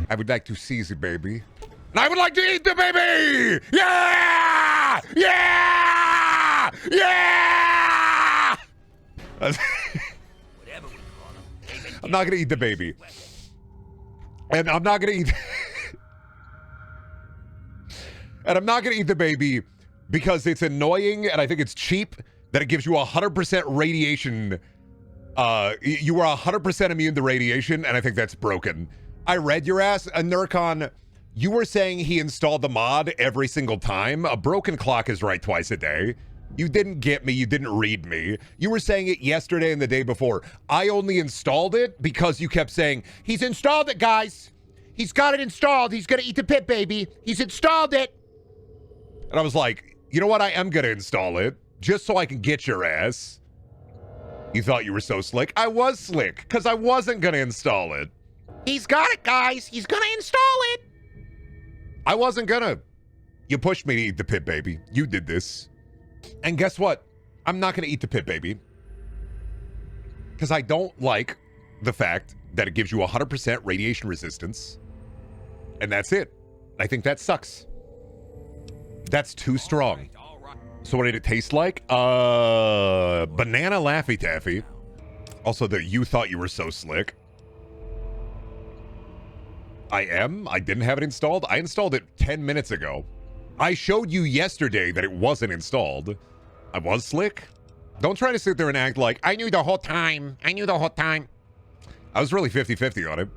I would like to see the baby. And I would like to eat the baby! Yeah! Yeah! Yeah! I'm not gonna eat the baby. And I'm not gonna eat... And I'm not gonna eat the baby because it's annoying and I think it's cheap that it gives you 100% radiation. You are 100% immune to radiation, and I think that's broken. I read your ass, Nurkon. You were saying he installed the mod every single time. A broken clock is right twice a day. You didn't get me. You didn't read me. You were saying it yesterday and the day before. I only installed it because you kept saying, he's installed it, guys. He's got it installed. He's going to eat the pit, baby. He's installed it. And I was like, you know what? I am going to install it just so I can get your ass. You thought you were so slick. I was slick because I wasn't going to install it. He's got it, guys. He's going to install it. I wasn't going to. You pushed me to eat the pit, baby. You did this. And guess what? I'm not going to eat the pit, baby. Because I don't like the fact that it gives you 100% radiation resistance. And that's it. I think that sucks. That's too strong. So what did it taste like? Banana Laffy Taffy. Also, you thought you were so slick. I am. I didn't have it installed. I installed it 10 minutes ago. I showed you yesterday that it wasn't installed. I was slick. Don't try to sit there and act like, I knew the whole time. I knew the whole time. I was really 50-50 on it.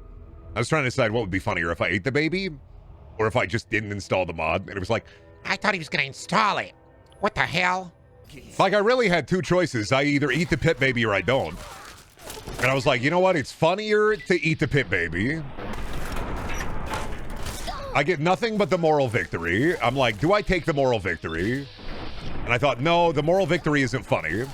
I was trying to decide what would be funnier, if I ate the baby or if I just didn't install the mod. And it was like, I thought he was going to install it. What the hell? Like, I really had two choices. I either eat the pit baby or I don't. And I was like, you know what? It's funnier to eat the pit baby. I get nothing but the moral victory. I'm like, do I take the moral victory? And I thought, no, the moral victory isn't funny.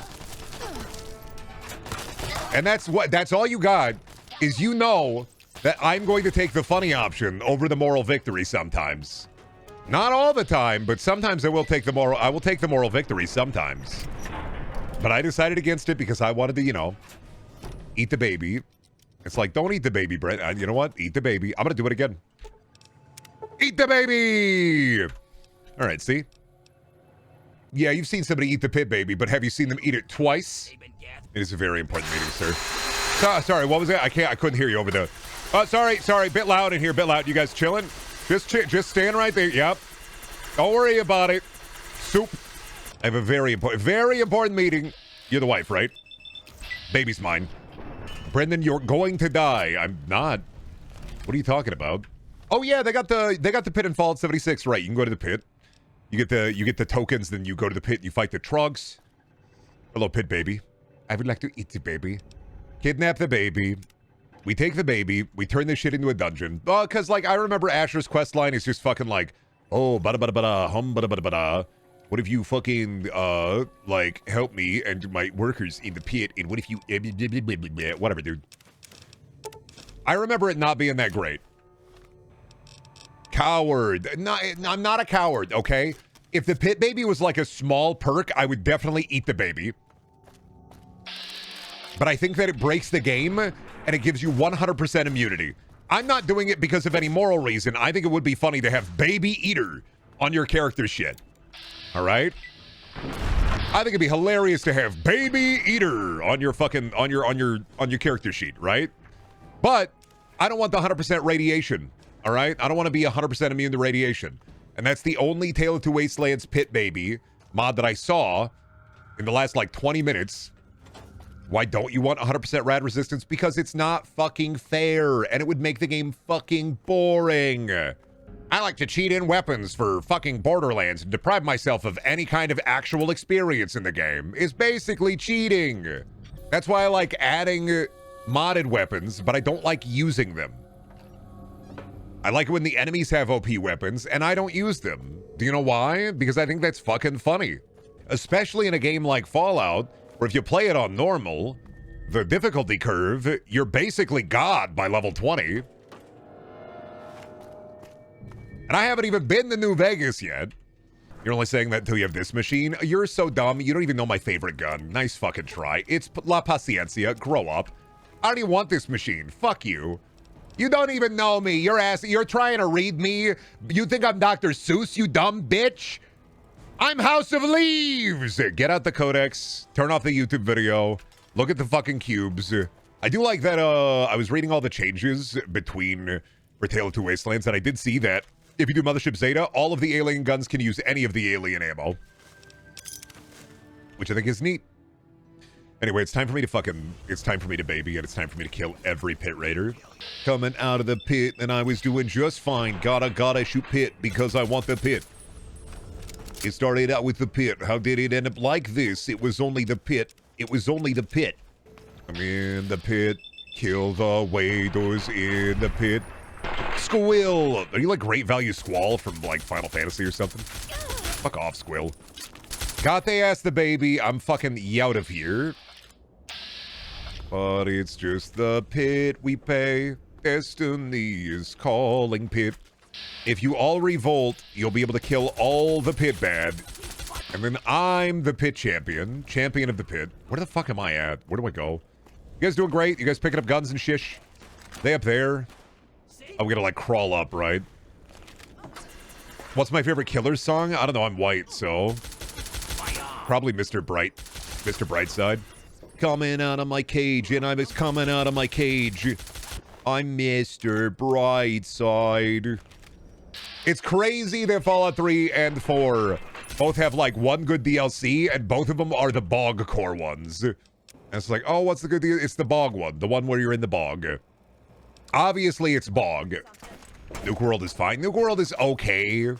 And that's all you got, is you know that I'm going to take the funny option over the moral victory sometimes. Not all the time, but sometimes I will take the moral victory sometimes. But I decided against it because I wanted to, you know, eat the baby. It's like, don't eat the baby, Brent. You know what? Eat the baby. I'm going to do it again. Eat the baby! All right, see? Yeah, you've seen somebody eat the pit baby, but have you seen them eat it twice? It is a very important meeting, sir. Sorry, what was that? I couldn't hear you over the... Oh, sorry, bit loud in here, bit loud. You guys chilling? Just stand right there. Yep. Don't worry about it. Soup. I have a very important meeting. You're the wife, right? Baby's mine. Brendan, you're going to die. I'm not. What are you talking about? Oh yeah, they got the pit and Fallout 76, right? You can go to the pit. You get the tokens, then you go to the pit and you fight the trugs. Hello, pit baby. I would like to eat the baby. Kidnap the baby. We take the baby. We turn this shit into a dungeon. Because, like, I remember Asher's quest line is just fucking like, oh, bada-bada-bada, hum-bada-bada-bada. What if you fucking, like, help me and my workers in the pit, and what if you... Whatever, dude. I remember it not being that great. Coward. No, I'm not a coward, okay? If the pit baby was like a small perk, I would definitely eat the baby. But I think that it breaks the game, and it gives you 100% immunity. I'm not doing it because of any moral reason. I think it would be funny to have Baby Eater on your character shit. All right? I think it'd be hilarious to have Baby Eater on your fucking on your character sheet, right? But I don't want the 100% radiation. All right? I don't want to be 100% immune to radiation. And that's the only Tale of Two Wastelands Pit Baby mod that I saw in the last like 20 minutes. Why don't you want 100% rad resistance? Because it's not fucking fair, and it would make the game fucking boring. I like to cheat in weapons for fucking Borderlands and deprive myself of any kind of actual experience in the game. It's basically cheating. That's why I like adding modded weapons, but I don't like using them. I like it when the enemies have OP weapons, and I don't use them. Do you know why? Because I think that's fucking funny. Especially in a game like Fallout, where if you play it on normal, the difficulty curve, you're basically God by level 20. And I haven't even been to New Vegas yet. You're only saying that until you have this machine? You're so dumb, you don't even know my favorite gun. Nice fucking try. It's La Paciencia. Grow up. I don't even want this machine. Fuck you. You don't even know me. You're trying to read me. You think I'm Dr. Seuss, you dumb bitch? I'm House of Leaves. Get out the codex. Turn off the YouTube video. Look at the fucking cubes. I do like that, I was reading all the changes between for Tale of Two Wastelands, and I did see that if you do Mothership Zeta, all of the alien guns can use any of the alien ammo. Which I think is neat. Anyway, it's time for me to baby, and it's time for me to kill every Pitt Raider. Coming out of the pit, and I was doing just fine. Gotta shoot Pitt, because I want the Pitt. It started out with the Pitt. How did it end up like this? It was only the Pitt. It was only the Pitt. I'm in the pit. Kill the waiters in the pit. Squill! Are you like Great Value Squall from like Final Fantasy or something? Fuck off, Squill. Got they ass the baby. I'm fucking out of here. But it's just the pit we pay. Destiny is calling Pit. If you all revolt, you'll be able to kill all the Pit bad. And then I'm the Pit champion. Champion of the Pit. Where the fuck am I at? Where do I go? You guys doing great? You guys picking up guns and shish? They up there? I'm gonna like crawl up, right? What's my favorite Killers song? I don't know, I'm white, so... Probably Mr. Brightside. Coming out of my cage, and I was coming out of my cage. I'm Mr. Brightside. It's crazy that Fallout 3 and 4 both have like one good DLC, and both of them are the bog core ones. And it's like, oh, what's the good deal? It's the bog one, the one where you're in the bog. Obviously, it's bog. Nuke World is fine. Nuke World is okay.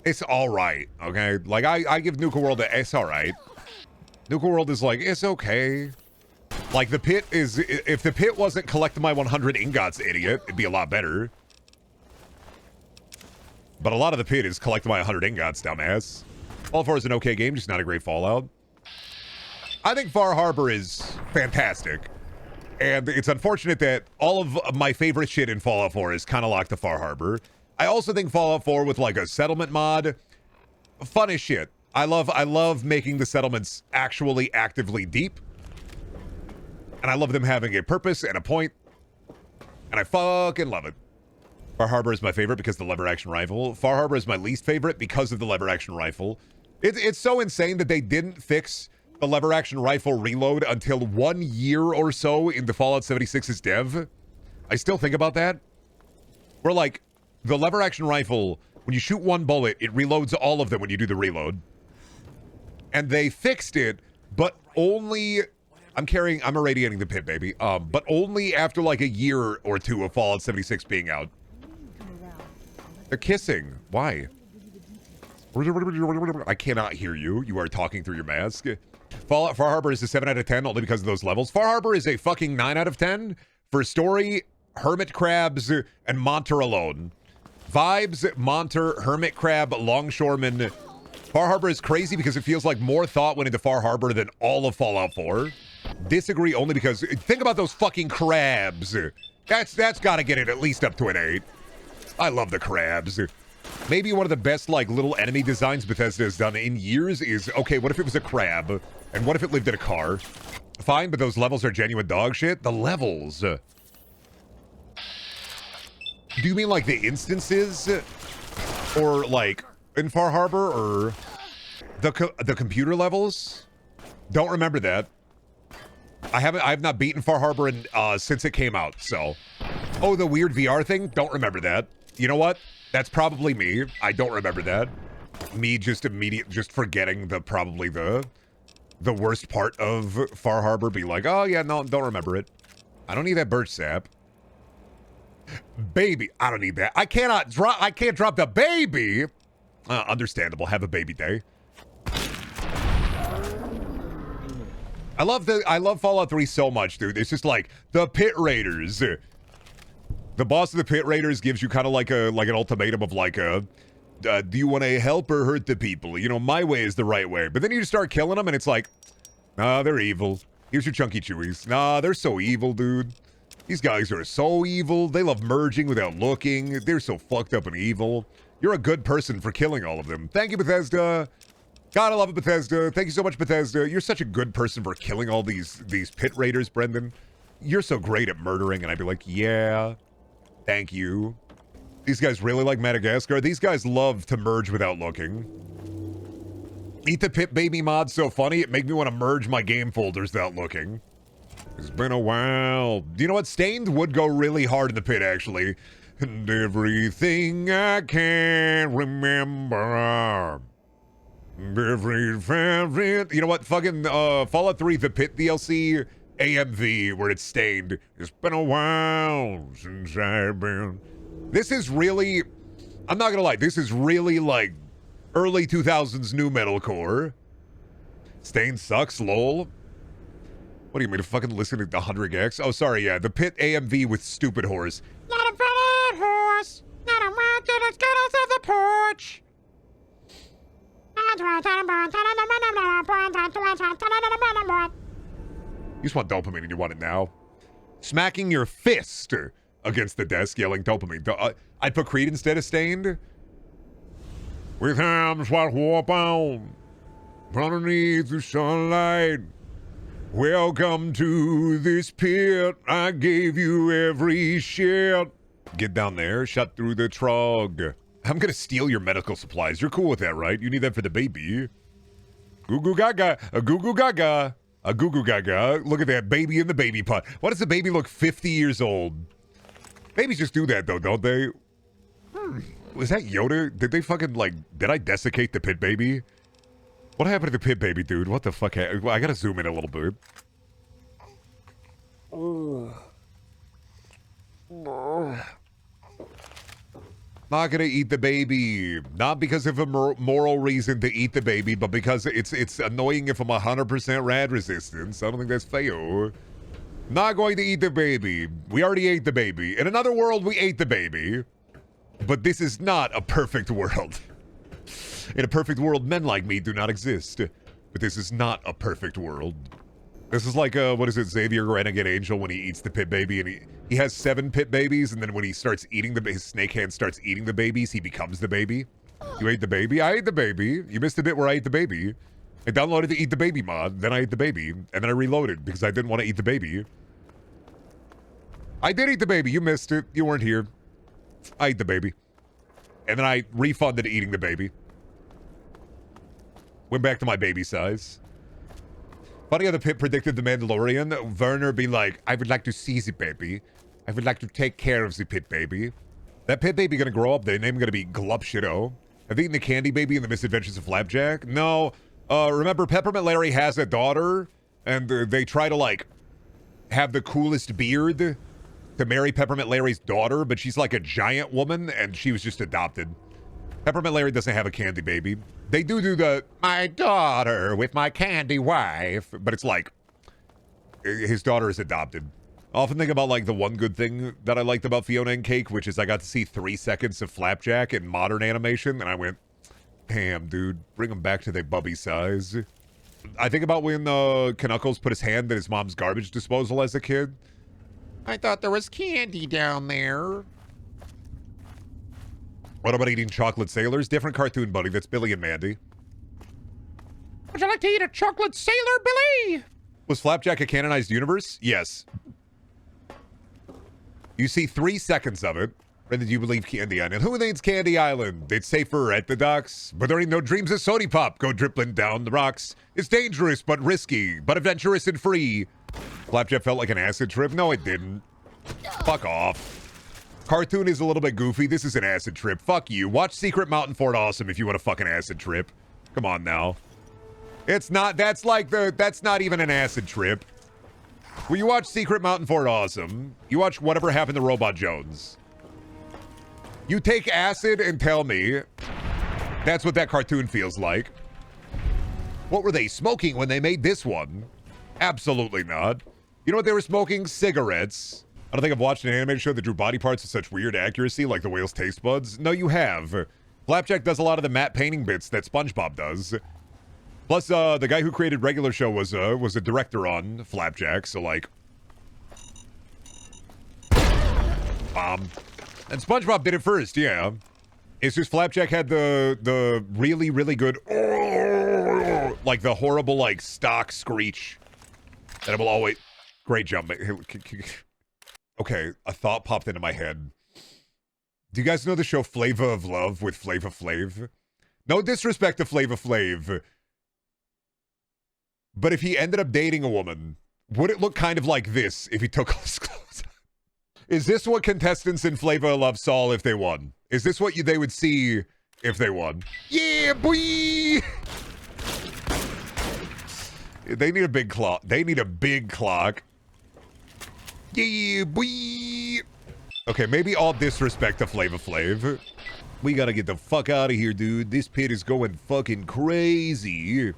It's all right, okay? Like, I give Nuke World a, it's all right. Nuke World is like, it's okay. Like, the pit is, if the pit wasn't collecting my 100 ingots, idiot, it'd be a lot better. But a lot of the pit is collecting my 100 ingots, dumbass. Fallout 4 is an okay game, just not a great Fallout. I think Far Harbor is fantastic. And it's unfortunate that all of my favorite shit in Fallout 4 is kind of locked to Far Harbor. I also think Fallout 4 with like a settlement mod, fun as shit. I love making the settlements actually actively deep. And I love them having a purpose and a point. And I fucking love it. Far Harbor is my favorite because of the lever action rifle. Far Harbor is my least favorite because of the lever action rifle. It's so insane that they didn't fix the lever action rifle reload until 1 year or so into Fallout 76's dev. I still think about that. Where like, the lever action rifle, when you shoot one bullet, it reloads all of them when you do the reload. And they fixed it, but only... I'm irradiating the pit, baby. But only after like a year or two of Fallout 76 being out. They're kissing. Why? I cannot hear you. You are talking through your mask. Far Harbor is a 7 out of 10 only because of those levels. Far Harbor is a fucking 9 out of 10 for story, hermit crabs, and Monter alone. Vibes, Monter, hermit crab, longshoreman. Far Harbor is crazy because it feels like more thought went into Far Harbor than all of Fallout 4. Disagree only because think about those fucking crabs. That's got to get it at least up to an 8. I love the crabs. Maybe one of the best like little enemy designs Bethesda has done in years is, okay, what if it was a crab? And what if it lived in a car? Fine, but those levels are genuine dog shit. The levels. Do you mean like the instances? Or like in Far Harbor, or the computer levels? Don't remember that. I have not beaten Far Harbor since it came out, so. Oh, the weird VR thing? Don't remember that. You know what? That's probably me. I don't remember that. Me just forgetting probably the worst part of Far Harbor, be like, oh yeah, no, don't remember it. I don't need that birch sap. Baby, I don't need that. I can't drop the baby. Understandable. Have a baby day. I love Fallout 3 so much, dude. It's just like the Pitt Raiders. The boss of the Pitt Raiders gives you kind of like an ultimatum of like do you want to help or hurt the people? You know, my way is the right way. But then you just start killing them and it's like, nah, they're evil. Here's your chunky chewies. Nah, they're so evil, dude. These guys are so evil. They love merging without looking. They're so fucked up and evil. You're a good person for killing all of them. Thank you, Bethesda. God, I love it, Bethesda. Thank you so much, Bethesda. You're such a good person for killing all these Pitt Raiders, Brendan. you're so great at murdering. And I'd be like, yeah, thank you. These guys really like Madagascar. These guys love to merge without looking. Eat the Pitt Baby mod's so funny, it made me want to merge my game folders without looking. It's been a while. Do you know what? Stained would go really hard in the pit, actually. And everything I can remember. Every favorite. You know what? Fucking Fallout 3, the Pit DLC AMV, where it's Stained. It's been a while since I've been. This is really, I'm not gonna lie, this is really like early 2000s new metalcore. Stained sucks, lol. What do you mean to fucking listen to the 100X? Oh, sorry, yeah, the Pit AMV with Stupid Horse. Not a valid horse, not a monkey that's got us off the porch. You just want dopamine and you want it now. Smacking your fist against the desk, yelling dopamine. I'd put Creed instead of Stained. With arms wide open, underneath the sunlight. Welcome to this pit. I gave you every shit. Get down there, shut through the trog. I'm gonna steal your medical supplies. You're cool with that, right? You need that for the baby. Goo goo gaga, a goo goo gaga, a goo goo gaga. Look at that baby in the baby pot. Why does the baby look 50 years old? Babies just do that though, don't they? Was that Yoda? Did they fucking like, did I desiccate the Pit Baby? What happened to the Pit Baby, dude? What the fuck? I gotta zoom in a little bit. Not gonna eat the baby. Not because of a moral reason to eat the baby, but because it's annoying if I'm 100% rad resistance. I don't think that's fair. Not going to eat the baby. We already ate the baby. In another world, we ate the baby. But this is not a perfect world. In a perfect world, men like me do not exist. But this is not a perfect world. This is like, what is it, Xavier Renegade Angel when he eats the Pit Baby and he has 7 Pit Babies, and then when he starts eating his snake hand starts eating the babies, he becomes the baby. You ate the baby? I ate the baby. You missed the bit where I ate the baby. I downloaded the Eat the Baby mod, then I ate the baby, and then I reloaded because I didn't want to eat the baby. I did eat the baby. You missed it. You weren't here. I ate the baby. And then I refunded eating the baby. Went back to my baby size. Funny how the Pit predicted the Mandalorian. Werner be like, I would like to see the baby. I would like to take care of the Pit Baby. That Pit Baby gonna grow up. Their name gonna be Glup Shido. Have you eaten the Candy Baby in the Misadventures of Flapjack? No. Remember, Peppermint Larry has a daughter, and they try to, like, have the coolest beard to marry Peppermint Larry's daughter, but she's like a giant woman, and she was just adopted. Peppermint Larry doesn't have a Candy Baby. They do the, my daughter with my candy wife, but it's like, his daughter is adopted. I often think about, like, the one good thing that I liked about Fiona and Cake, which is I got to see 3 seconds of Flapjack in modern animation, and I went, damn, dude, bring him back to their bubby size. I think about when Knuckles put his hand in his mom's garbage disposal as a kid. I thought there was candy down there. What about eating chocolate sailors? Different cartoon, buddy. That's Billy and Mandy. Would you like to eat a chocolate sailor, Billy? Was Flapjack a canonized universe? Yes. You see 3 seconds of it, and then you believe Candy Island. Who needs Candy Island? It's safer at the docks, but there ain't no dreams of Sody Pop go dribbling down the rocks. It's dangerous, but risky, but adventurous and free. Flapjack felt like an acid trip? No, it didn't. Fuck off. Cartoon is a little bit goofy. This is an acid trip. Fuck you. Watch Secret Mountain Fort Awesome if you want a fucking acid trip. Come on now. It's not, that's not even an acid trip. When you watch Secret Mountain Fort Awesome, you watch Whatever Happened to Robot Jones. You take acid and tell me that's what that cartoon feels like. What were they smoking when they made this one? Absolutely not. You know what they were smoking? Cigarettes. I don't think I've watched an animated show that drew body parts with such weird accuracy like the whale's taste buds. No, you have. Flapjack does a lot of the matte painting bits that SpongeBob does. Plus, the guy who created Regular Show was a director on Flapjack, so like... And SpongeBob did it first, yeah. It's just Flapjack had the really, really good... like the horrible, like, stock screech. That it will always... Great jump. Okay, a thought popped into my head. Do you guys know the show Flavor of Love with Flava Flav? No disrespect to Flava Flav. But if he ended up dating a woman, would it look kind of like this if he took all his clothes off? Is this what contestants in Flavor of Love saw if they won? Is this what they would see if they won? Yeah, boy! They need a big clock. They need a big clock. Yeah, boy! Okay, maybe all disrespect to Flava Flav. We gotta get the fuck out of here, dude. This pit is going fucking crazy.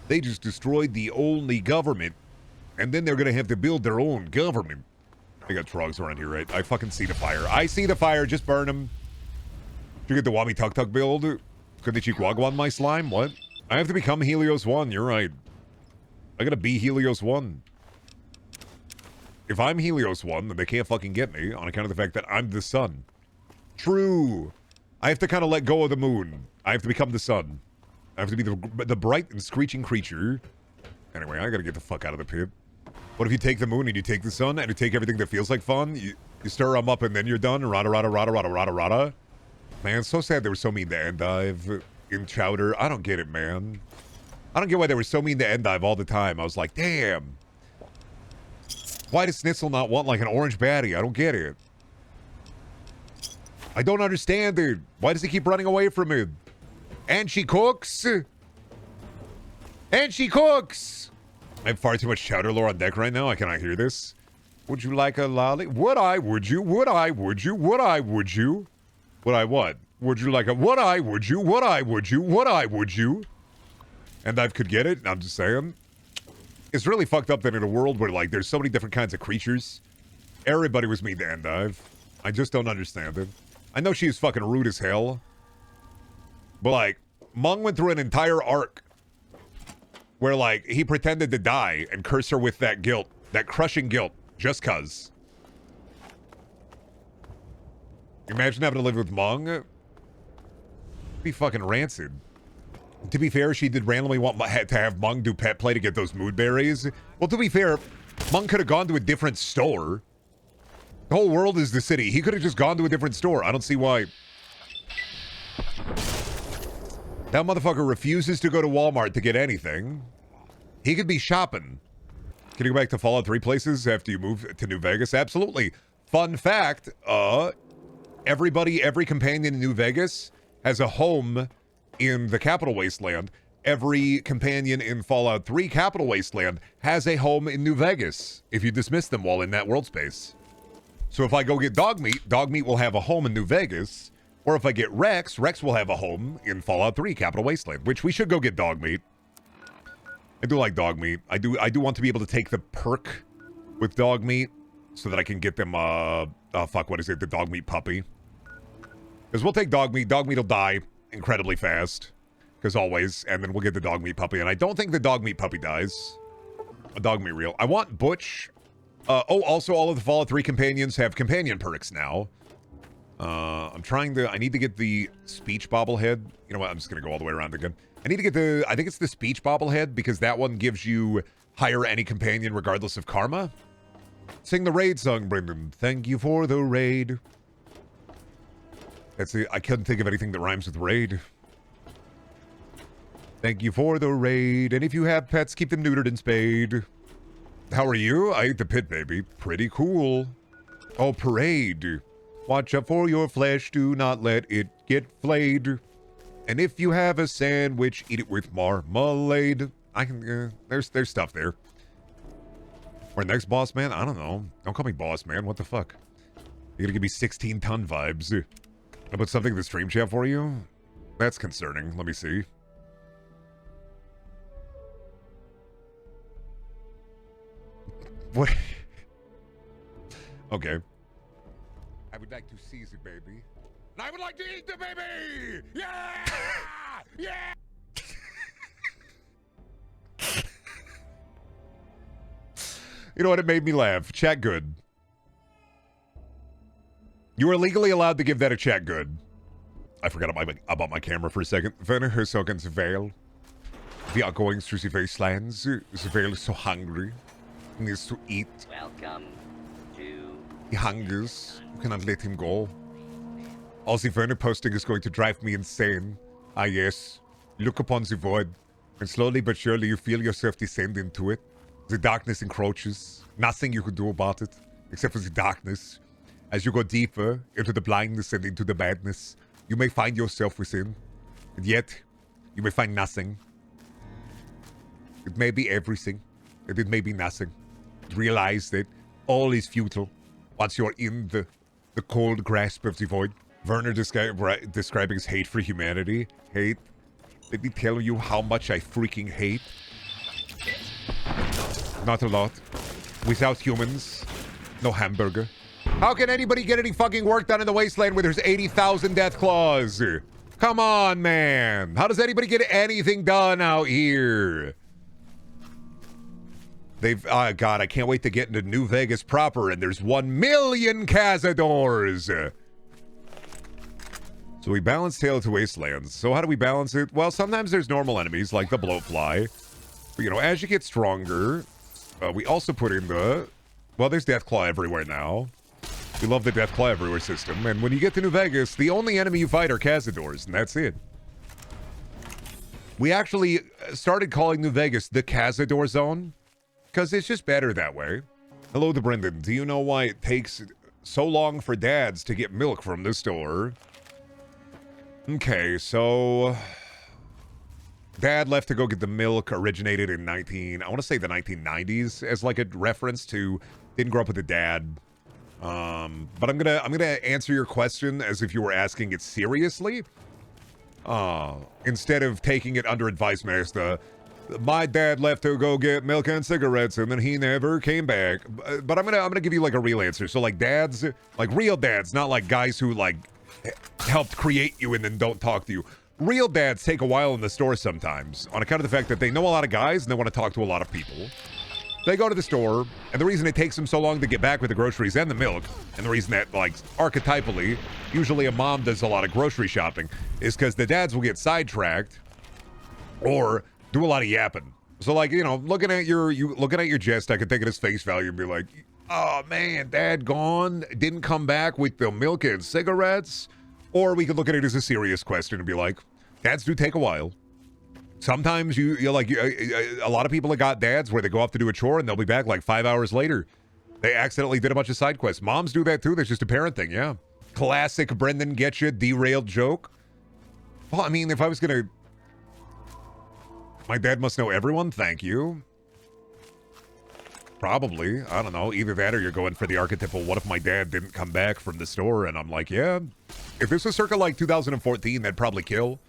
They just destroyed the only government. And then they're gonna have to build their own government. They got trogs around here, right? I fucking see the fire. I see the fire. Just burn them. Did you get the Wami Tuk Tuk build? Could the Chihuahuan my slime? What? I have to become Helios 1. You're right. I gotta be Helios 1. If I'm Helios 1, then they can't fucking get me on account of the fact that I'm the sun. True. I have to kind of let go of the moon. I have to become the sun. I have to be the bright and screeching creature. Anyway, I gotta get the fuck out of the pit. What if you take the moon and you take the sun and you take everything that feels like fun? You stir them up and then you're done? Rada, rada, rada, rada, rada, rada. Man, it's so sad they were so mean to Endive in Chowder. I don't get it, man. I don't get why they were so mean to Endive all the time. I was like, damn. Why does Snitzel not want like an orange baddie? I don't get it. I don't understand it. Why does he keep running away from it? And she cooks. And she cooks. I have far too much chowder lore on deck right now. I cannot hear this. Would you like a lolly? Would I? Would you? Would I? Would you? Would I? Would you? Would I what? Would you like a would I? Would you? Would I? Would you? Would I? Would you? And I could get it. I'm just saying. It's really fucked up that in a world where, like, there's so many different kinds of creatures, everybody was mean to Endive. I just don't understand it. I know she's fucking rude as hell. But, like, Mung went through an entire arc where, like, he pretended to die and curse her with that guilt. That crushing guilt. Just cuz. Imagine having to live with Mung. It'd be fucking rancid. To be fair, she did randomly want to have Mung do pet play to get those mood berries. Well, to be fair, Mung could have gone to a different store. The whole world is the city. He could have just gone to a different store. I don't see why. That motherfucker refuses to go to Walmart to get anything. He could be shopping. Can you go back to Fallout 3 places after you move to New Vegas? Absolutely. Fun fact, every companion in New Vegas has a home in the Capital Wasteland. Every companion in Fallout 3 Capital Wasteland has a home in New Vegas if you dismiss them while in that world space. So if I go get Dogmeat, Dogmeat will have a home in New Vegas. Or if I get Rex, Rex will have a home in Fallout 3 Capital Wasteland, which we should go get Dogmeat. I do like Dogmeat. I do want to be able to take the perk with Dogmeat so that I can get them, the Dogmeat puppy. Because we'll take Dogmeat. Dogmeat will die incredibly fast, because always, and then we'll get the Dogmeat puppy, and I don't think the Dogmeat puppy dies. A Dogmeat real. I want Butch. Also, all of the Fallout 3 companions have companion perks now. I need to get the speech bobblehead. You know what, I'm just gonna go all the way around again. I need to get I think it's the speech bobblehead, because that one gives you hire any companion regardless of karma. Sing the raid song, Brendan. Thank you for the raid. I couldn't think of anything that rhymes with raid. Thank you for the raid. And if you have pets, keep them neutered and spayed. How are you? I ate the pit baby. Pretty cool. Oh, parade. Watch out for your flesh. Do not let it get flayed. And if you have a sandwich, eat it with marmalade. I can, there's stuff there. Or next boss man? I don't know. Don't call me boss man. What the fuck? You're gonna give me 16-ton vibes. I put something in the stream chat for you? That's concerning. Let me see. What? Okay. I would like to seize the baby. And I would like to eat the baby! Yeah! Yeah! You know what? It made me laugh. Chat good. You are legally allowed to give that a chat good. I forgot about my camera for a second. Werner Herzog's Veil. We are going through the Wastelands. The Veil is so hungry. He needs to eat. Welcome to He hungers. You cannot let him go. All the Werner posting is going to drive me insane. Ah, yes. Look upon the void, and slowly but surely you feel yourself descend into it. The darkness encroaches. Nothing you can do about it, except for the darkness. As you go deeper into the blindness and into the madness, you may find yourself within. And yet, you may find nothing. It may be everything, and it may be nothing. Realize that all is futile once you're in the cold grasp of the void. Werner describing his hate for humanity. Hate? Let me tell you how much I freaking hate. Not a lot. Without humans, no hamburger. How can anybody get any fucking work done in the Wasteland where there's 80,000 Deathclaws? Come on, man. How does anybody get anything done out here? Oh God, I can't wait to get into New Vegas proper, and there's 1 million Cazadors. So we balance Tail to Wastelands. So how do we balance it? Well, sometimes there's normal enemies, like the Blowfly. But, you know, as you get stronger, we also put in the... Well, there's Deathclaw everywhere now. We love the Deathclaw everywhere system. And when you get to New Vegas, the only enemy you fight are Cazadors, and that's it. We actually started calling New Vegas the Cazador Zone, because it's just better that way. Hello to Brendan. Do you know why it takes so long for dads to get milk from the store? Okay, so... Dad left to go get the milk, originated in I want to say the 1990s, as like a reference to didn't grow up with a dad. But I'm gonna answer your question as if you were asking it seriously. Instead of taking it under advisement as the my dad left to go get milk and cigarettes and then he never came back. But I'm gonna give you like a real answer. So like dads, like real dads, not like guys who like helped create you and then don't talk to you. Real dads take a while in the store sometimes on account of the fact that they know a lot of guys and they want to talk to a lot of people. They go to the store, and the reason it takes them so long to get back with the groceries and the milk, and the reason that, like, archetypally, usually a mom does a lot of grocery shopping, is because the dads will get sidetracked or do a lot of yapping. So, like, you know, looking at your jest, I could take it as face value and be like, oh, man, dad gone, didn't come back with the milk and cigarettes. Or we could look at it as a serious question and be like, dads do take a while. Sometimes you're like, a lot of people that got dads where they go off to do a chore and they'll be back like 5 hours later. They accidentally did a bunch of side quests. Moms do that too. That's just a parent thing, yeah. Classic Brendan getcha derailed joke. Well, I mean, if I was gonna... My dad must know everyone? Thank you. Probably. I don't know. Either that or you're going for the archetypal, what if my dad didn't come back from the store? And I'm like, yeah. If this was circa like 2014, that'd probably kill.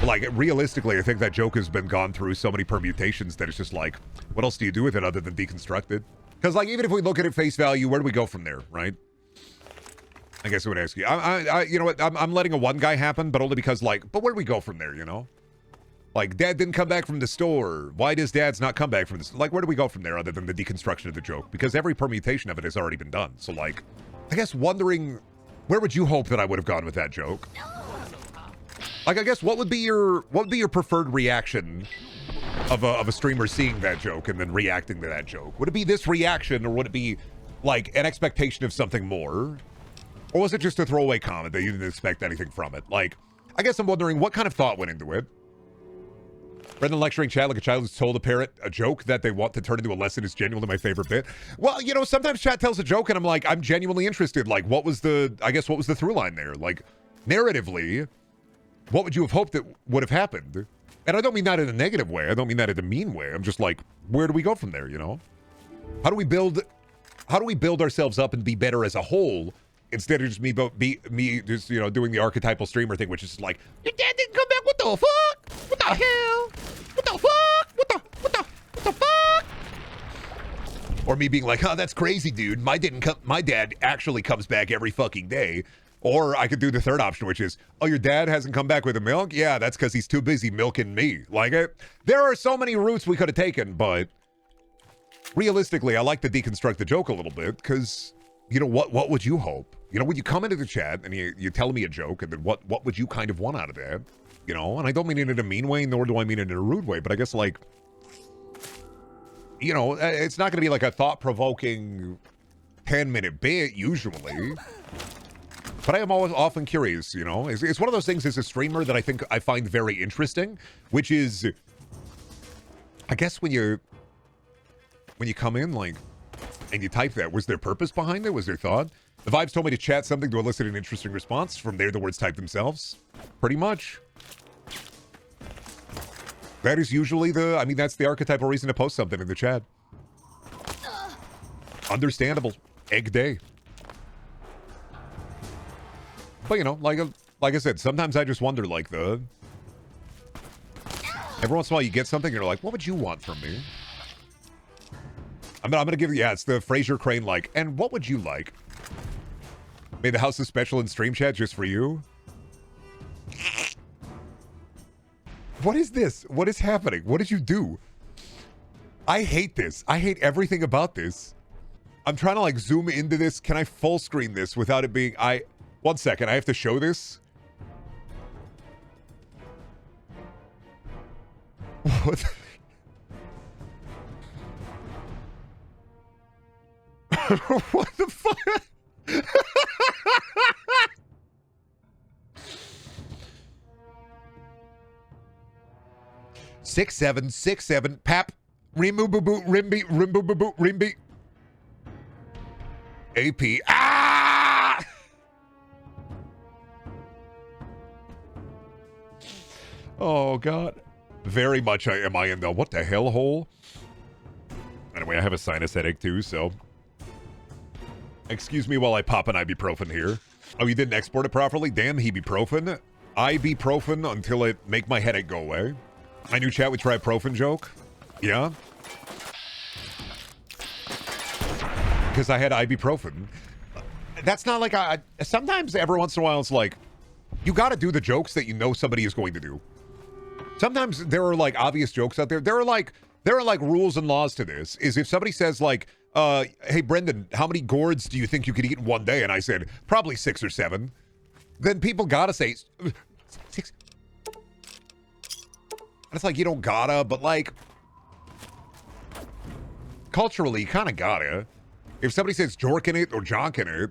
Like, realistically, I think that joke has been gone through so many permutations that it's just like, what else do you do with it other than deconstruct it? Because, like, even if we look at it face value, where do we go from there, right? I guess I would ask you. You know what? I'm letting a one guy happen, but only because, like, but where do we go from there, you know? Like, dad didn't come back from the store. Why does dad's not come back from the store? Like, where do we go from there other than the deconstruction of the joke? Because every permutation of it has already been done. So, like, I guess wondering, where would you hope that I would have gone with that joke? Like, I guess what would be your preferred reaction of a streamer seeing that joke and then reacting to that joke? Would it be this reaction, or would it be like an expectation of something more? Or was it just a throwaway comment that you didn't expect anything from it? Like, I guess I'm wondering what kind of thought went into it. Brendan lecturing chat like a child who's told a parent a joke that they want to turn into a lesson is genuinely my favorite bit. Well, you know, sometimes chat tells a joke and I'm like, I'm genuinely interested. Like, what was the through line there? Like, narratively, what would you have hoped that would have happened? And I don't mean that in a negative way. I don't mean that in a mean way. I'm just like, where do we go from there, you know? How do we build ourselves up and be better as a whole instead of just me just, you know, doing the archetypal streamer thing, which is like, your dad didn't come back, what the fuck? What the hell? What the fuck? What the fuck? Or me being like, oh, that's crazy, dude. My dad actually comes back every fucking day. Or I could do the third option, which is, oh, your dad hasn't come back with the milk? Yeah, that's because he's too busy milking me. Like, there are so many routes we could have taken, but realistically, I like to deconstruct the joke a little bit, because, you know, what would you hope? You know, when you come into the chat and you tell me a joke, and then what would you kind of want out of that? You know, and I don't mean it in a mean way, nor do I mean it in a rude way, but I guess, like, you know, it's not going to be like a thought-provoking 10-minute bit usually. But I am always often curious, you know. It's one of those things as a streamer that I think I find very interesting, which is, I guess when you come in, like, and you type that, was there purpose behind it? Was there thought? The vibes told me to chat something to elicit an interesting response. From there, the words type themselves. Pretty much. That is usually I mean, that's the archetypal reason to post something in the chat. Understandable. Egg day. But, you know, like I said, sometimes I just wonder, like, every once in a while you get something and you're like, what would you want from me? I'm going to give you, yeah, it's the Fraser Crane, like, and what would you like? Made the house is special in stream chat just for you? What is this? What is happening? What did you do? I hate this. I hate everything about this. I'm trying to, like, zoom into this. Can I full screen this without it being... One second, I have to show this. What the... What the fuck? 6767 Pap Rimu boo boo Rimby Rimbu boo boo Rimby AP. Ah! Oh god. Very much am I in the what the hell hole? Anyway, I have a sinus headache too, so excuse me while I pop an ibuprofen here. Oh, you didn't export it properly? Damn, ibuprofen. Ibuprofen until it make my headache go away. My new chat would try a Profin joke. Yeah. Because I had ibuprofen. That's not like sometimes every once in a while it's like, you got to do the jokes that you know somebody is going to do. Sometimes there are like obvious jokes out there. There are like rules and laws to this. Is if somebody says like, hey Brendan, how many gourds do you think you could eat in one day? And I said, probably 6 or 7. Then people gotta say 6. It's like, you don't gotta, but like, culturally, you kind of gotta. If somebody says jorking it or jonking it,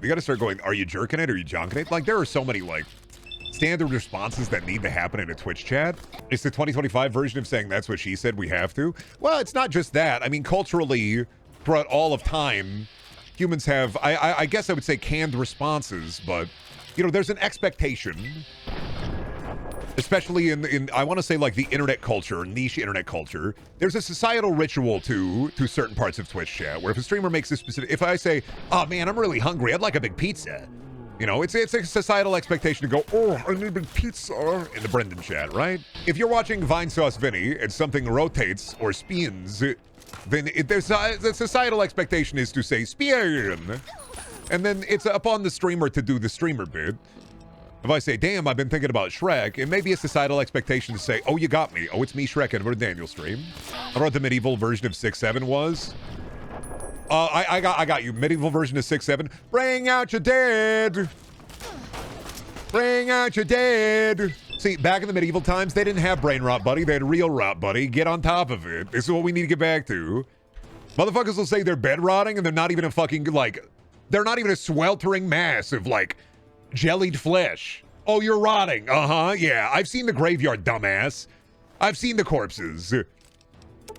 you gotta start going, are you jerking it or are you jonking it? Like, there are so many, like, standard responses that need to happen in a Twitch chat. It's the 2025 version of saying that's what she said, we have to. Well, it's not just that. I mean, culturally, throughout all of time, humans have, I guess I would say canned responses, but, you know, there's an expectation. Especially in I want to say like the internet culture, niche internet culture, there's a societal ritual to certain parts of Twitch chat where if a streamer makes a specific, if I say, oh man, I'm really hungry, I'd like a big pizza. You know, it's a societal expectation to go, oh, I need a big pizza in the Brendan chat, right? If you're watching Vine Sauce Vinny and something rotates or spins, then the societal expectation is to say spin. And then it's upon the streamer to do the streamer bit. If I say, damn, I've been thinking about Shrek, it may be a societal expectation to say, oh, you got me. Oh, it's me, Shrek, and Brendaniel stream. I wrote the medieval version of 6-7 was. I got you. Medieval version of 6-7. Bring out your dead. Bring out your dead. See, back in the medieval times, they didn't have brain rot, buddy. They had real rot, buddy. Get on top of it. This is what we need to get back to. Motherfuckers will say they're bed rotting, and they're not even a fucking, like, they're not even a sweltering mass of, like, jellied flesh. Oh, you're rotting. Uh-huh, yeah. I've seen the graveyard, dumbass. I've seen the corpses.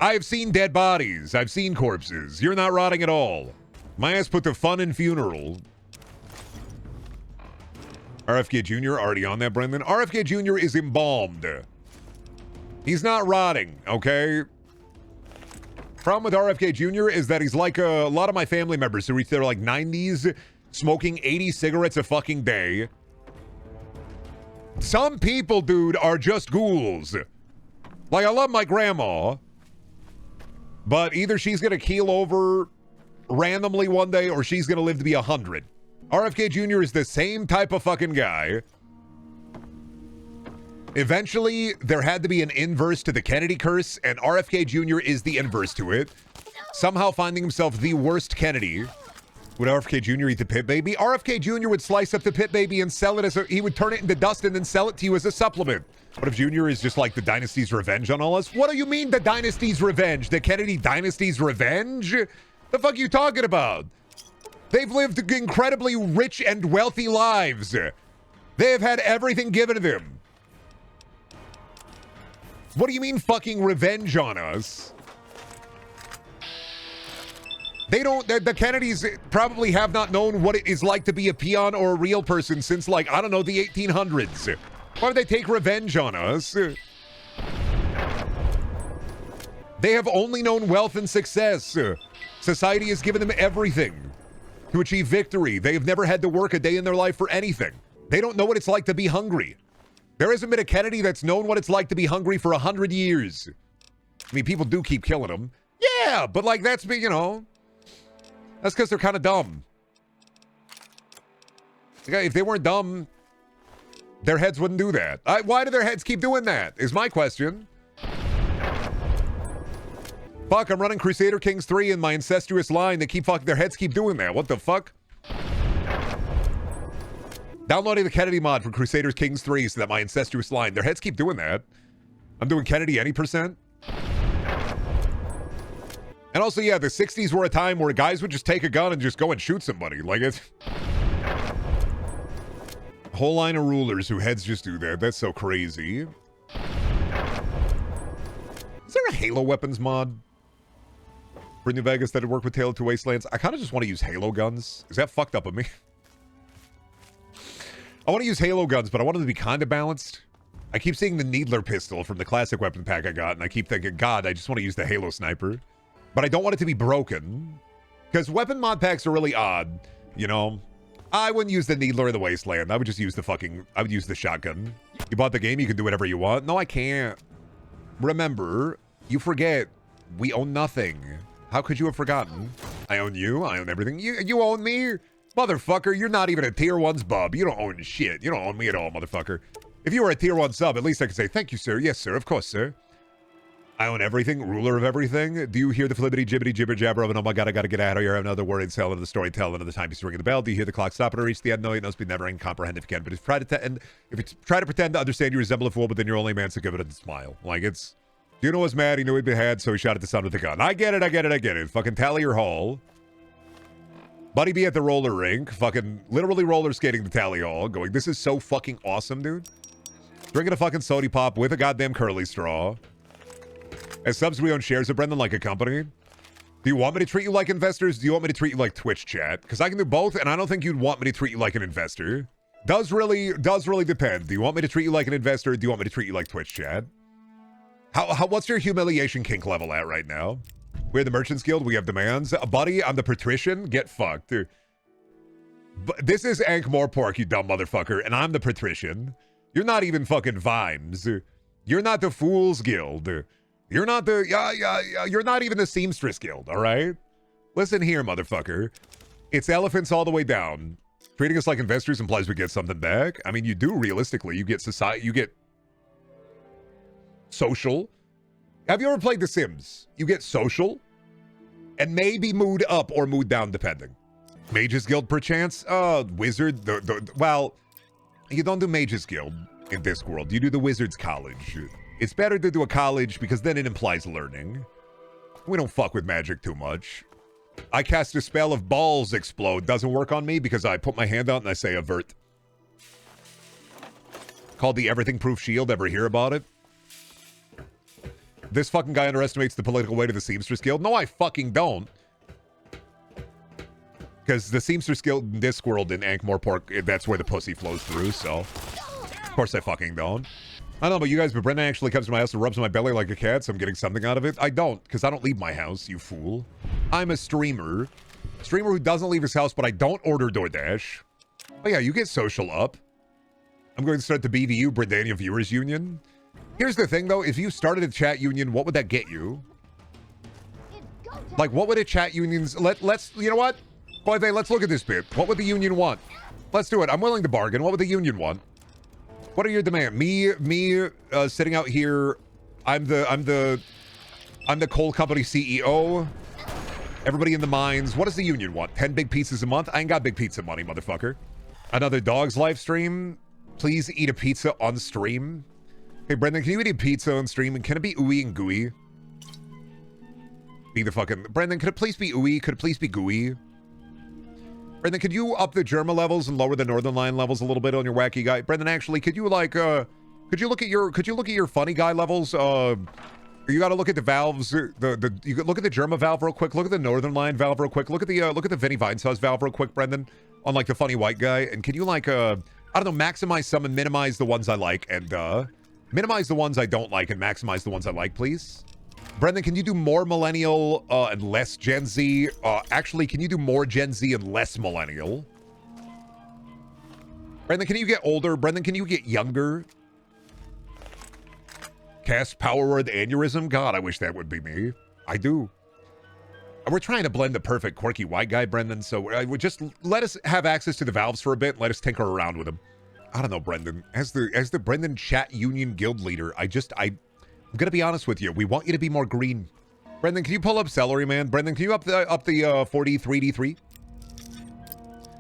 I've seen dead bodies. I've seen corpses. You're not rotting at all. My ass put the fun in funeral. RFK Junior, already on that, Brendan. RFK Junior is embalmed. He's not rotting, okay? Problem with RFK Junior is that he's like a lot of my family members who reach their like 90s, smoking 80 cigarettes a fucking day. Some people, dude, are just ghouls. Like, I love my grandma, but either she's gonna keel over randomly one day or she's gonna live to be 100. RFK Jr. is the same type of fucking guy. Eventually, there had to be an inverse to the Kennedy curse, and RFK Jr. is the inverse to it. Somehow finding himself the worst Kennedy. Would RFK Jr. eat the Pitt Baby? RFK Jr. would slice up the Pitt Baby and sell it as a... He would turn it into dust and then sell it to you as a supplement. What if Junior is just like the dynasty's revenge on all us? What do you mean the dynasty's revenge? The Kennedy dynasty's revenge? The fuck are you talking about? They've lived incredibly rich and wealthy lives. They have had everything given to them. What do you mean fucking revenge on us? They don't, the Kennedys probably have not known what it is like to be a peon or a real person since, like, I don't know, the 1800s. Why would they take revenge on us? They have only known wealth and success. Society has given them everything to achieve victory. They have never had to work a day in their life for anything. They don't know what it's like to be hungry. There hasn't been a Kennedy that's known what it's like to be hungry for 100 years. I mean, people do keep killing them. Yeah, but like that's, you know, that's because they're kind of dumb. If they weren't dumb, their heads wouldn't do that. Why do their heads keep doing that, is my question. Fuck, I'm running Crusader Kings 3 in my incestuous line. They keep fucking, their heads keep doing that. What the fuck? Downloading the Kennedy mod for Crusader Kings 3 so that my incestuous line, their heads keep doing that. I'm doing Kennedy any percent. And also, yeah, the 60s were a time where guys would just take a gun and just go and shoot somebody. Like, it's... Whole line of rulers who heads just do that. That's so crazy. Is there a Halo weapons mod for New Vegas that would work with Tale of Two Wastelands? I kind of just want to use Halo guns. Is that fucked up of me? I want to use Halo guns, but I want them to be kind of balanced. I keep seeing the Needler pistol from the classic weapon pack I got, and I keep thinking, God, I just want to use the Halo sniper. But I don't want it to be broken. Because weapon mod packs are really odd, you know? I wouldn't use the Needler in the Wasteland. I would just use the fucking... I would use the shotgun. You bought the game, you can do whatever you want. No, I can't. Remember, you forget, we own nothing. How could you have forgotten? I own you, I own everything. You own me? Motherfucker, you're not even a tier 1's bub. You don't own shit. You don't own me at all, motherfucker. If you were a tier 1 sub, at least I could say, thank you, sir. Yes, sir. Of course, sir. I own everything, ruler of everything. Do you hear the flibbity jibbity jibber jabber of an oh my god, I gotta get out of here, I have another word and tell another story, tell another time he's ringing the bell. Do you hear the clock stop and reach the end? No, it must be never and comprehend if you can. But if you try to pretend to understand, you resemble a fool, but then you're only a man, so give it a smile. Like it's, you know was mad, he knew he'd be had, so he shot at the sun with a gun. I get it. Fucking Tallier Hall. Buddy be at the roller rink, fucking literally roller skating to Tally Hall, going, this is so fucking awesome, dude. Drinking a fucking sody pop with a goddamn curly straw. As subs, we own shares of Brendan like a company. Do you want me to treat you like investors? Do you want me to treat you like Twitch chat? Because I can do both, and I don't think you'd want me to treat you like an investor. Does really depend. Do you want me to treat you like an investor? Or do you want me to treat you like Twitch chat? What's your humiliation kink level at right now? We're the Merchants Guild. We have demands. Buddy, I'm the patrician. Get fucked. Dude. But this is Ankh-Morpork, you dumb motherfucker, and I'm the patrician. You're not even fucking Vimes. You're not the Fool's Guild. You're not the, you're not even the Seamstress Guild, all right? Listen here, motherfucker. It's elephants all the way down. Treating us like investors implies we get something back. I mean, you do realistically. You get society, you get social. Have you ever played The Sims? You get social and maybe mood up or mood down, depending. Mages Guild, perchance? Wizard, well, you don't do Mages Guild in Discworld. You do the Wizard's College. It's better to do a college because then it implies learning. We don't fuck with magic too much. I cast a spell of balls explode. Doesn't work on me because I put my hand out and I say avert. Called the Everything Proof Shield. Ever hear about it? This fucking guy underestimates the political weight of the Seamstress Guild. No, I fucking don't. Because the Seamstress Guild in Discworld in Ankh-Morpork, that's where the pussy flows through, so... Of course I fucking don't. I don't know about you guys, but Brendan actually comes to my house and rubs my belly like a cat, so I'm getting something out of it. I don't, because I don't leave my house, you fool. I'm a streamer. Streamer who doesn't leave his house, but I don't order DoorDash. Oh yeah, you get social up. I'm going to start the BVU, Brendaniel Viewers Union. Here's the thing, though. If you started a chat union, what would that get you? Like, what would a chat union's... Let's... You know what? Boy, let's look at this bit. What would the union want? Let's do it. I'm willing to bargain. What would the union want? What are your demands? Me sitting out here. I'm the coal company CEO. Everybody in the mines. What does the union want? 10 big pizzas a month? I ain't got big pizza money, motherfucker. Another dog's live stream. Please eat a pizza on stream. Hey, Brendan, can you eat pizza on stream? And can it be ooey and gooey? Be the fucking... Brendan, could it please be ooey? Could it please be gooey? Brendan, could you up the Germa levels and lower the Northern Line levels a little bit on your wacky guy? Brendan, actually, could you like, could you look at your funny guy levels? You got to look at the valves. You could look at the Germa valve real quick. Look at the Northern Line valve real quick. Look at the Vinny Vinesauce valve real quick, Brendan, on like the funny white guy. And can you like, I don't know, maximize some and minimize the ones I like, and minimize the ones I don't like and maximize the ones I like, please? Brendan, can you do more millennial and less Gen Z? Actually, can you do more Gen Z and less millennial? Brendan, can you get older? Brendan, can you get younger? Cast Power Word Aneurysm? God, I wish that would be me. I do. We're trying to blend the perfect quirky white guy, Brendan, so would just let us have access to the valves for a bit and let us tinker around with them. I don't know, Brendan. As the Brendan Chat Union Guild leader, I'm gonna be honest with you. We want you to be more green. Brendan, can you pull up Celery Man? Brendan, can you up the 43D3?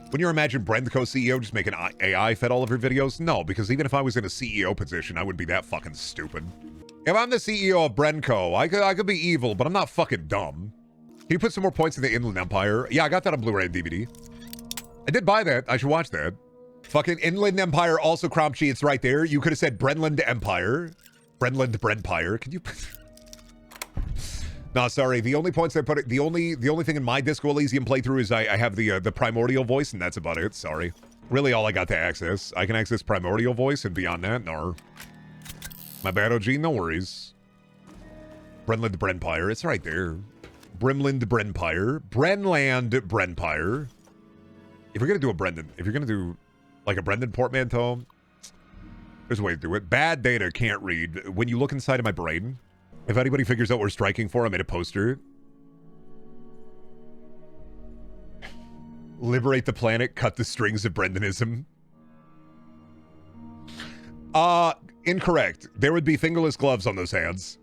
Wouldn't you imagine Brendco CEO just making AI fed all of your videos? No, because even if I was in a CEO position, I wouldn't be that fucking stupid. If I'm the CEO of Brendco, I could be evil, but I'm not fucking dumb. Can you put some more points in the Inland Empire? Yeah, I got that on Blu-ray and DVD. I did buy that. I should watch that. Fucking Inland Empire, also Cromchi, it's right there. You could have said Brenland Empire. Brenland Brenpire. Can you... No, sorry. The only points I put... The only thing in my Disco Elysium playthrough is I have the Primordial voice, and that's about it. Sorry. Really all I got to access. I can access Primordial voice, and beyond that, no. My bad, OG. No worries. Brenland Brenpire. It's right there. Brimland Brenpire. Brenland Brenpire. If you're going to do a Brendan... If you're going to do... Like a Brendan portmanteau, there's a way to do it. Bad data, can't read. When you look inside of my brain, if anybody figures out what we're striking for, I made a poster. Liberate the planet, cut the strings of Brendanism. Incorrect. There would be fingerless gloves on those hands.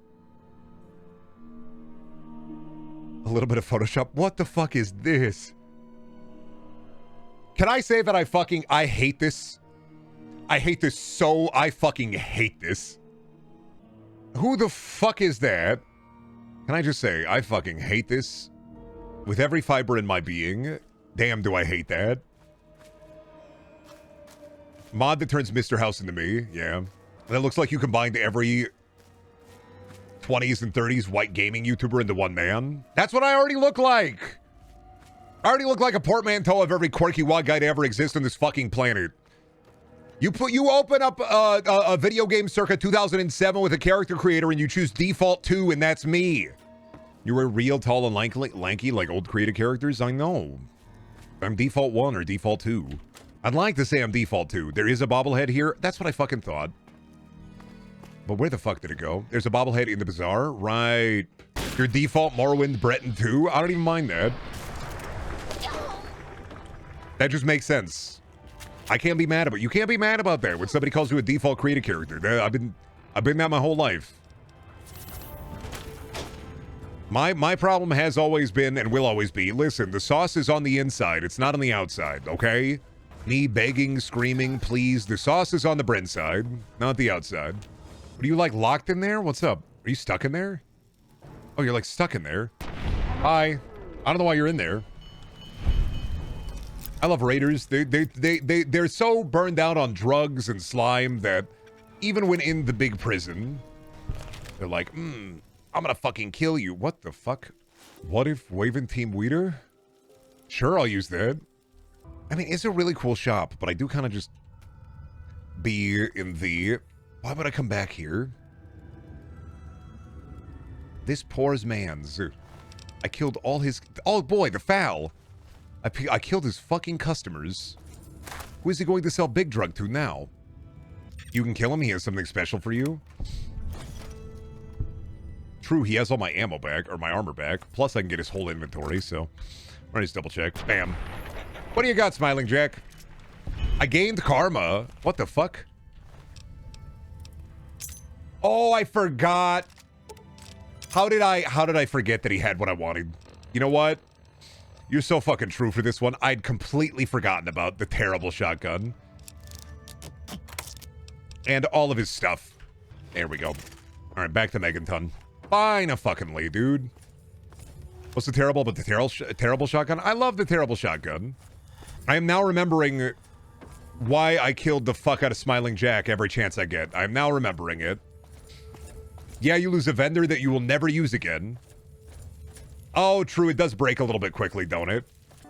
A little bit of Photoshop. What the fuck is this? Can I say that I hate this? I hate this so... I fucking hate this. Who the fuck is that? Can I just say, I fucking hate this with every fiber in my being. Damn, do I hate that. Mod that turns Mr. House into me. Yeah. That looks like you combined every 20s and 30s white gaming YouTuber into one man. That's what I already look like. I already look like a portmanteau of every quirky white guy to ever exist on this fucking planet. You open up a video game circa 2007 with a character creator and you choose default 2 and that's me. You were real tall and lanky like old creative characters? I know. I'm default 1 or default 2. I'd like to say I'm default 2. There is a bobblehead here. That's what I fucking thought. But where the fuck did it go? There's a bobblehead in the bazaar? Right. Your default Morrowind Breton 2? I don't even mind that. That just makes sense. I can't be mad about it. You can't be mad about that when somebody calls you a default creative character. I've been that my whole life. My problem has always been and will always be, listen, the sauce is on the inside. It's not on the outside, okay? Me begging, screaming, please. The sauce is on the Brent side, not the outside. What, are you like locked in there? What's up? Are you stuck in there? Oh, you're like stuck in there. Hi. I don't know why you're in there. I love Raiders. They're so burned out on drugs and slime that even when in the big prison, they're like, I'm gonna fucking kill you. What the fuck? What if waving Team Weeder? Sure, I'll use that. I mean, it's a really cool shop, but I do kind of just be in the... Why would I come back here? This poor man's... I killed all his... Oh boy, the foul! I killed his fucking customers. Who is he going to sell big drug to now? You can kill him, he has something special for you. True, he has all my ammo back, or my armor back. Plus I can get his whole inventory, so... Let me just double check. Bam. What do you got, Smiling Jack? I gained karma. What the fuck? Oh, I forgot. How did I forget that he had what I wanted? You know what? You're so fucking true for this one. I'd completely forgotten about the terrible shotgun. And all of his stuff. There we go. All right, back to Megaton. Fine, a fucking dude. What's the terrible but the terrible shotgun? I love the terrible shotgun. I am now remembering why I killed the fuck out of Smiling Jack every chance I get. I'm now remembering it. Yeah, you lose a vendor that you will never use again. Oh, true. It does break a little bit quickly, don't it?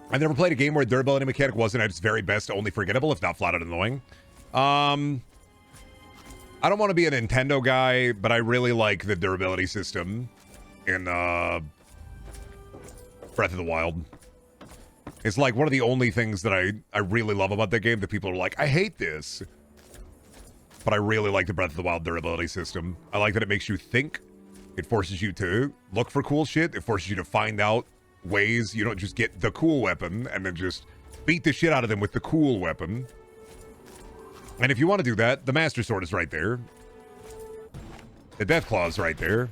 I've never played a game where durability mechanic wasn't at its very best, only forgettable, if not flat out annoying. I don't want to be a Nintendo guy, but I really like the durability system in Breath of the Wild. It's like one of the only things that I really love about that game that people are like, I hate this. But I really like the Breath of the Wild durability system. I like that it makes you think. It forces you to look for cool shit. It forces you to find out ways. You don't just get the cool weapon and then just beat the shit out of them with the cool weapon. And if you want to do that, the Master Sword is right there. The Deathclaw is right there.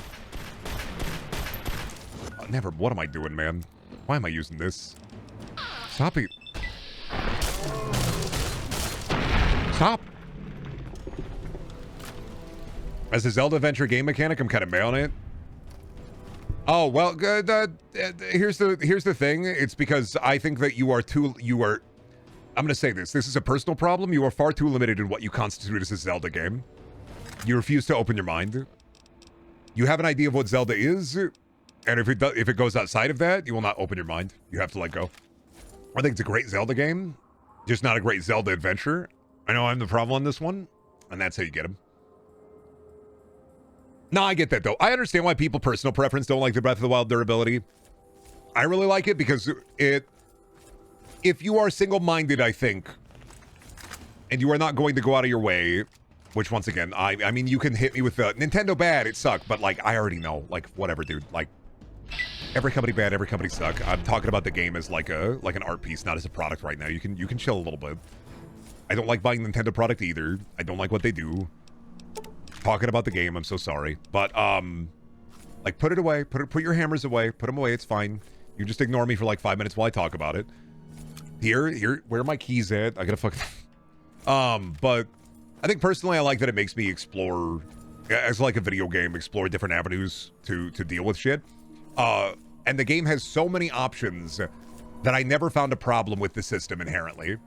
Never. What am I doing, man? Why am I using this? Stop it. Stop. As a Zelda adventure game mechanic, I'm kind of mailing it. Oh, well, here's the thing. It's because I think that you are, I'm going to say this. This is a personal problem. You are far too limited in what you constitute as a Zelda game. You refuse to open your mind. You have an idea of what Zelda is, and if it goes outside of that, you will not open your mind. You have to let go. I think it's a great Zelda game, just not a great Zelda adventure. I know I'm the problem on this one, and that's how you get them. No, I get that, though. I understand why people, personal preference, don't like the Breath of the Wild durability. I really like it because if you are single-minded, I think, and you are not going to go out of your way, which, once again, I mean, you can hit me with the Nintendo bad, it sucked, but, like, I already know. Like, whatever, dude. Like, every company bad, every company suck. I'm talking about the game as, like, an art piece, not as a product right now. You can chill a little bit. I don't like buying Nintendo product either. I don't like what they do. Talking about the game, I'm so sorry. But, like, put it away. Put your hammers away. Put them away. It's fine. You just ignore me for, like, 5 minutes while I talk about it. Here, where are my keys at? I gotta fucking... but I think personally I like that it makes me explore, as like a video game, explore different avenues to deal with shit. And the game has so many options that I never found a problem with the system inherently.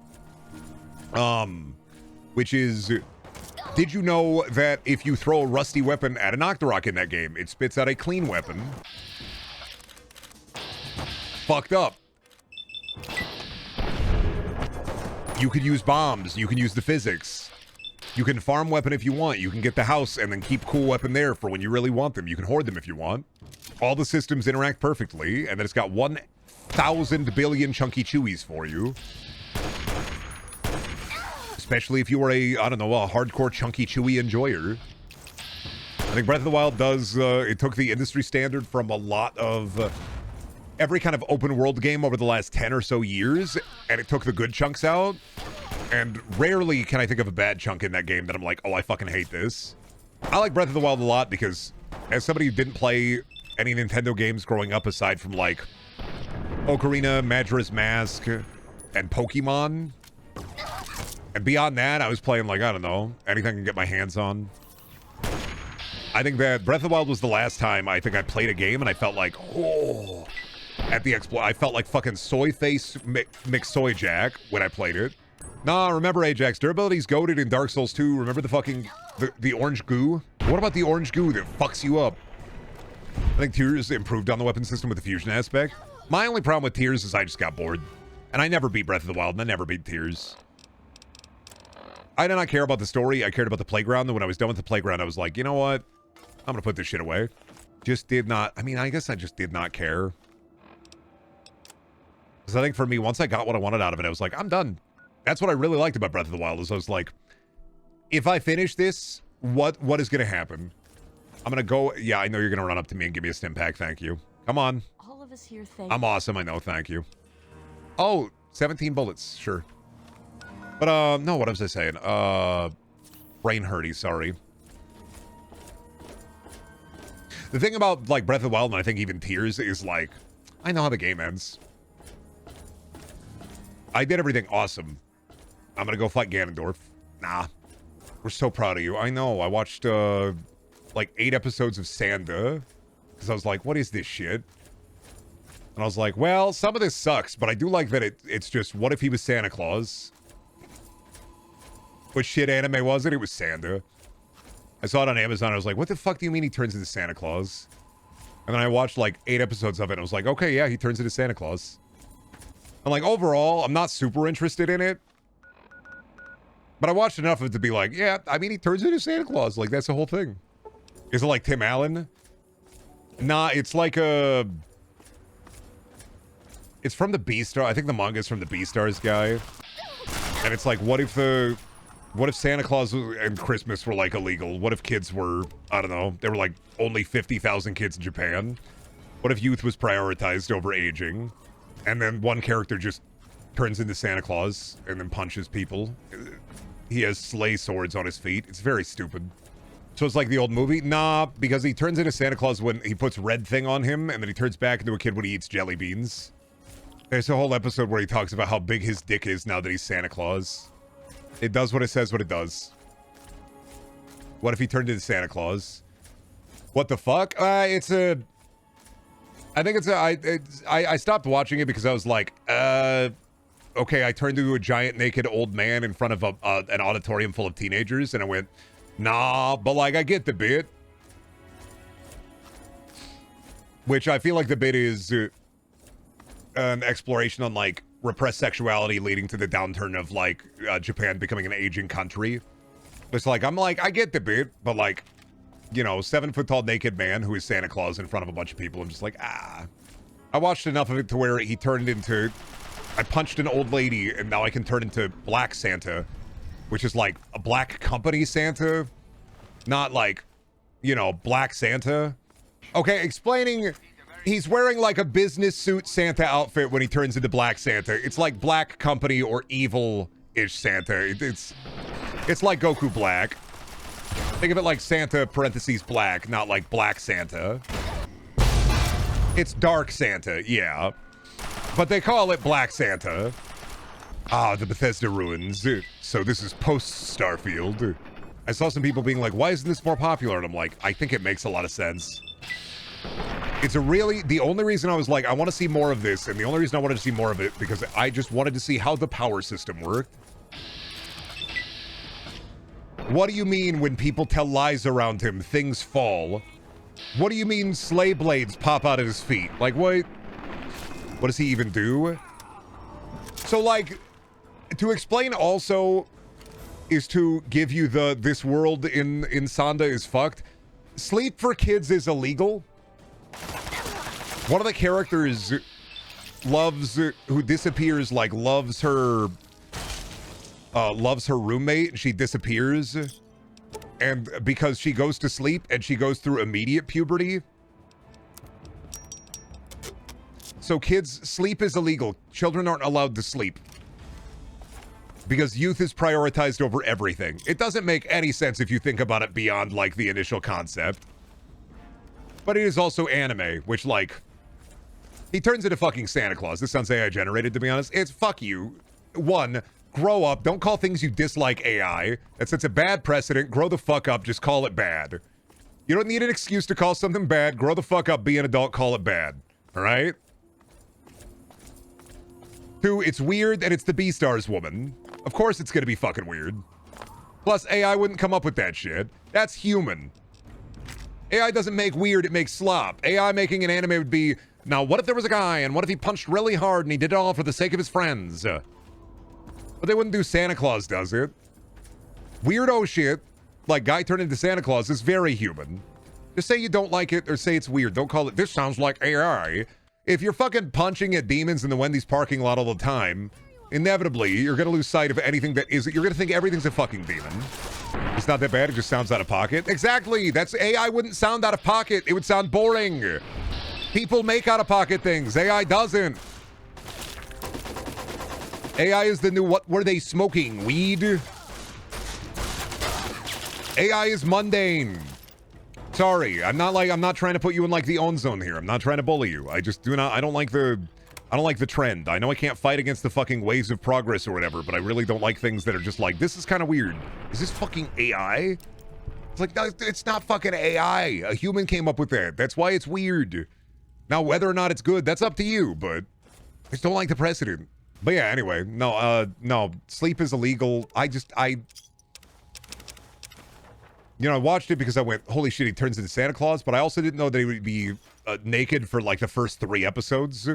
Which is, did you know that if you throw a rusty weapon at an Octorok in that game, it spits out a clean weapon? Fucked up. You could use bombs. You can use the physics. You can farm weapon if you want. You can get the house and then keep cool weapon there for when you really want them. You can hoard them if you want. All the systems interact perfectly, and then it's got 1,000 billion chunky chewies for you. Especially if you were a hardcore chunky chewy enjoyer. I think Breath of the Wild does, it took the industry standard from a lot of... every kind of open world game over the last 10 or so years, and it took the good chunks out. And rarely can I think of a bad chunk in that game that I'm like, oh, I fucking hate this. I like Breath of the Wild a lot because as somebody who didn't play any Nintendo games growing up aside from like Ocarina, Majora's Mask, and Pokemon, and beyond that, I was playing like, I don't know, anything I can get my hands on. I think that Breath of the Wild was the last time I think I played a game and I felt like, oh... At the exploit, I felt like fucking soy face McSoy Jack when I played it. Nah, remember Ajax, durability's goated in Dark Souls 2. Remember the fucking, the orange goo? What about the orange goo that fucks you up? I think Tears improved on the weapon system with the fusion aspect. My only problem with Tears is I just got bored. And I never beat Breath of the Wild, and I never beat Tears. I did not care about the story, I cared about the playground, and when I was done with the playground, I was like, you know what? I'm gonna put this shit away. Just did not, I mean, I guess I just did not care. Because I think for me, once I got what I wanted out of it, I was like, I'm done. That's what I really liked about Breath of the Wild, is I was like, if I finish this, what is going to happen? I'm going to go, yeah, I know you're going to run up to me and give me a stim pack, thank you. Come on. All of us here thank I'm awesome, I know, thank you. Oh, 17 bullets, sure. But, no, what was I saying? Brain hurty, sorry. The thing about, like, Breath of the Wild, and I think even Tears, is like, I know how the game ends. I did everything awesome. I'm gonna go fight Ganondorf. Nah. We're so proud of you. I know. I watched like 8 episodes of Santa because I was like, what is this shit? And I was like, well, some of this sucks, but I do like that it's just, what if he was Santa Claus? What shit anime was it? It was Santa. I saw it on Amazon. I was like, what the fuck do you mean he turns into Santa Claus? And then I watched like 8 episodes of it. And I was like, okay, yeah, he turns into Santa Claus. And like, overall, I'm not super interested in it. But I watched enough of it to be like, yeah, I mean, he turns into Santa Claus. Like, that's the whole thing. Is it like Tim Allen? Nah, it's like a... It's from the Beastar. I think the manga is from the Beastars guy. And it's like, what if Santa Claus and Christmas were like illegal? What if kids were, I don't know, there were like only 50,000 kids in Japan? What if youth was prioritized over aging? And then one character just turns into Santa Claus and then punches people. He has sleigh swords on his feet. It's very stupid. So it's like the old movie? Nah, because he turns into Santa Claus when he puts red thing on him, and then he turns back into a kid when he eats jelly beans. There's a whole episode where he talks about how big his dick is now that he's Santa Claus. It does what it says what it does. What if he turned into Santa Claus? What the fuck? I stopped watching it because I was like, okay, I turned into a giant naked old man in front of an auditorium full of teenagers, and I went, nah, but like, I get the bit. Which I feel like the bit is an exploration on like repressed sexuality leading to the downturn of like Japan becoming an aging country. It's like, I'm like, I get the bit, but like, you know, 7-foot tall naked man who is Santa Claus in front of a bunch of people. I'm just like, ah. I watched enough of it to where he turned into, I punched an old lady and now I can turn into Black Santa, which is like a black company Santa, not like, you know, Black Santa. Okay, explaining, he's wearing like a business suit Santa outfit when he turns into Black Santa. It's like Black Company or evil-ish Santa. It's like Goku Black. Think of it like Santa parentheses black, not like Black Santa. It's Dark Santa, yeah. But they call it Black Santa. Ah, the Bethesda ruins. So this is post-Starfield. I saw some people being like, why isn't this more popular? And I'm like, I think it makes a lot of sense. It's the only reason I was like, I want to see more of this, and the only reason I wanted to see more of it, because I just wanted to see how the power system worked. What do you mean when people tell lies around him, things fall? What do you mean sleigh blades pop out of his feet? Like, what does he even do? So, like, to explain also is to give you this world in Sanda is fucked. Sleep for kids is illegal. One of the characters who disappears, like, loves her roommate, and she disappears. And because she goes to sleep and she goes through immediate puberty. So sleep is illegal. Children aren't allowed to sleep. Because youth is prioritized over everything. It doesn't make any sense if you think about it beyond, like, the initial concept. But it is also anime, which, like, he turns into fucking Santa Claus. This sounds AI generated, to be honest. It's fuck you. One, grow up. Don't call things you dislike AI. That sets a bad precedent. Grow the fuck up. Just call it bad. You don't need an excuse to call something bad. Grow the fuck up. Be an adult. Call it bad. All right? Two, it's weird and it's the Beastars woman. Of course it's gonna be fucking weird. Plus, AI wouldn't come up with that shit. That's human. AI doesn't make weird, it makes slop. AI making an anime would be, now what if there was a guy and what if he punched really hard and he did it all for the sake of his friends? But they wouldn't do Santa Claus, does it? Weirdo shit, like guy turned into Santa Claus, is very human. Just say you don't like it or say it's weird. Don't call it, this sounds like AI. If you're fucking punching at demons in the Wendy's parking lot all the time, inevitably, you're gonna lose sight of anything that is, you're gonna think everything's a fucking demon. It's not that bad, it just sounds out of pocket. Exactly, that's, AI wouldn't sound out of pocket, it would sound boring. People make out of pocket things, AI doesn't. AI is the new, what were they smoking, weed? AI is mundane. Sorry, I'm not trying to put you in like the own zone here. I'm not trying to bully you. I just I don't like the trend. I know I can't fight against the fucking waves of progress or whatever, but I really don't like things that are just like, this is kind of weird. Is this fucking AI? It's like, no, it's not fucking AI. A human came up with that. That's why it's weird. Now, whether or not it's good, that's up to you, but I just don't like the precedent. But yeah, anyway, no, sleep is illegal. You know, I watched it because I went, holy shit, he turns into Santa Claus, but I also didn't know that he would be naked for like the first 3 episodes.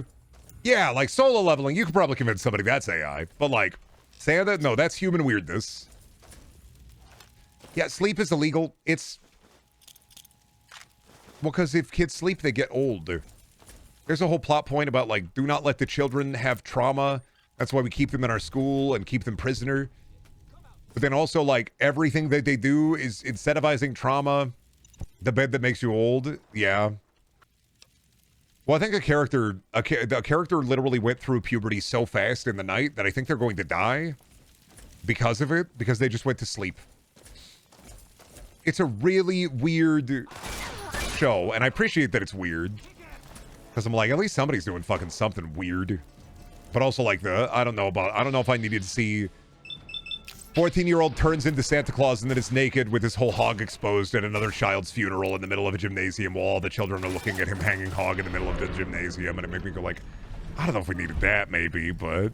Yeah, like solo leveling, you could probably convince somebody that's AI, but like Santa, no, that's human weirdness. Yeah, sleep is illegal. It's, well, because if kids sleep, they get old. There's a whole plot point about like, do not let the children have trauma. That's why we keep them in our school and keep them prisoner. But then also, like, everything that they do is incentivizing trauma. The bed that makes you old. Yeah. Well, I think a character literally went through puberty so fast in the night that I think they're going to die because of it, because they just went to sleep. It's a really weird show, and I appreciate that it's weird. Because I'm like, at least somebody's doing fucking something weird. But also, like, I don't know if I needed to see 14-year-old turns into Santa Claus and then is naked with his whole hog exposed at another child's funeral in the middle of a gymnasium while all the children are looking at him hanging hog in the middle of the gymnasium, and it made me go like, I don't know if we needed that, maybe, but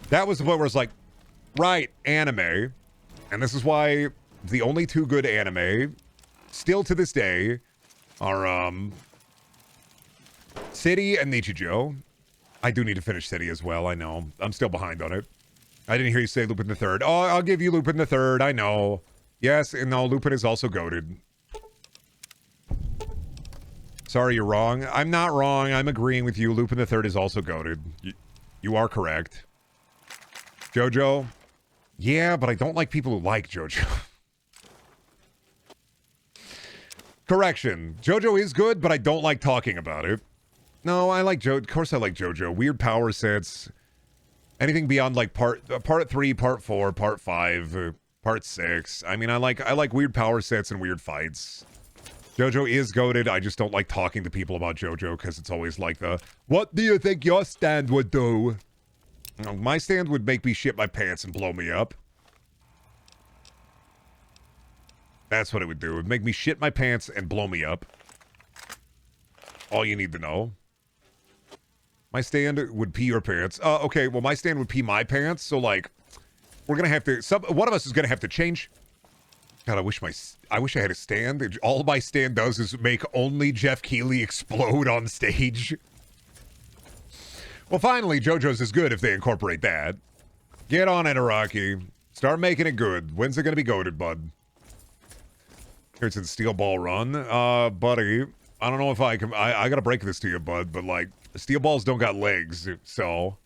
that was the point where it's like, right, anime, and this is why the only 2 good anime, still to this day, are City and Nichijou. I do need to finish City as well, I know. I'm still behind on it. I didn't hear you say Lupin the Third. Oh, I'll give you Lupin the Third. I know. Yes, and no, Lupin is also goated. Sorry, you're wrong. I'm not wrong. I'm agreeing with you. Lupin the Third is also goated. You are correct. JoJo? Yeah, but I don't like people who like JoJo. Correction. JoJo is good, but I don't like talking about it. No, I like JoJo. Of course I like JoJo. Weird power sets. Anything beyond like part 3, part 4, part 5, part 6. I mean, I like weird power sets and weird fights. JoJo is goated. I just don't like talking to people about JoJo because it's always like the, what do you think your stand would do? No, my stand would make me shit my pants and blow me up. That's what it would do. It would make me shit my pants and blow me up. All you need to know. My stand would pee your pants. Okay, well, my stand would pee my pants, so, like, we're gonna have to, one of us is gonna have to change. God, I wish I had a stand. All my stand does is make only Jeff Keighley explode on stage. Well, finally, JoJo's is good if they incorporate that. Get on it, Araki. Start making it good. When's it gonna be goated, bud? Here's the Steel Ball Run. Buddy, I don't know if I can, I gotta break this to you, bud, but, like, Steel balls don't got legs, so.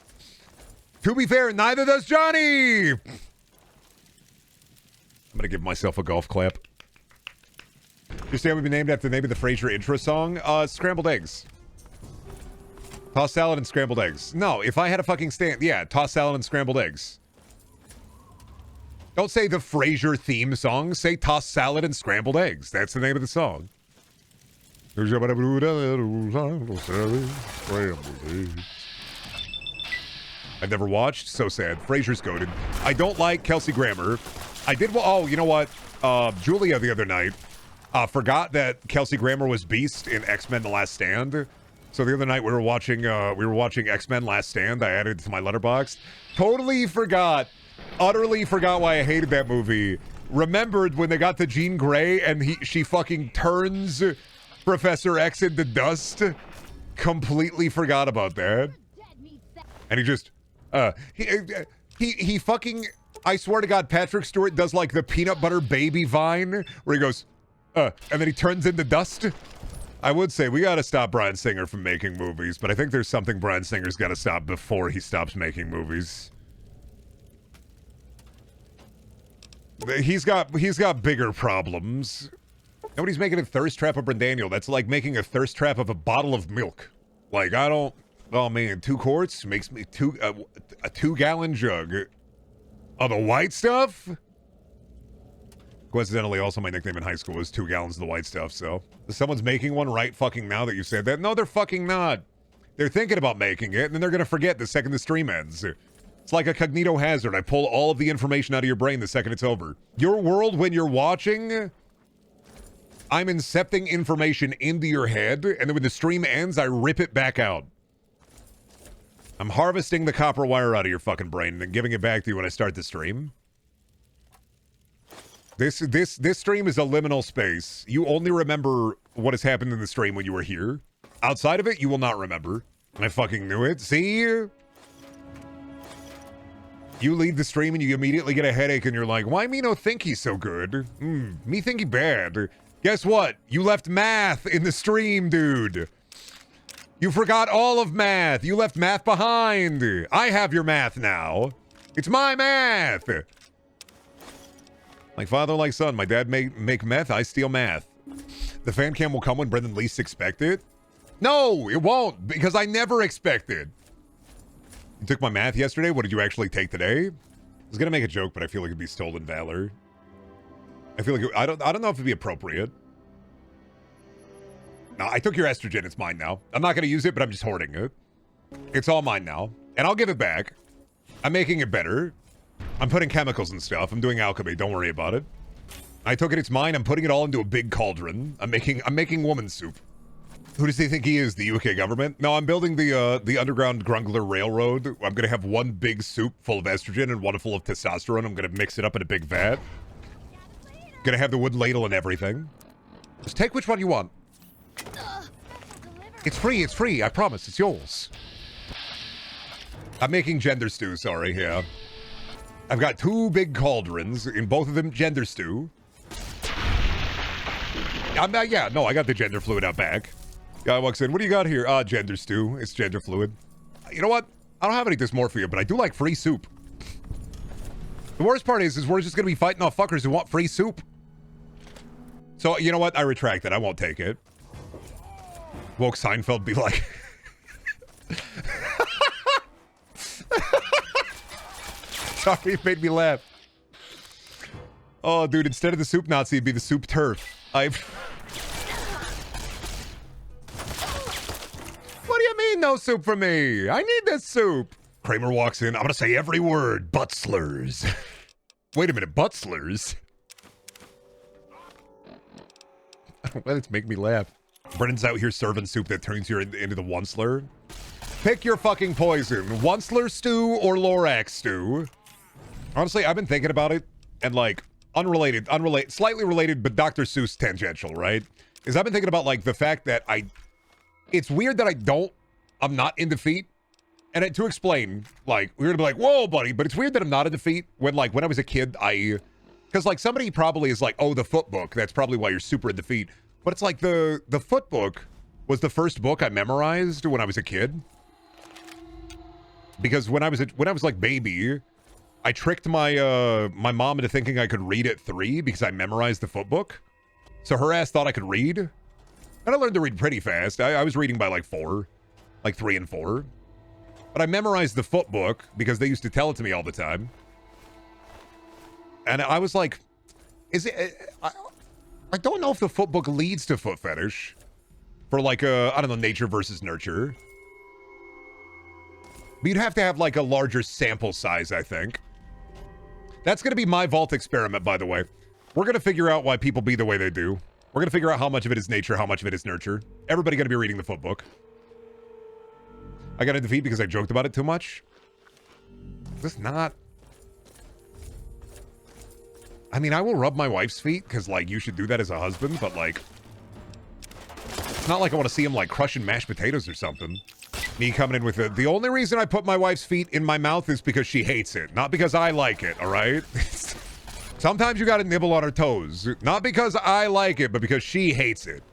To be fair, neither does Johnny! I'm gonna give myself a golf clap. Your stand would be named after the name of the Frasier intro song? Scrambled eggs. Tossed salad and scrambled eggs. No, if I had a fucking stand, yeah, tossed salad and scrambled eggs. Don't say the Frasier theme song, say tossed salad and scrambled eggs. That's the name of the song. I've never watched. So sad. Frasier's goated. I don't like Kelsey Grammer. I did. Oh, you know what? Julia the other night forgot that Kelsey Grammer was Beast in X-Men: The Last Stand. So the other night we were watching X-Men: Last Stand. I added it to my letterbox. Totally forgot. Utterly forgot why I hated that movie. Remembered when they got to Jean Grey and she fucking turns Professor X into dust. Completely forgot about that. And he just he fucking, I swear to God, Patrick Stewart does like the peanut butter baby vine where he goes and then he turns into dust. I would say we gotta stop Bryan Singer from making movies, but I think there's something Bryan Singer's gotta stop before he stops making movies. He's got bigger problems. Nobody's making a thirst trap of Brendaniel. That's like making a thirst trap of a bottle of milk. Like, I don't... Oh, man, 2 quarts makes me a 2-gallon jug of the white stuff? Coincidentally, also my nickname in high school was 2 gallons of the white stuff, so... Someone's making one right fucking now that you said that? No, they're fucking not. They're thinking about making it, and then they're gonna forget the second the stream ends. It's like a cognito hazard. I pull all of the information out of your brain the second it's over. Your world when you're watching, I'm incepting information into your head, and then when the stream ends, I rip it back out. I'm harvesting the copper wire out of your fucking brain and then giving it back to you when I start the stream. This stream is a liminal space. You only remember what has happened in the stream when you were here. Outside of it, you will not remember. I fucking knew it. See? You leave the stream and you immediately get a headache and you're like, why me no think he's so good? Me think he bad. Guess what? You left math in the stream, dude. You forgot all of math. You left math behind. I have your math now. It's my math. Like father, like son. My dad make meth. I steal math. The fan cam will come when Brendan least expect it. No, it won't, because I never expected. You took my math yesterday. What did you actually take today? I was gonna make a joke, but I feel like it'd be stolen valor. I feel like I don't know if it'd be appropriate. No, I took your estrogen. It's mine now. I'm not gonna use it, but I'm just hoarding it. It's all mine now, and I'll give it back. I'm making it better. I'm putting chemicals and stuff. I'm doing alchemy. Don't worry about it. I took it. It's mine. I'm putting it all into a big cauldron. I'm making woman soup. Who does he think he is? The UK government? No, I'm building the underground Grungler Railroad. I'm gonna have one big soup full of estrogen and one full of testosterone. I'm gonna mix it up in a big vat. Gonna have the wood ladle and everything. Just take which one you want. It's free. It's free. I promise. It's yours. I'm making gender stew. Sorry. Yeah. I've got 2 big cauldrons. In both of them, gender stew. Yeah. No, I got the gender fluid out back. Guy walks in. What do you got here? Gender stew. It's gender fluid. You know what? I don't have any dysmorphia, but I do like free soup. The worst part is we're just gonna be fighting off fuckers who want free soup. So, you know what? I retract it. I won't take it. Woke Seinfeld be like... Sorry, it made me laugh. Oh, dude, instead of the soup Nazi, it'd be the soup turf. What do you mean, no soup for me? I need this soup. Kramer walks in. I'm gonna say every word. Butt slurs. Wait a minute, butt slurs? Well, it's making me laugh. Brendan's out here serving soup that turns you into the one slur. Pick your fucking poison. One slur stew or Lorax stew. Honestly, I've been thinking about it, and like, unrelated, slightly related, but Dr. Seuss tangential, right? Is I've been thinking about like the fact that it's weird that I'm not in defeat. And to explain, like, we're gonna be like, whoa, buddy, but it's weird that I'm not in defeat when I was a kid, because like somebody probably is like, oh, the foot book, that's probably why you're super in defeat. But it's like the foot book was the first book I memorized when I was a kid. Because when I was like baby, I tricked my my mom into thinking I could read at 3 because I memorized the foot book. So her ass thought I could read. And I learned to read pretty fast. I was reading by like 4. Like 3 and 4. But I memorized the foot book because they used to tell it to me all the time. And I was like, is it... I don't know if the foot book leads to foot fetish. For like I don't know, nature versus nurture. But you'd have to have like a larger sample size, I think. That's going to be my vault experiment, by the way. We're going to figure out why people be the way they do. We're going to figure out how much of it is nature, how much of it is nurture. Everybody going to be reading the foot book. I got a defeat because I joked about it too much. This not... I mean, I will rub my wife's feet because, like, you should do that as a husband, but, like... It's not like I want to see him, like, crushing mashed potatoes or something. Me coming in with it. The only reason I put my wife's feet in my mouth is because she hates it. Not because I like it, all right? Sometimes you gotta nibble on her toes. Not because I like it, but because she hates it.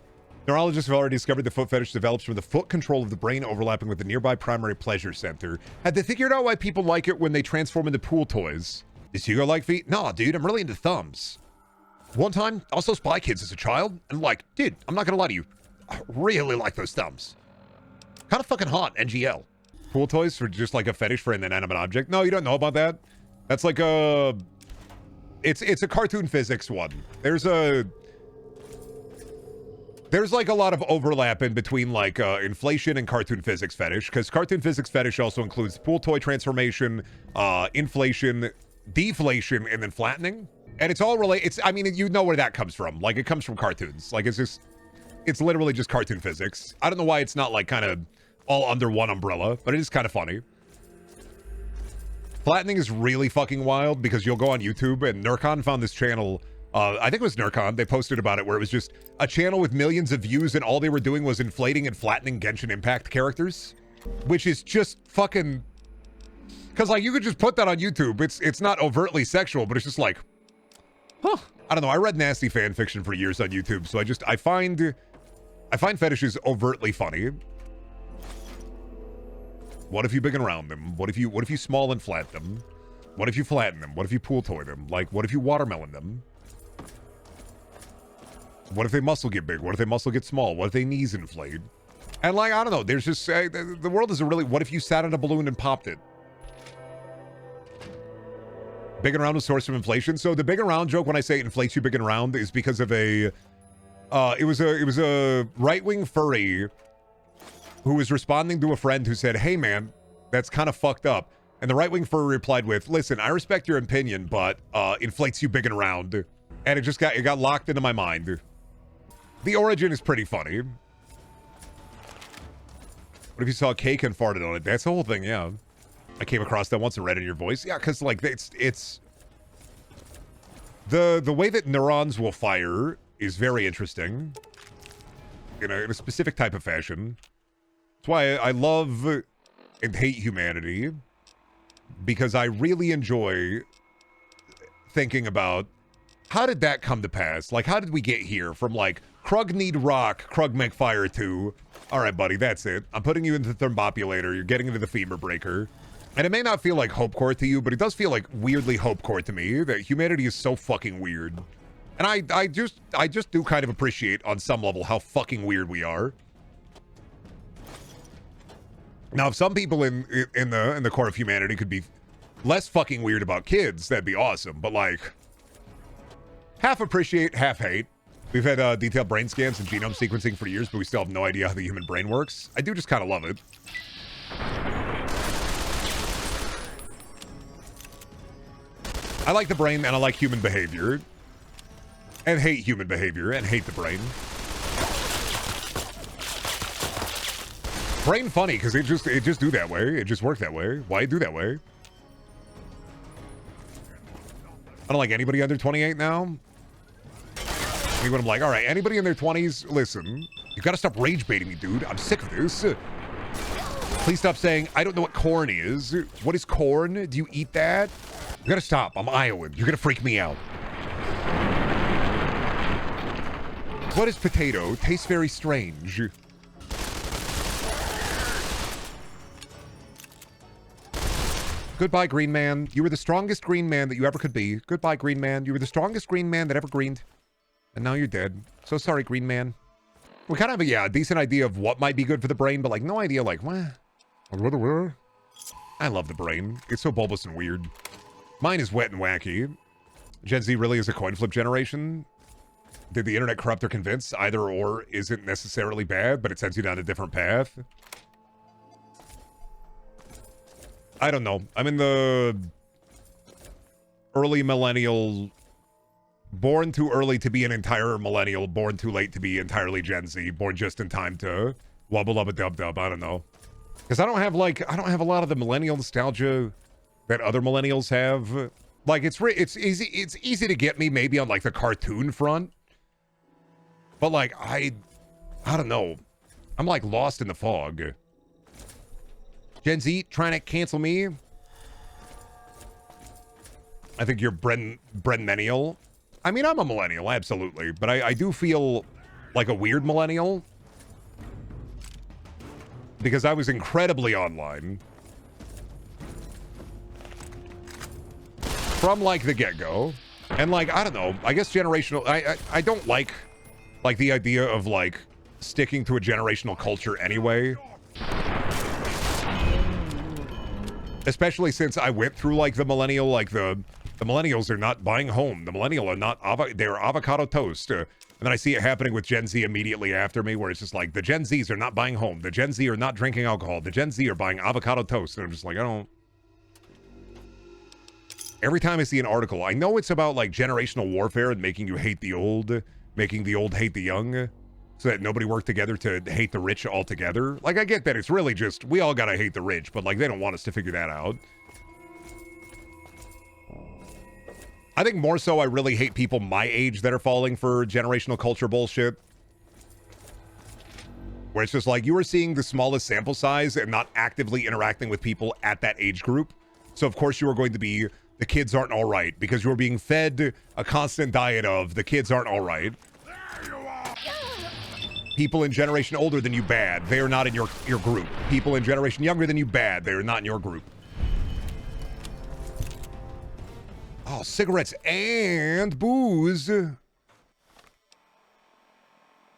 Neurologists have already discovered the foot fetish develops from the foot control of the brain overlapping with the nearby primary pleasure center. Had they figured out why people like it when they transform into pool toys? Does Hugo like feet? Nah, dude, I'm really into thumbs. One time, I saw Spy Kids as a child, and like, dude, I'm not gonna lie to you. I really like those thumbs. Kind of fucking hot, NGL. Pool toys for just like a fetish for an inanimate object? No, you don't know about that? That's like a... It's a cartoon physics one. There's a... there's like a lot of overlap in between like inflation and cartoon physics fetish, because cartoon physics fetish also includes pool toy transformation, inflation, deflation, and then flattening. And it's all related. It's, I mean, you know where that comes from. Like, it comes from cartoons. Like, it's literally just cartoon physics. I don't know why it's not like kind of all under one umbrella, but it is kind of funny. Flattening is really fucking wild because you'll go on YouTube, and Nurcon found this channel. I think it was Nurcon. They posted about it where it was just a channel with millions of views, and all they were doing was inflating and flattening Genshin Impact characters, which is just fucking. Because like you could just put that on YouTube. It's not overtly sexual, but it's just like, huh? I don't know. I read nasty fan fiction for years on YouTube, so I find fetishes overtly funny. What if you big and round them? What if you small and flat them? What if you flatten them? What if you pool toy them? Like, what if you watermelon them? What if they muscle get big? What if they muscle get small? What if they knees inflate? And like, I don't know. There's just, the world is a really, what if you sat on a balloon and popped it? Big and round is source of inflation. So the big and round joke, when I say it inflates you big and round, is because of it was a right-wing furry who was responding to a friend who said, hey man, that's kind of fucked up. And the right-wing furry replied with, listen, I respect your opinion, but inflates you big and round. And it got locked into my mind. The origin is pretty funny. What if you saw cake and farted on it? That's the whole thing, yeah. I came across that once and read it in your voice. Yeah, because like it's the way that neurons will fire is very interesting in a specific type of fashion. That's why I love and hate humanity, because I really enjoy thinking about how did that come to pass? Like, how did we get here from like Krug need rock, Krug make fire to, all right, buddy, that's it. I'm putting you into the thermopulator. You're getting into the femur breaker. And it may not feel like Hope Court to you, but it does feel like weirdly Hope Court to me, that humanity is so fucking weird. And I just do kind of appreciate on some level how fucking weird we are. Now, if some people in the core of humanity could be less fucking weird about kids, that'd be awesome. But like, half appreciate, half hate. We've had detailed brain scans and genome sequencing for years, but we still have no idea how the human brain works. I do just kind of love it. I like the brain, and I like human behavior. And hate human behavior, and hate the brain. Brain funny, because it just do that way. It just work that way. Why do that way? I don't like anybody under 28 now. When I'm like, all right, anybody in their 20s, listen, you gotta stop rage baiting me, dude. I'm sick of this. Please stop saying, I don't know what corn is. What is corn? Do you eat that? You gotta stop. I'm Iowan. You're gonna freak me out. What is potato? Tastes very strange. Goodbye, Green Man. You were the strongest Green Man that you ever could be. Goodbye, Green Man. You were the strongest Green Man that ever greened. And now you're dead. So sorry, Green Man. We kind of have a decent idea of what might be good for the brain, but like no idea like, what? I love the brain. It's so bulbous and weird. Mine is wet and wacky. Gen Z really is a coin flip generation. Did the internet corrupt or convince? Either or isn't necessarily bad, but it sends you down a different path. I don't know. I'm in the early millennial, born too early to be an entire millennial, born too late to be entirely Gen Z, born just in time to wubba lubba dub dub. I don't know. Because I don't have a lot of the millennial nostalgia that other millennials have. Like it's easy to get me maybe on like the cartoon front. But like I don't know. I'm like lost in the fog. Gen Z trying to cancel me. I think you're Brendaniel. I mean, I'm a millennial, absolutely. But I do feel like a weird millennial. Because I was incredibly online. From like the get-go. And like, I don't know. I guess generational... I don't like the idea of like sticking to a generational culture anyway. Especially since I went through like the millennial, like the The millennials are not buying home. The millennial are not, they're avocado toast. And then I see it happening with Gen Z immediately after me, where it's just like, the Gen Zs are not buying home. The Gen Z are not drinking alcohol. The Gen Z are buying avocado toast. And I'm just like, I don't. Every time I see an article, I know it's about like generational warfare and making you hate the old, making the old hate the young, so that nobody worked together to hate the rich altogether. Like, I get that it's really just, we all gotta hate the rich, but like, they don't want us to figure that out. I think more so I really hate people my age that are falling for generational culture bullshit. Where it's just like, you are seeing the smallest sample size and not actively interacting with people at that age group. So of course you are going to be, the kids aren't all right, because you're being fed a constant diet of, the kids aren't all right. People in generation older than you, bad. They are not in your group. People in generation younger than you, bad. They are not in your group. Oh, cigarettes and booze.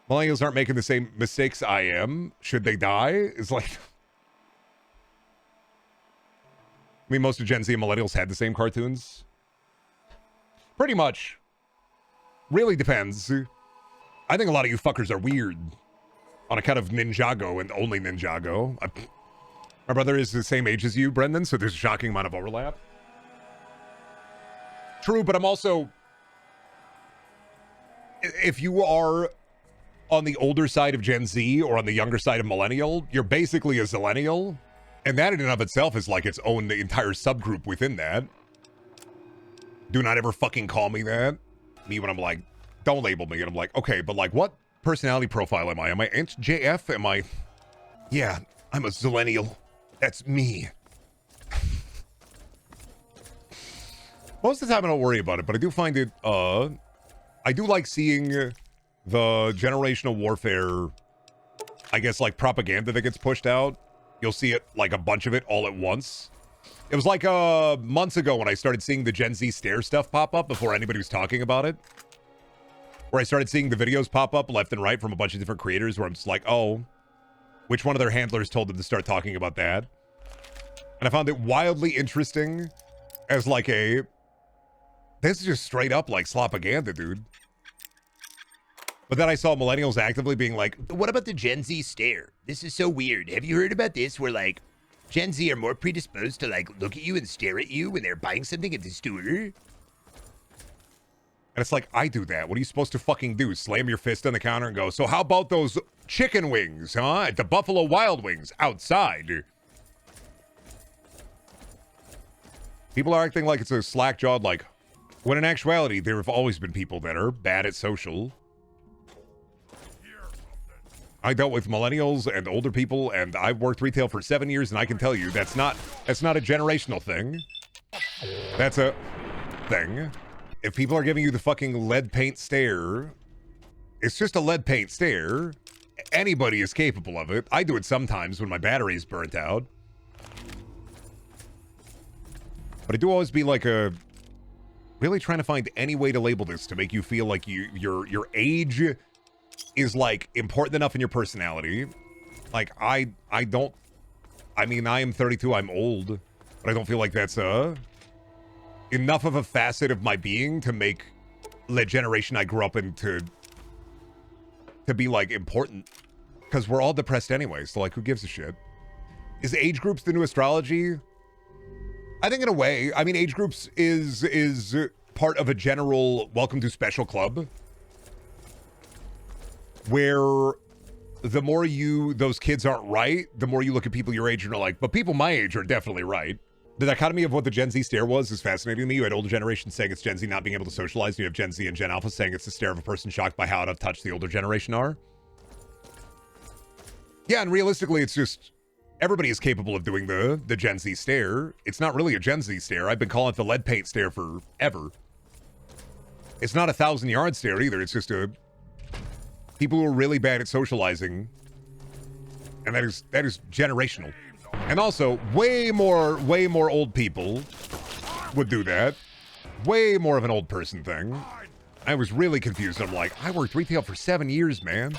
Millennials aren't making the same mistakes I am. Should they die? It's like... I mean, most of Gen Z and millennials had the same cartoons. Pretty much. Really depends. I think a lot of you fuckers are weird. On account of Ninjago and only Ninjago. My brother is the same age as you, Brendan, so there's a shocking amount of overlap. True, but I'm also... If you are on the older side of Gen Z or on the younger side of millennial, you're basically a zillennial. And that in and of itself is like its own entire subgroup within that. Do not ever fucking call me that. Me when I'm like, don't label me. And I'm like, okay, but like what personality profile am I? Am I JF? Am I... Yeah, I'm a zillennial. That's me. Most of the time I don't worry about it, but I do find it, I do like seeing the generational warfare, I guess, like propaganda that gets pushed out. You'll see it, like a bunch of it all at once. It was like months ago when I started seeing the Gen Z stare stuff pop up before anybody was talking about it. Where I started seeing the videos pop up left and right from a bunch of different creators where I'm just like, oh, which one of their handlers told them to start talking about that? And I found it wildly interesting as like a... This is just straight up like slopaganda, dude. But then I saw millennials actively being like, what about the Gen Z stare? This is so weird. Have you heard about this where like Gen Z are more predisposed to like look at you and stare at you when they're buying something at the store? And it's like, I do that. What are you supposed to fucking do? Slam your fist on the counter and go, so how about those chicken wings, huh? At the Buffalo Wild Wings outside. People are acting like it's a slack-jawed, like, when in actuality, there have always been people that are bad at social. I dealt with millennials and older people, and I've worked retail for 7 years, and I can tell you that's not a generational thing. That's a thing. If people are giving you the fucking lead paint stare, it's just a lead paint stare. Anybody is capable of it. I do it sometimes when my battery is burnt out. But I do always be like a... really trying to find any way to label this to make you feel like your age is like important enough in your personality. Like I mean, I am 32, I'm old, but I don't feel like that's enough of a facet of my being to make the generation I grew up in to be like important, because we're all depressed anyway, so like who gives a shit? Is age groups the new astrology? I think in a way. I mean, age groups is part of a general welcome to special club where the more those kids aren't right, the more you look at people your age and are like, but people my age are definitely right. The dichotomy of what the Gen Z stare was is fascinating to me. You had older generations saying it's Gen Z not being able to socialize. You have Gen Z and Gen Alpha saying it's the stare of a person shocked by how out of touch the older generation are. Yeah, and realistically, it's just... everybody is capable of doing the Gen Z stare. It's not really a Gen Z stare. I've been calling it the lead paint stare forever. It's not a 1,000-yard stare either. It's just a... people who are really bad at socializing. And that is generational. And also, way more old people would do that. Way more of an old person thing. I was really confused. I'm like, I worked retail for 7 years, man.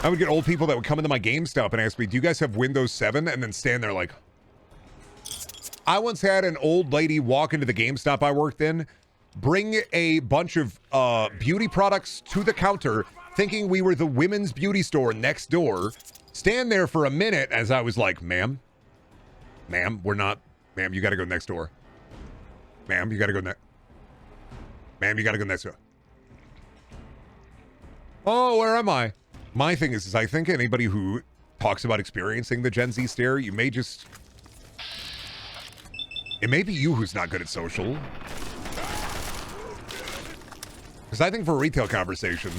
I would get old people that would come into my GameStop and ask me, do you guys have Windows 7? And then stand there like... I once had an old lady walk into the GameStop I worked in, bring a bunch of beauty products to the counter, thinking we were the women's beauty store next door, stand there for a minute as I was like, ma'am, we're not, ma'am, you gotta go next door. Ma'am, you gotta go next. Ma'am, you gotta go next door. Oh, where am I? My thing is I think anybody who talks about experiencing the Gen Z stare, you may just... It may be you who's not good at social. Because I think for a retail conversation,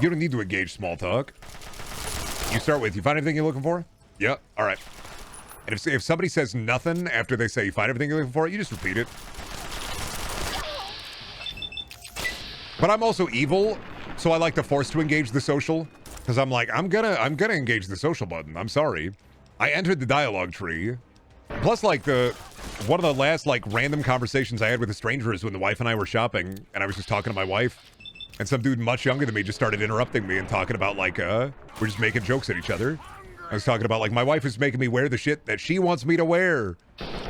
you don't need to engage small talk. You start with, you find everything you're looking for? Yep, all right. And if somebody says nothing after they say you find everything you're looking for, you just repeat it. But I'm also evil, so I like to force to engage the social. Because I'm like, I'm gonna engage the social button. I'm sorry. I entered the dialogue tree. Plus, like, one of the last, like, random conversations I had with a stranger is when the wife and I were shopping, and I was just talking to my wife, and some dude much younger than me just started interrupting me and talking about, like, we're just making jokes at each other. I was talking about, like, my wife is making me wear the shit that she wants me to wear.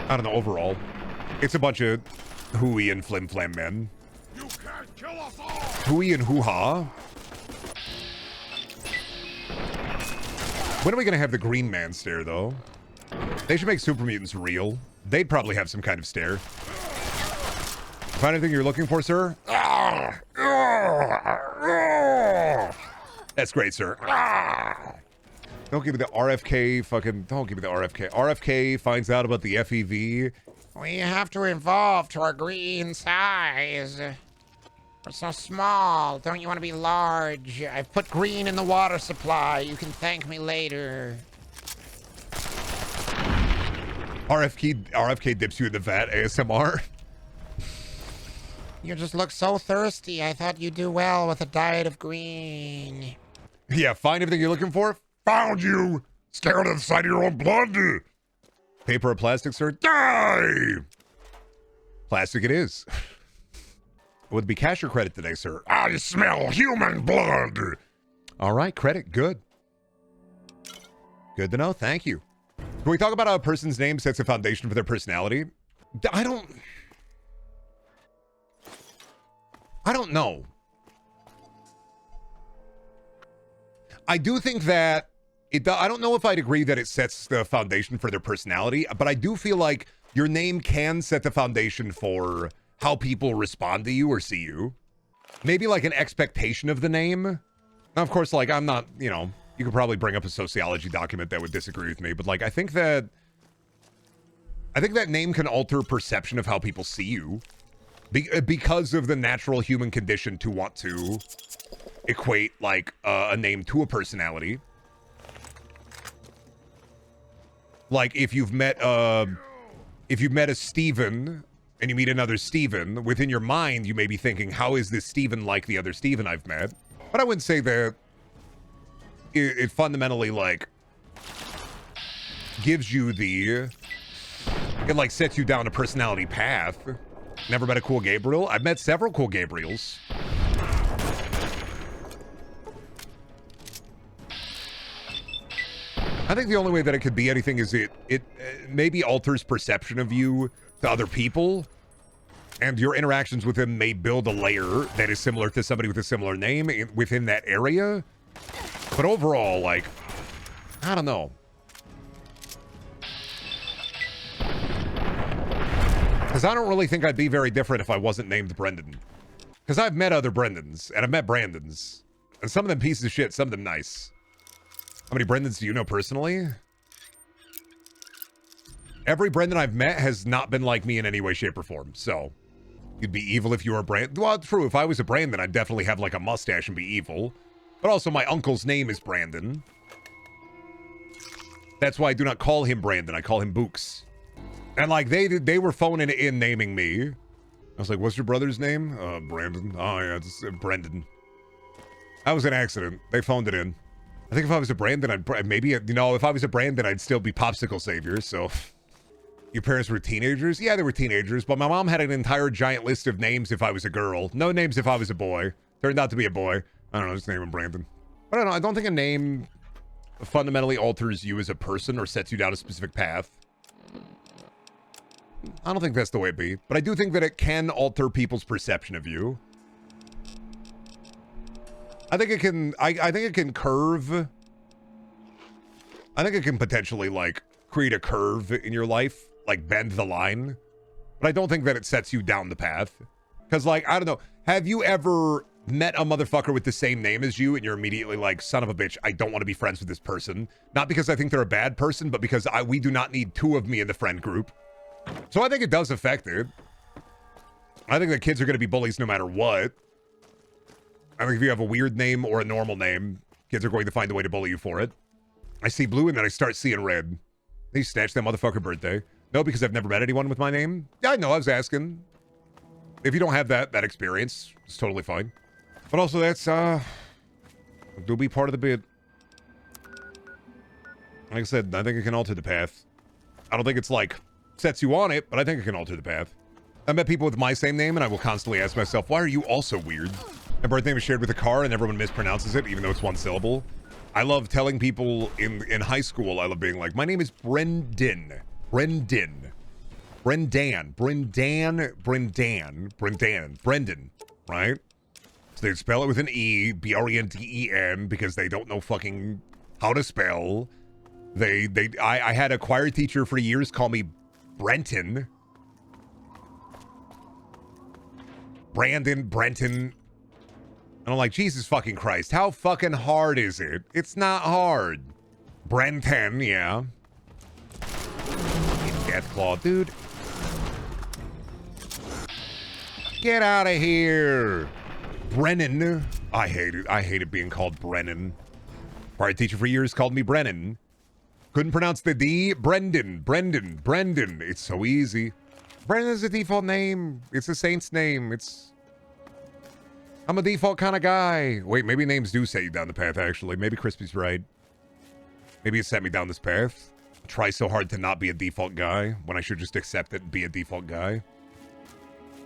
I don't know, overall. It's a bunch of hooey and flim-flam men. You can't kill us all! Hooey and hoo-ha. When are we gonna have the green man stare, though? They should make super mutants real. They'd probably have some kind of stare. Find anything you're looking for, sir? That's great, sir. Don't give me the RFK fucking... Don't give me the RFK. RFK finds out about the FEV. We have to evolve to our green size. We're so small. Don't you want to be large? I've put green in the water supply. You can thank me later. RFK dips you in the vat ASMR. You just look so thirsty. I thought you'd do well with a diet of green. Yeah, find everything you're looking for? Found you! Staring at the sight of your own blood! Paper or plastic, sir? Die! Plastic it is. Would it be cash or credit today, sir? I smell human blood! Alright, credit, good. Good to know, thank you. Can we talk about how a person's name sets a foundation for their personality? I don't know. I do think that I don't know if I'd agree that it sets the foundation for their personality, but I do feel like your name can set the foundation for how people respond to you or see you. Maybe like an expectation of the name. Now, of course, like I'm not, you know, you could probably bring up a sociology document that would disagree with me, but like I think that name can alter perception of how people see you because of the natural human condition to want to equate like a name to a personality. Like if you've met a Steven and you meet another Steven, within your mind you may be thinking, how is this Steven like the other Steven I've met? But I wouldn't say that it fundamentally like gives you it like sets you down a personality path. Never met a cool Gabriel? I've met several cool Gabriels. I think the only way that it could be anything is it maybe alters perception of you to other people, and your interactions with them may build a layer that is similar to somebody with a similar name within that area. But overall, like, I don't know. Because I don't really think I'd be very different if I wasn't named Brendan. Because I've met other Brendans, and I've met Brandons. And some of them pieces of shit, some of them nice. How many Brendans do you know personally? Every Brendan I've met has not been like me in any way, shape, or form. So, you'd be evil if you were a Brandon. Well, true, if I was a Brandon, I'd definitely have like a mustache and be evil. But also, my uncle's name is Brandon. That's why I do not call him Brandon. I call him Books. And like, they were phoning in naming me. I was like, what's your brother's name? Brandon. Oh, yeah, it's Brendan. That was an accident. They phoned it in. I think if I was a Brandon, I'd maybe, you know, if I was a Brandon, I'd still be Popsicle Savior, so. Your parents were teenagers? Yeah, they were teenagers, but my mom had an entire giant list of names if I was a girl. No names if I was a boy. Turned out to be a boy. I don't know, just name him Brandon. I don't know, I don't think a name fundamentally alters you as a person or sets you down a specific path. I don't think that's the way it be. But I do think that it can alter people's perception of you. I think it can, I think it can curve. I think it can potentially, like, create a curve in your life. Like, bend the line. But I don't think that it sets you down the path. Because, like, I don't know. Have you ever met a motherfucker with the same name as you and you're immediately like, son of a bitch, I don't want to be friends with this person. Not because I think they're a bad person, but because we do not need two of me in the friend group. So I think it does affect it. I think that kids are going to be bullies no matter what. I think if you have a weird name or a normal name, kids are going to find a way to bully you for it. I see blue and then I start seeing red. They snatched that motherfucker birthday. No, because I've never met anyone with my name. Yeah, I know, I was asking. If you don't have that experience, it's totally fine. But also that's, do be part of the bid. Like I said, I think it can alter the path. I don't think it's like, sets you on it, but I think it can alter the path. I met people with my same name and I will constantly ask myself, why are you also weird? My birth name is shared with a car and everyone mispronounces it, even though it's one syllable. I love telling people in high school, I love being like, my name is Brendaniel. Brendan, right? So they'd spell it with an E, B-R-E-N-D-E-N, because they don't know fucking how to spell. I had a choir teacher for years call me Brenton. Brandon, Brenton. And I'm like, Jesus fucking Christ, how fucking hard is it? It's not hard. Brenton, yeah. Deathclaw, dude. Get out of here. Brennan. I hate it. I hated being called Brennan. Choir teacher for years called me Brennan. Couldn't pronounce the D. Brendan. It's so easy. Brennan is a default name. It's a saint's name. I'm a default kind of guy. Wait, maybe names do set you down the path, actually. Maybe Crispy's right. Maybe it set me down this path. I try so hard to not be a default guy when I should just accept it and be a default guy.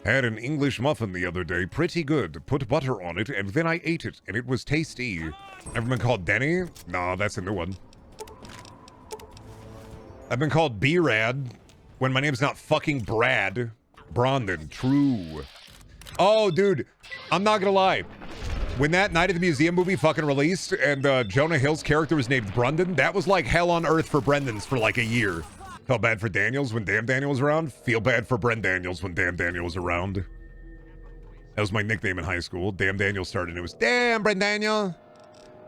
Had an English muffin the other day. Pretty good. Put butter on it, and then I ate it, and it was tasty. Ever been called Denny? No, that's a new one. I've been called B-Rad when my name's not fucking Brad. Brandon. True. Oh, dude. I'm not gonna lie. When that Night at the Museum movie fucking released, and Jonah Hill's character was named Brendan, that was like hell on earth for Brendans for like a year. Felt bad for Daniels when Damn Daniel was around. Feel bad for Brendaniels when Damn Daniel was around. That was my nickname in high school. Damn Daniel started and it was, damn Brendaniel.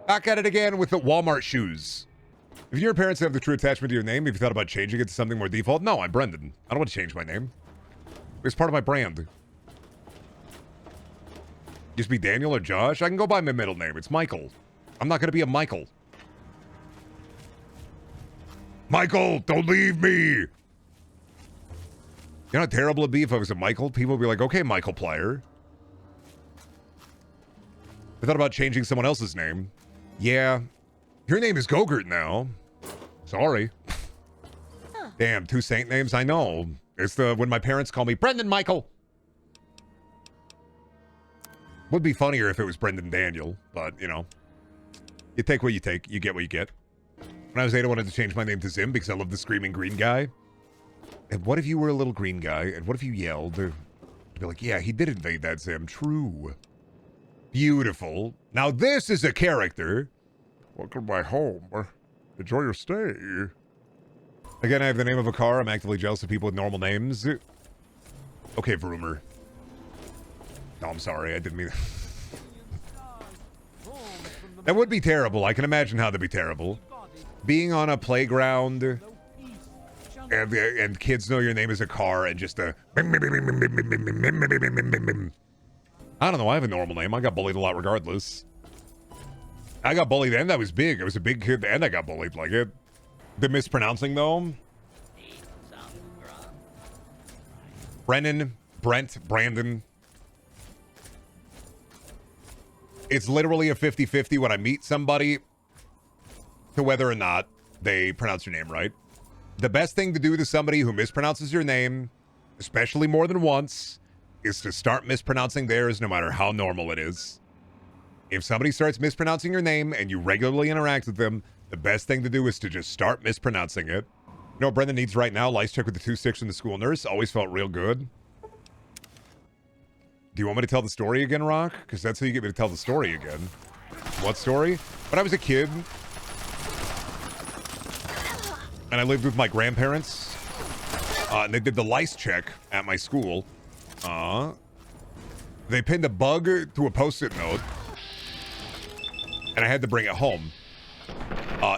Back at it again with the Walmart shoes. If your parents have the true attachment to your name, have you thought about changing it to something more default? No, I'm Brendan. I don't want to change my name. It's part of my brand. Just be Daniel or Josh. I can go by my middle name. It's Michael. I'm not going to be a Michael. Michael, don't leave me. You know how terrible it'd be if I was a Michael? People would be like, okay, Michael Plyer. I thought about changing someone else's name. Yeah. Your name is Gogurt now. Sorry. Damn, two saint names? I know. It's when my parents call me Brendan Michael. Would be funnier if it was Brendan Daniel, but, you know. You take what you take. You get what you get. When I was 8, I wanted to change my name to Zim because I love the screaming green guy. And what if you were a little green guy? And what if you yelled? I'd be like, yeah, he did invade that Zim. True. Beautiful. Now this is a character. Welcome to my home. Enjoy your stay. Again, I have the name of a car. I'm actively jealous of people with normal names. Okay, Vroomer. No, I'm sorry. I didn't mean that would be terrible. I can imagine how that'd be terrible. Being on a playground and kids know your name is a car and just a I don't know. I have a normal name. I got bullied a lot regardless. I got bullied and I was big. I was a big kid and I got bullied like it. The mispronouncing though. Brennan, Brent, Brandon. It's literally a 50-50 when I meet somebody to whether or not they pronounce your name right. The best thing to do to somebody who mispronounces your name, especially more than once, is to start mispronouncing theirs no matter how normal it is. If somebody starts mispronouncing your name and you regularly interact with them, the best thing to do is to just start mispronouncing it. You know what Brendan needs right now? Lice check with the 2 sticks from the school nurse. Always felt real good. Do you want me to tell the story again, Rock? Because that's how you get me to tell the story again. What story? When I was a kid, and I lived with my grandparents, and they did the lice check at my school. They pinned a bug to a post-it note, and I had to bring it home.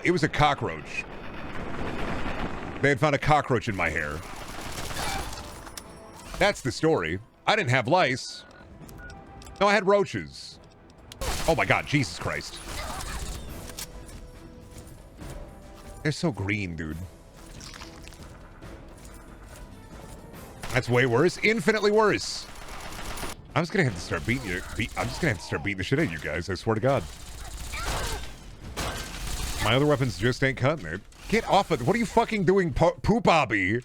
It was a cockroach. They had found a cockroach in my hair. That's the story. I didn't have lice. No, I had roaches. Oh my god, Jesus Christ. They're so green, dude. That's way worse. Infinitely worse. I'm just gonna have to start beating you. I'm just gonna have to start beating the shit out of you guys. I swear to God. My other weapons just ain't cutting it. Get off of it. What are you fucking doing, Poop Obby?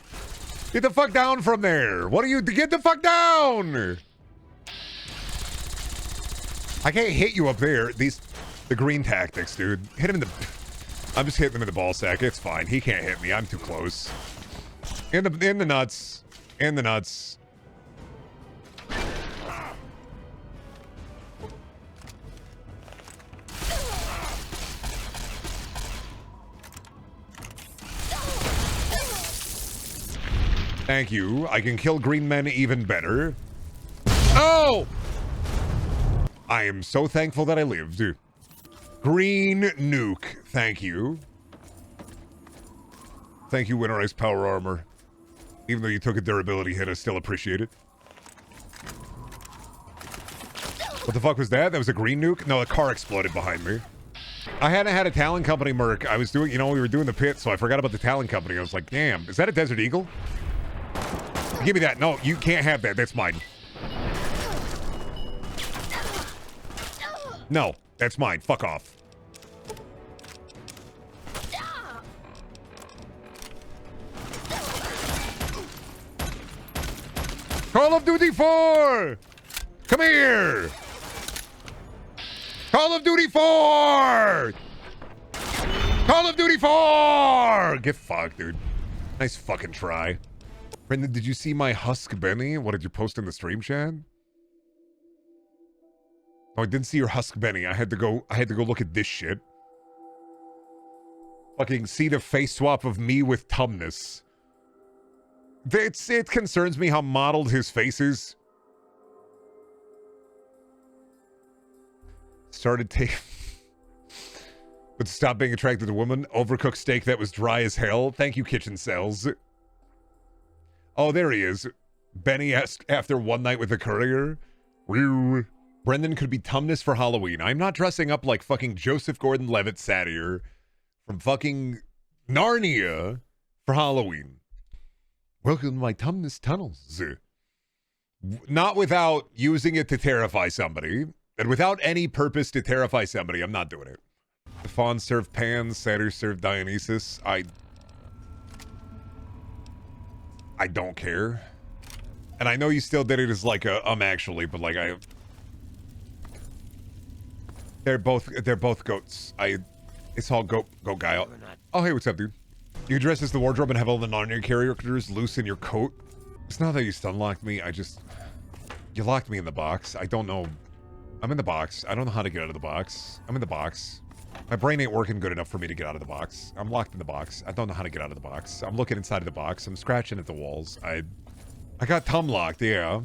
Get the fuck down from there. What are you? Get the fuck down. I can't hit you up there. The green tactics, dude. Hit him in the... I'm just hitting him in the ball sack. It's fine. He can't hit me. I'm too close. In the nuts. In the nuts. Thank you. I can kill green men even better. Oh! I am so thankful that I lived. Green nuke. Thank you. Thank you, Winterized Power Armor. Even though you took a durability hit, I still appreciate it. What the fuck was that? That was a green nuke? No, a car exploded behind me. I hadn't had a Talon Company merc. I was doing, you know, we were doing the pit, so I forgot about the Talon Company. I was like, damn, is that a Desert Eagle? Give me that. No, you can't have that. That's mine. No, that's mine. Fuck off. Call of Duty 4! Come here! Call of Duty 4! Call of Duty 4! Get fucked, dude. Nice fucking try. Brendan, did you see my Husk Benny? What did you post in the stream chat? Oh, I didn't see your Husk Benny. I had to go look at this shit. Fucking see the face swap of me with Tumnus. It concerns me how modeled his face is. Started taking... But stop being attracted to women. Overcooked steak that was dry as hell. Thank you, Kitchen Cells. Oh, there he is. Benny asked after one night with the courier. Brendan could be Tumnus for Halloween. I'm not dressing up like fucking Joseph Gordon-Levitt Satyr from fucking Narnia for Halloween. Welcome to my Tumnus tunnels. Not without using it to terrify somebody. And without any purpose to terrify somebody, I'm not doing it. The Fawn served Pan, Satyr served Dionysus. I don't care. And I know you still did it as like a actually, but like they're both goats. It's all goat guy. Oh hey, what's up, dude? You dress as the wardrobe and have all the Narnia characters loose in your coat. It's not that you stun locked me. You locked me in the box. I don't know. I'm in the box. I don't know how to get out of the box. I'm in the box. My brain ain't working good enough for me to get out of the box. I'm locked in the box. I don't know how to get out of the box. I'm looking inside of the box. I'm scratching at the walls. I got Tum locked, yeah.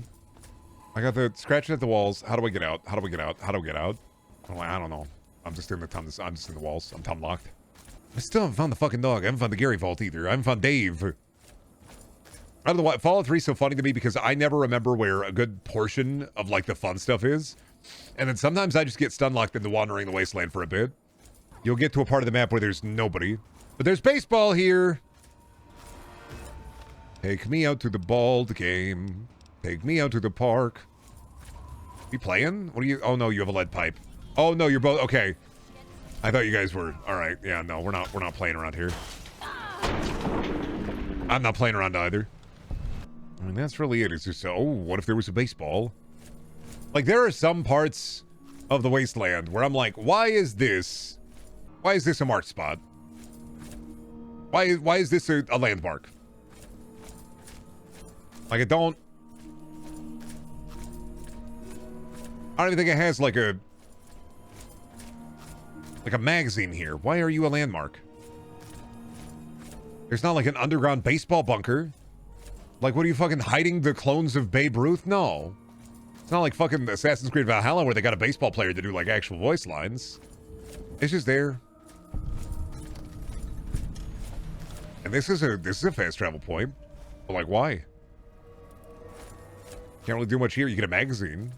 I got the scratching at the walls. How do I get out? How do I get out? How do I get out? Oh, I don't know. I'm just in the Tum. I'm just in the walls. I'm Tum locked. I still haven't found the fucking dog. I haven't found the Gary Vault either. I haven't found Dave. I don't know why. Fallout 3 is so funny to me because I never remember where a good portion of like the fun stuff is. And then sometimes I just get stun locked into wandering the wasteland for a bit. You'll get to a part of the map where there's nobody. But there's baseball here. Take me out to the bald game. Take me out to the park. You playing? What are you? Oh no, you have a lead pipe. Oh no, you're both okay. I thought you guys were all right. Yeah, no, we're not playing around here. I'm not playing around either. I mean, that's really it. It's just, oh, what if there was a baseball? Like, there are some parts of the wasteland where I'm like, why is this a marked spot? Why is this a landmark? Like, I don't even think it has like a magazine here. Why are you a landmark? There's not like an underground baseball bunker. Like, what are you fucking hiding the clones of Babe Ruth? No. It's not like fucking Assassin's Creed Valhalla where they got a baseball player to do like actual voice lines. It's just there. And this is a fast travel point. But like, why? Can't really do much here. You get a magazine.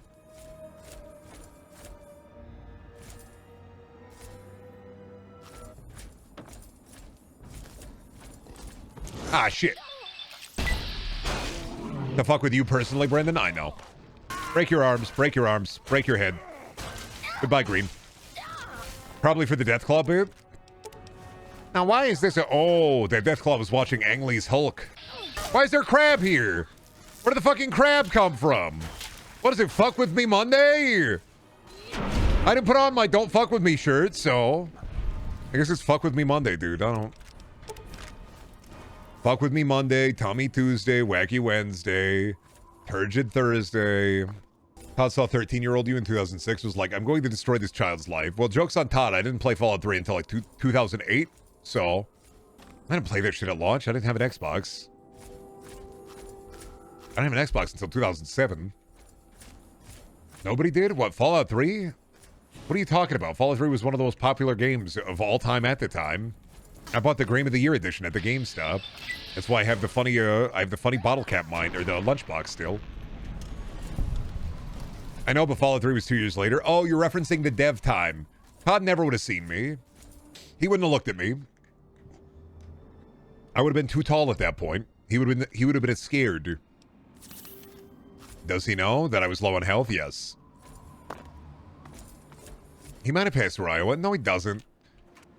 Ah, shit. The fuck with you personally, Brendan? I know. Break your arms, break your arms, break your head. Goodbye, Green. Probably for the Deathclaw bit. Now, why is this oh, that Deathclaw was watching Ang Lee's Hulk. Why is there crab here? Where did the fucking crab come from? What is it, Fuck With Me Monday? I didn't put on my Don't Fuck With Me shirt, so... I guess it's Fuck With Me Monday, dude. I don't... Fuck With Me Monday, Tommy Tuesday, Wacky Wednesday, Turgid Thursday. Todd saw 13-year-old you in 2006, was like, I'm going to destroy this child's life. Well, joke's on Todd. I didn't play Fallout 3 until like 2008, so... I didn't play that shit at launch. I didn't have an Xbox. I didn't have an Xbox until 2007. Nobody did? What, Fallout 3? What are you talking about? Fallout 3 was one of the most popular games of all time at the time. I bought the Game of the Year edition at the GameStop. That's why I have the funny bottle cap mine, or the lunchbox still. I know, but Fallout 3 was 2 years later. Oh, you're referencing the dev time. Todd never would have seen me. He wouldn't have looked at me. I would have been too tall at that point. He would have been scared. Does he know that I was low on health? Yes. He might have passed through Iowa. No, he doesn't.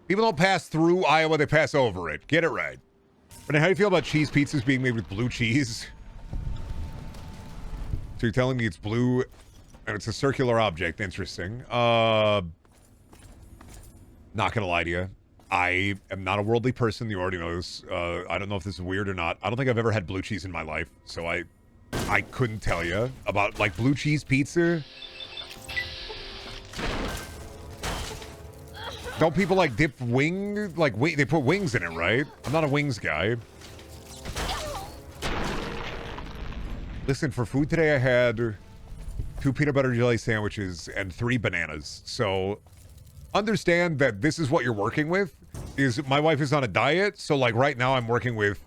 People don't pass through Iowa, they pass over it. Get it right. But how do you feel about cheese pizzas being made with blue cheese? So you're telling me it's blue and it's a circular object. Interesting. Not gonna lie to you. I am not a worldly person. You already know this. I don't know if this is weird or not. I don't think I've ever had blue cheese in my life. So I couldn't tell you about like blue cheese pizza. Don't people like dip they put wings in it, right? I'm not a wings guy. Listen, for food today I had 2 peanut butter jelly sandwiches and 3 bananas. So understand that this is what you're working with. Is my wife is on a diet, so like right now I'm working with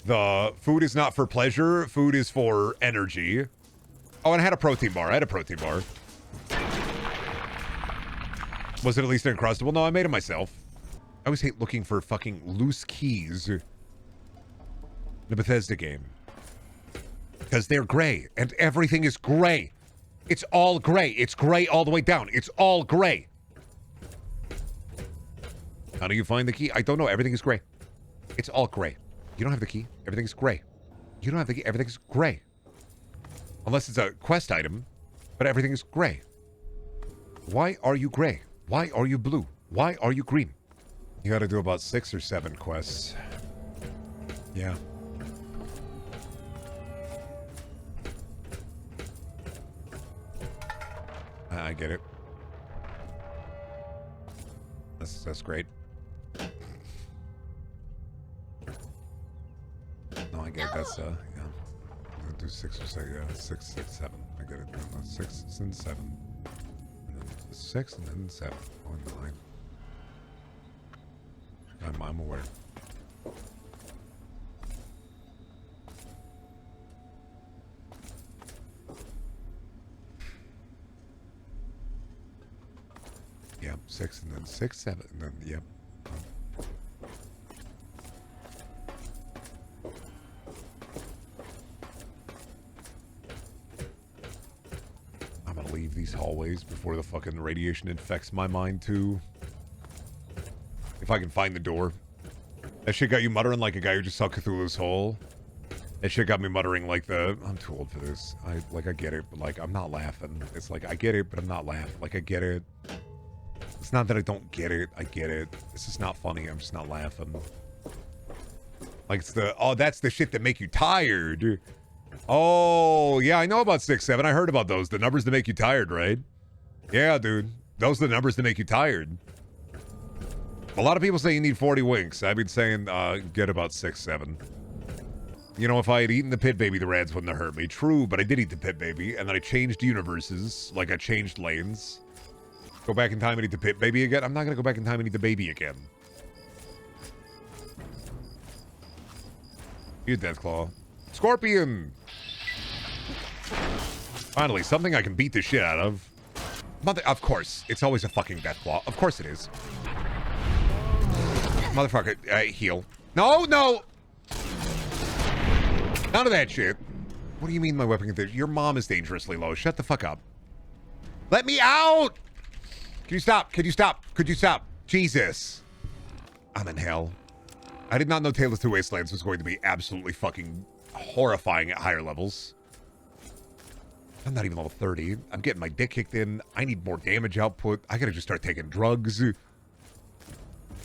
the food is not for pleasure, food is for energy. Oh, and I had a protein bar. Was it at least Uncrustable? No, I made it myself. I always hate looking for fucking loose keys in a Bethesda game. Because they're gray, and everything is gray. It's all gray. It's gray all the way down. It's all gray. How do you find the key? I don't know. Everything is gray. It's all gray. You don't have the key. Everything's gray. You don't have the key. Everything's gray. Unless it's a quest item, but everything is gray. Why are you gray? Why are you blue? Why are you green? You gotta do about 6 or 7 quests. Yeah. I get it. That's great. No, I get it. That's yeah. I'm gonna do 6 or 7. Yeah, 6, 7. I get it. 6 and 7. And then 6 and then 7. Oh, 9. I'm aware. Yep, 6 and then 6, 7, and then yep. I'm gonna leave these hallways before the fucking radiation infects my mind too. If I can find the door. That shit got you muttering like a guy who just saw Cthulhu's hole. That shit got me muttering like I'm too old for this. I get it, but like I'm not laughing. It's like I get it, but I'm not laughing. Like I get it. It's not that I don't get it. I get it. It's just not funny. I'm just not laughing. Like it's the, oh, that's the shit that make you tired. Oh, yeah, I know about 6, 7. I heard about those. The numbers that make you tired, right? Yeah, dude. Those are the numbers that make you tired. A lot of people say you need 40 winks. I've been saying get about 6, 7. You know, if I had eaten the Pit Baby, the rads wouldn't have hurt me. True, but I did eat the Pit Baby, and then I changed universes. Like, I changed lanes. Go back in time and eat the Pit Baby again? I'm not going to go back in time and eat the baby again. You Deathclaw. Scorpion! Finally, something I can beat the shit out of. Of course. It's always a fucking Deathclaw. Of course it is. Motherfucker. Heal. No, no! None of that shit. What do you mean my weapon can... Your mom is dangerously low. Shut the fuck up. Let me out! Can you stop? Could you stop? Could you stop? Jesus. I'm in hell. I did not know Tales to Wastelands was going to be absolutely fucking horrifying at higher levels. I'm not even level 30. I'm getting my dick kicked in. I need more damage output. I gotta just start taking drugs.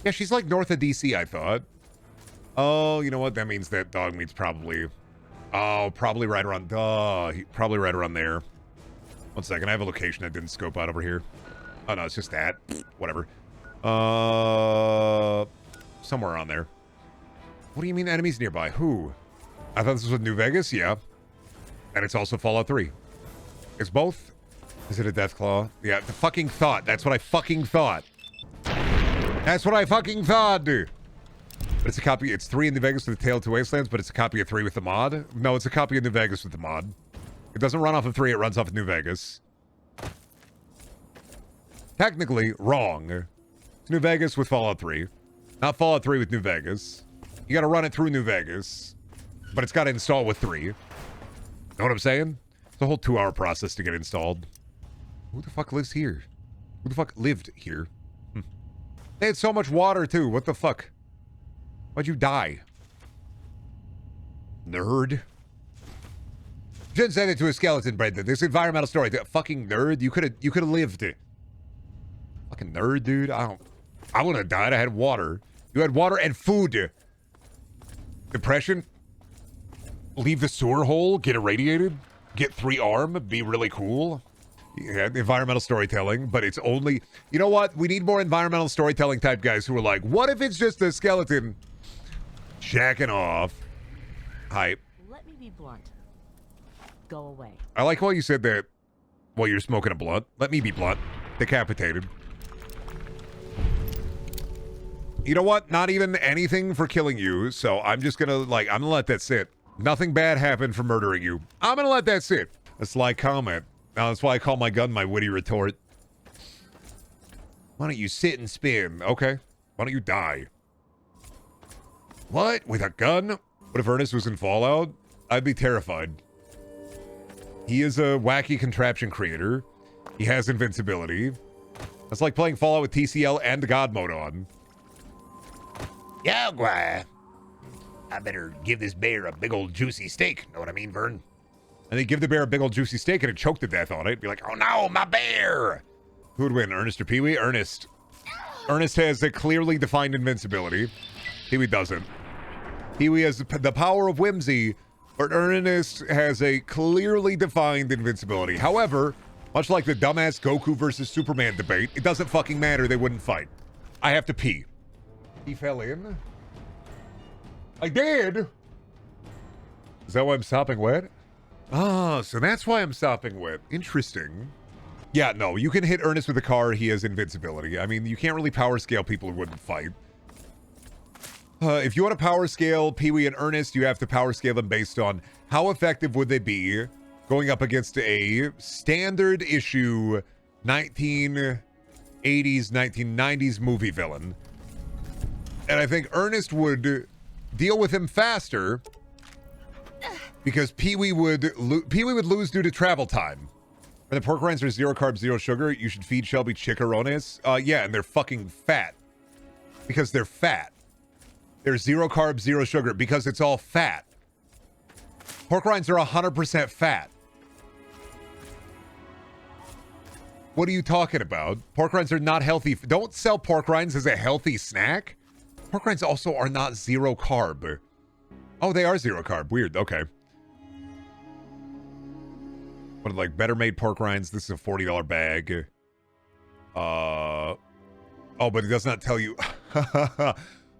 Yeah, she's like north of DC, I thought. Oh, you know what? That means that Dogmeat's probably... Oh, probably right around... probably right around there. One second. I have a location I didn't scope out over here. Oh, no, it's just that. Whatever. Somewhere around there. What do you mean enemies nearby? Who? I thought this was New Vegas? Yeah. And it's also Fallout 3. It's both? Is it a Deathclaw? Yeah, the fucking thought. That's what I fucking thought. That's what I fucking thought, dude. But it's a copy. It's 3 in New Vegas with the Tale to Wastelands, but it's a copy of 3 with the mod. No, it's a copy of New Vegas with the mod. It doesn't run off of 3, it runs off of New Vegas. Technically, wrong. It's New Vegas with Fallout 3. Not Fallout 3 with New Vegas. You gotta run it through New Vegas. But it's gotta install with 3. Know what I'm saying? It's a whole 2-hour process to get installed. Who the fuck lives here? Who the fuck lived here? They had so much water, too. What the fuck? Why'd you die? Nerd. Shouldn't say that to a skeleton, Brendan. This environmental story. Fucking nerd. You could have lived. Fucking nerd, dude. I wouldn't have died. I had water. You had water and food. Depression. Leave the sewer hole. Get irradiated. Get 3 arm. Be really cool. Yeah, environmental storytelling, but it's only... You know what? We need more environmental storytelling type guys who are like, what if it's just a skeleton jacking off? Hype. Let me be blunt. Go away. I like how you said that while you're smoking a blunt. Let me be blunt. Decapitated. You know what? Not even anything for killing you, so I'm just gonna, like, I'm gonna let that sit. Nothing bad happened for murdering you. I'm gonna let that sit. That's like comment. Now, that's why I call my gun my witty retort. Why don't you sit and spin? Okay. Why don't you die? What? With a gun? What if Ernest was in Fallout? I'd be terrified. He is a wacky contraption creator. He has invincibility. That's like playing Fallout with TCL and God mode on. Yeah, Gwy. I better give this bear a big old juicy steak. Know what I mean, Vern? And they give the bear a big old juicy steak and it choked to death on it. Be like, oh no, my bear! Who would win, Ernest or Pee-wee? Ernest. Ernest has a clearly defined invincibility. Pee-wee doesn't. Pee-wee has the power of whimsy, but Ernest has a clearly defined invincibility. However, much like the dumbass Goku versus Superman debate, it doesn't fucking matter, they wouldn't fight. I have to pee. He fell in. I did! Is that why I'm sopping wet? Ah, so that's why I'm stopping wet. Interesting. Yeah, no, you can hit Ernest with a car. He has invincibility. I mean, you can't really power scale people who wouldn't fight. If you want to power scale Pee-wee and Ernest, you have to power scale them based on how effective would they be going up against a standard issue 1980s, 1990s movie villain. And I think Ernest would deal with him faster because Pee-wee would lose due to travel time. When the pork rinds are 0 carbs, 0 sugar, you should feed Shelby chicharrones. Yeah, and they're fucking fat. Because they're fat. They're 0 carbs, 0 sugar because it's all fat. Pork rinds are 100% fat. What are you talking about? Pork rinds are not healthy. Don't sell pork rinds as a healthy snack. Pork rinds also are not 0 carb. Oh, they are 0 carb. Weird. Okay. What, like better made pork rinds? This is a $40 bag. Oh, but it does not tell you.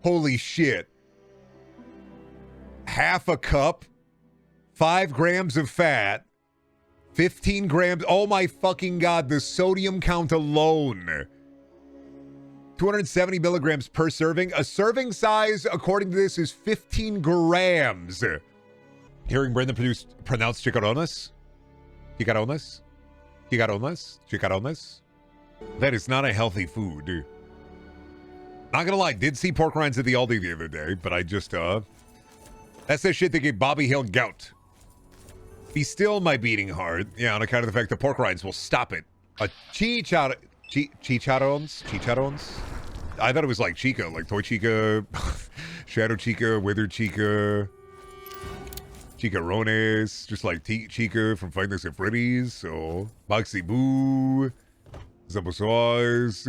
Holy shit. Half a cup, 5 grams of fat, 15 grams. Oh my fucking God. The sodium count alone. 270 milligrams per serving. A serving size, according to this, is 15 grams. Hearing Brendan pronounce chicharrones. Chicharrones. Chicharrones. Chicharrones. That is not a healthy food. Not gonna lie, did see pork rinds at the Aldi the other day, but I just, that's the shit that gave Bobby Hill gout. Be still my beating heart. Yeah, on account of the fact that pork rinds will stop it. A chicharrones? Chicharrones? I thought it was like Chica, like Toy Chica, Shadow Chica, Withered Chica, Chicharrones, just like Chica from Five Nights at Freddy's. So, Boxy Boo, Zumbo Sauce.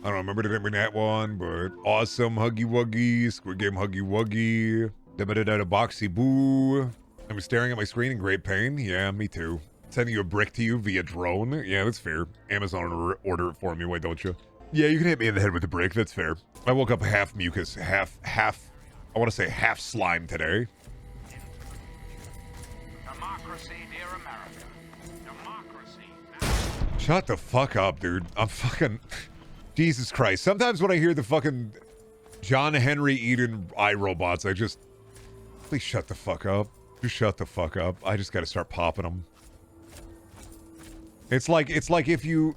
I don't remember the name of that one, but awesome Huggy Wuggy, Squid Game Huggy Wuggy, da Boxy Boo. I'm staring at my screen in great pain. Yeah, me too. Sending you a brick to you via drone. Yeah, that's fair. Amazon order it for me, why don't you? Yeah, you can hit me in the head with a brick. That's fair. I woke up half mucus, half, I want to say half slime today. Democracy, dear America. Democracy. Shut the fuck up, dude. I'm fucking... Jesus Christ. Sometimes when I hear the fucking John Henry Eden iRobots, I just... Please shut the fuck up. Just shut the fuck up. I just gotta start popping them. It's like if you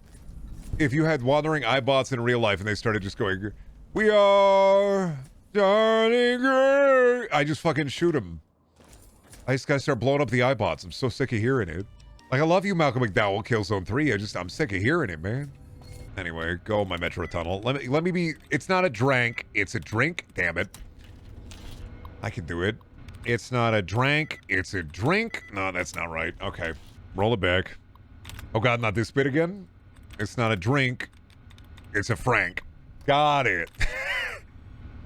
had wandering iBots in real life and they started just going, "We are starting great," I just fucking shoot them. I just gotta start blowing up the iBots. I'm so sick of hearing it. Like, I love you, Malcolm McDowell, Killzone 3. I'm sick of hearing it, man. Anyway, go my Metro Tunnel. Let me be. It's not a drank. It's a drink. Damn it. I can do it. It's not a drank. It's a drink. No, that's not right. Okay, roll it back. Oh God, not this bit again. It's not a drink. It's a Frank. Got it.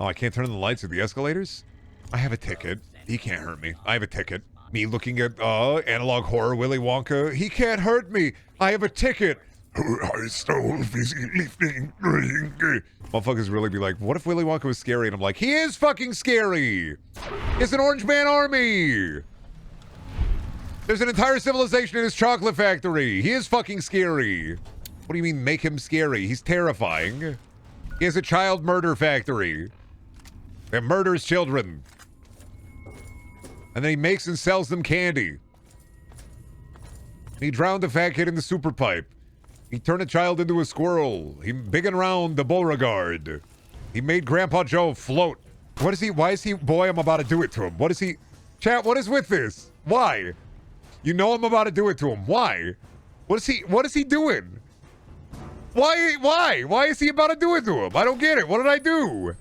Oh, I can't turn on the lights at the escalators? I have a ticket. He can't hurt me. I have a ticket. Me looking at analog horror Willy Wonka. He can't hurt me. I have a ticket. I stole fizzy lifting drink. Motherfuckers really be like, what if Willy Wonka was scary? And I'm like, he is fucking scary. It's an Orange Man army. There's an entire civilization in his chocolate factory. He is fucking scary. What do you mean make him scary? He's terrifying. He has a child murder factory that murders children. And then he makes and sells them candy. He drowned a fat kid in the super pipe. He turned a child into a squirrel. He big and round the Beauregard. He made Grandpa Joe float. What is he? Why is he? Boy, I'm about to do it to him. What is he? Chat, what is with this? Why? You know I'm about to do it to him. Why? What is he doing? Why? Why is he about to do it to him? I don't get it. What did I do?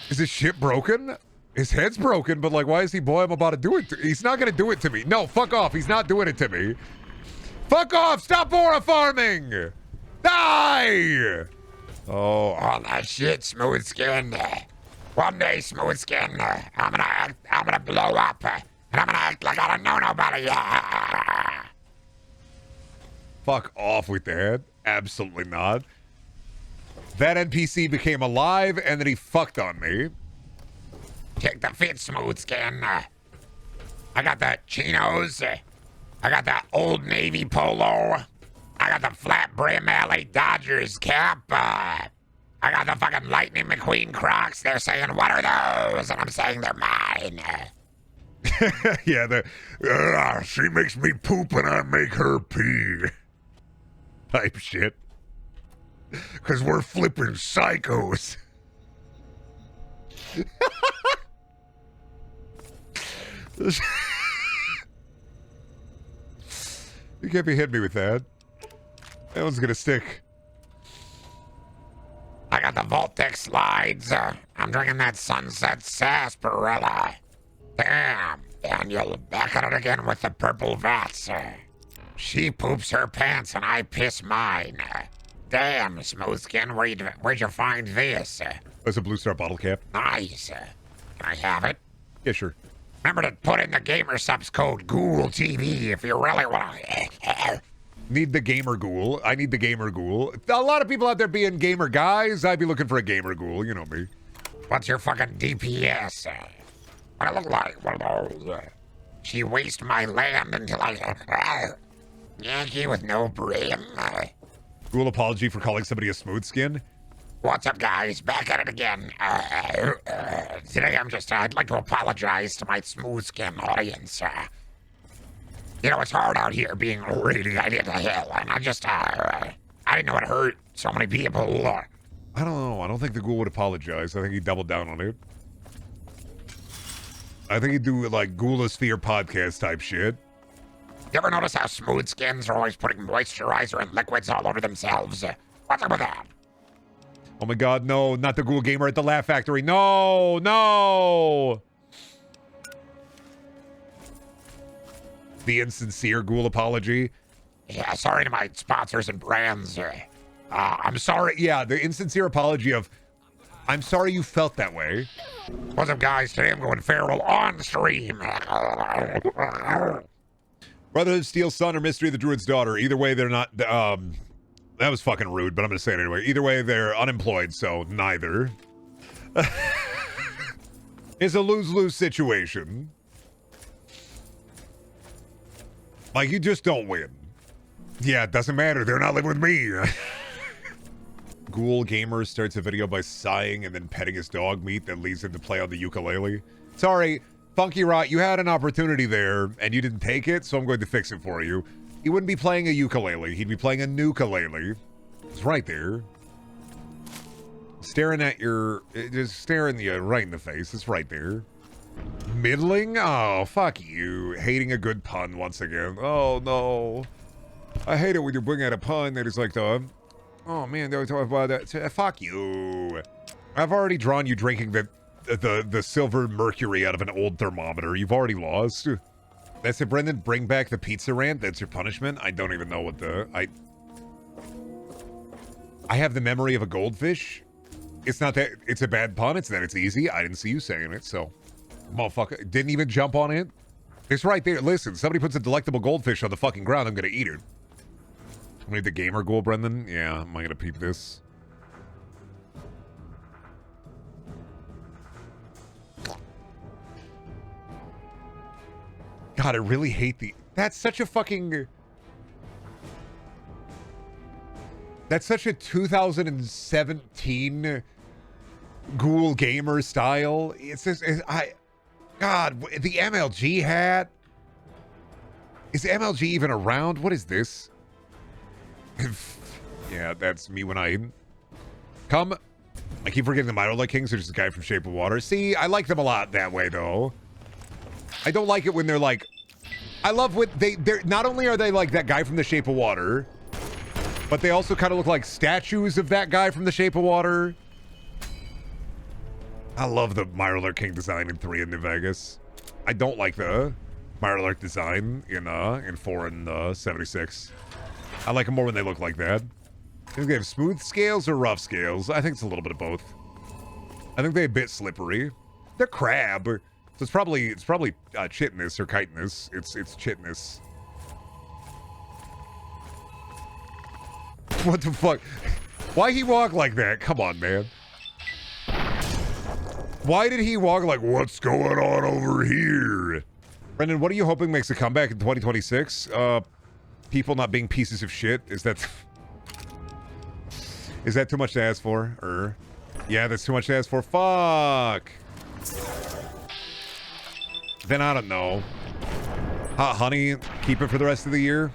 Is his shit broken? His head's broken, but like, why is he, boy, I'm about to do it to, he's not gonna do it to me. No, fuck off. He's not doing it to me. Fuck off! Stop aura farming! Die! Oh, all that shit, smooth skin. One day, smooth skin, I'm gonna blow up, and I'm gonna act like I don't know nobody. Fuck off with that. Absolutely not. That NPC became alive, and then he fucked on me. Take the fit, smooth skin. I got the chinos. I got the Old Navy polo. I got the flat brim LA Dodgers cap. I got the fucking Lightning McQueen Crocs. They're saying, what are those? And I'm saying they're mine. Yeah, she makes me poop and I make her pee. Type shit. Because we're flipping psychos. You can't be hitting me with that. That one's gonna stick. I got the Voltec slides. I'm drinking that Sunset Sarsaparilla. Damn, Daniel, back at it again with the purple vats. She poops her pants and I piss mine. Damn, Smoothskin, where'd you find this? That's a Blue Star bottle cap. Nice. Can I have it? Yeah, sure. Remember to put in the gamer subs code Ghoul TV if you really want to. Need the gamer ghoul. I need the gamer ghoul. A lot of people out there being gamer guys. I'd be looking for a gamer ghoul. You know me. What's your fucking DPS? What I look like? One of those. She waste my land until I... Yankee with no brain. Ghoul apology for calling somebody a smooth skin. What's up, guys? Back at it again. Today I'd like to apologize to my smooth skin audience. You know, it's hard out here being radiated to hell, and I didn't know it hurt so many people. I don't know. I don't think the ghoul would apologize. I think he'd double down on it. I think he'd do, like, Ghoulosphere podcast type shit. You ever notice how smooth skins are always putting moisturizer and liquids all over themselves? What's up with that? Oh my god, no. Not the ghoul gamer at the Laugh Factory. No, no! The insincere ghoul apology. Yeah, sorry to my sponsors and brands. I'm sorry. Yeah, the insincere apology of, I'm sorry you felt that way. What's up, guys? Today I'm going feral on stream. Brother of Steel Son or Mystery of the Druid's Daughter. Either way, they're not, that was fucking rude, but I'm gonna say it anyway. Either way, they're unemployed, so neither. It's a lose-lose situation. Like, you just don't win. Yeah, it doesn't matter. They're not living with me. Ghoul Gamer starts a video by sighing and then petting his dog meat that leads him to play on the ukulele. Sorry, Funky Rot, you had an opportunity there and you didn't take it, so I'm going to fix it for you. He wouldn't be playing a ukulele. He'd be playing a nukulele. It's right there. Staring at your... Just staring you right in the face. It's right there. Middling? Oh, fuck you. Hating a good pun once again. Oh, no. I hate it when you bring out a pun that is like the... Oh, man, they were talking about that. Fuck you. I've already drawn you drinking the silver mercury out of an old thermometer. You've already lost. That's it, Brendan. Bring back the pizza rant. That's your punishment. I don't even know what the... I have the memory of a goldfish. It's not that it's a bad pun. It's that it's easy. I didn't see you saying it, so... Motherfucker, didn't even jump on it. It's right there. Listen, somebody puts a delectable goldfish on the fucking ground, I'm gonna eat it. I need the gamer ghoul, Brendan. Yeah, am I gonna peep this? God, I really hate the... That's such a fucking... That's such a 2017 ghoul gamer style. It's just... God, the MLG hat? Is the MLG even around? What is this? Yeah, that's me when I come. I keep forgetting the Mirror Kings are just a guy from Shape of Water. See, I like them a lot that way, though. I don't like it when they're like... I love what they're... Not only are they like that guy from the Shape of Water, but they also kind of look like statues of that guy from the Shape of Water. I love the Mirror King design in 3 in New Vegas. I don't like the Mirror design in 4 and 76. I like them more when they look like that. Do they have smooth scales or rough scales? I think it's a little bit of both. I think they're a bit slippery. They're crab, so it's probably chitness or chitinous. It's chitness. What the fuck? Why he walk like that? Come on, man. Why did he walk like, what's going on over here? Brendan, what are you hoping makes a comeback in 2026? People not being pieces of shit? Is that too much to ask for? Yeah, that's too much to ask for. Fuck. Then I don't know. Hot honey, keep it for the rest of the year.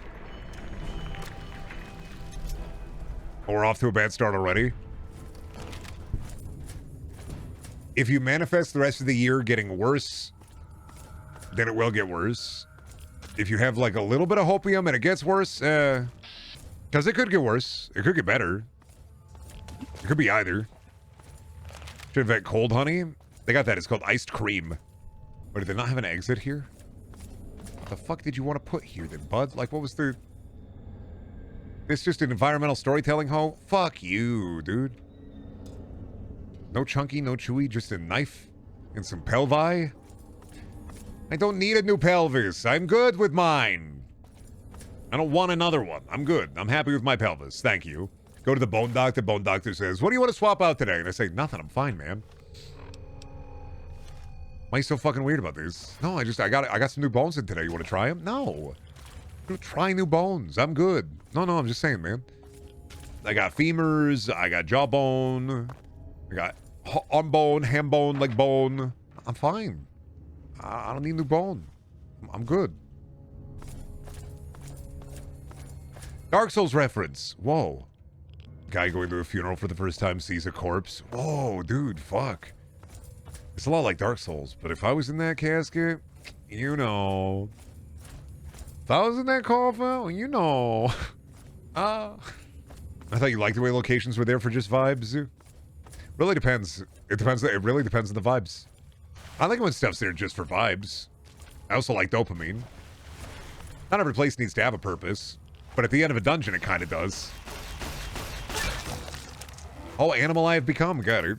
We're off to a bad start already. If you manifest the rest of the year getting worse, then it will get worse. If you have like a little bit of hopium and it gets worse, because it could get worse. It could get better. It could be either. Should have had cold honey. They got that. It's called iced cream. Or did they not have an exit here? What the fuck did you want to put here then, bud? Like, what was the... It's just an environmental storytelling hoe? Fuck you, dude. No chunky, no chewy, just a knife and some pelvi. I don't need a new pelvis. I'm good with mine. I don't want another one. I'm good. I'm happy with my pelvis. Thank you. Go to the bone doctor. Bone doctor says, what do you want to swap out today? And I say, nothing. I'm fine, man. Why are you so fucking weird about this? No, I got some new bones in today. You want to try them? No. I'm gonna try new bones. I'm good. No, I'm just saying, man. I got femurs. I got jawbone. I got arm bone, ham bone, leg bone. I'm fine. I don't need new bone. I'm good. Dark Souls reference. Whoa. Guy going to a funeral for the first time sees a corpse. Whoa, dude, fuck. It's a lot like Dark Souls, but if I was in that casket, you know. If I was in that coffin, you know. I thought you liked the way locations were there for just vibes. Really depends. It really depends on the vibes. I like it when stuff's there just for vibes. I also like dopamine. Not every place needs to have a purpose, but at the end of a dungeon, it kind of does. Oh, animal I have become. Got it.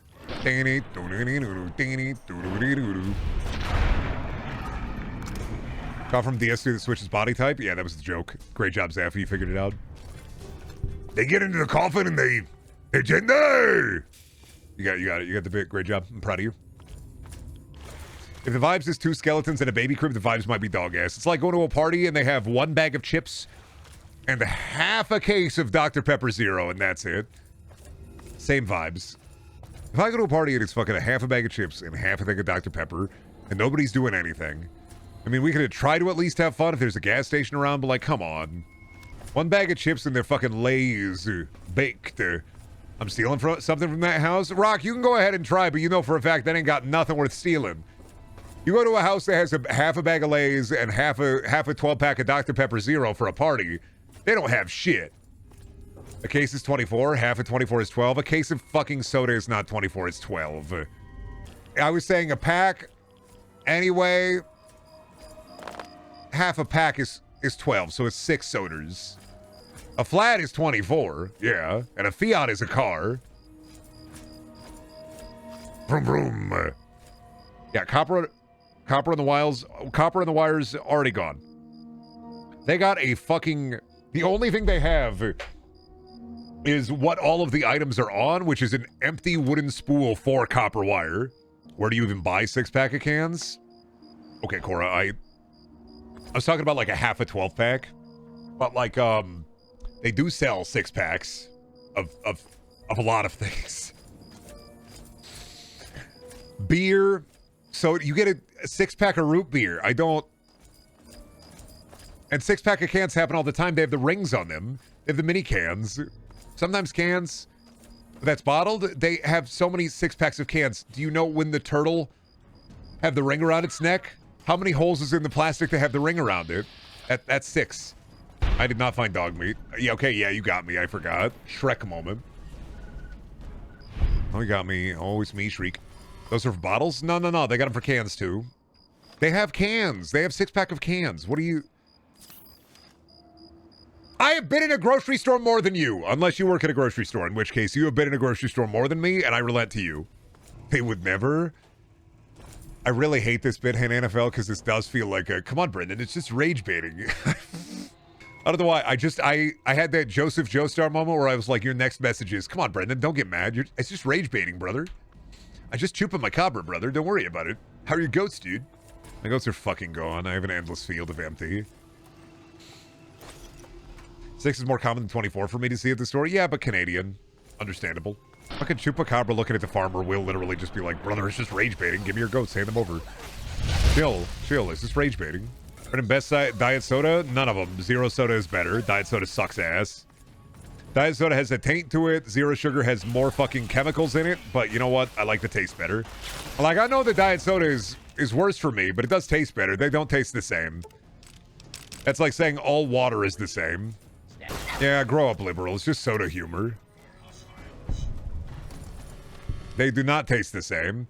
Got from DS to the Switch's body type? Yeah, that was the joke. Great job, Zaffy. You figured it out. They get into the coffin and they tend to. You got it. You got the bit. Great job. I'm proud of you. If the vibes is 2 skeletons and a baby crib, the vibes might be dog ass. It's like going to a party and they have 1 bag of chips and half a case of Dr. Pepper Zero, and that's it. Same vibes. If I go to a party and it's fucking a half a bag of chips and half a thing of Dr. Pepper and nobody's doing anything, I mean, we could try to at least have fun if there's a gas station around, but like, come on. 1 bag of chips and they're fucking Lay's baked. I'm stealing something from that house. Rock, you can go ahead and try, but you know for a fact that ain't got nothing worth stealing. You go to a house that has half a bag of Lay's and half a 12-pack of Dr. Pepper Zero for a party. They don't have shit. A case is 24. Half of 24 is 12. A case of fucking soda is not 24. It's 12. I was saying a pack. Anyway, half a pack is 12, so it's 6 sodas. A flat is 24. Yeah, and a Fiat is a car. Vroom vroom. Yeah, copper in the wires already gone. They got a fucking. The only thing they have is what all of the items are on, which is an empty wooden spool for copper wire. Where do you even buy 6-pack of cans? Okay, Cora, I was talking about like a half a 12-pack, but like they do sell 6-packs of a lot of things. Beer, so you get a 6-pack of root beer. I don't. And 6-pack of cans happen all the time. They have the rings on them. They have the mini cans. Sometimes cans that's bottled, they have so many 6-packs of cans. Do you know when the turtle have the ring around its neck? How many holes is in the plastic to have the ring around it? That's 6. I did not find Dogmeat. Yeah, okay, yeah, you got me. I forgot. Shrek moment. Oh, you got me. Oh, it's me, Shriek. Those are for bottles? No. They got them for cans, too. They have cans. They have 6-pack of cans. What are you... I have been in a grocery store more than you, unless you work at a grocery store, in which case you have been in a grocery store more than me, and I relent to you. They would never. I really hate this bit in NFL because this does feel like a, come on, Brendan, it's just rage baiting. I don't know why. I had that Joseph Joestar moment where I was like, your next message is, come on, Brendan, don't get mad. It's just rage baiting, brother. I just chewed my cobra, brother. Don't worry about it. How are your goats, dude? My goats are fucking gone. I have an endless field of empty. 6 is more common than 24 for me to see at the store. Yeah, but Canadian. Understandable. Fucking Chupacabra looking at the farmer will literally just be like, brother, it's just rage baiting. Give me your goats. Hand them over. Chill. It's just rage baiting. Best diet soda? None of them. Zero soda is better. Diet soda sucks ass. Diet soda has a taint to it. Zero sugar has more fucking chemicals in it. But you know what? I like the taste better. Like, I know that diet soda is worse for me, but it does taste better. They don't taste the same. That's like saying all water is the same. Yeah, grow up, liberal. It's just soda humor. They do not taste the same.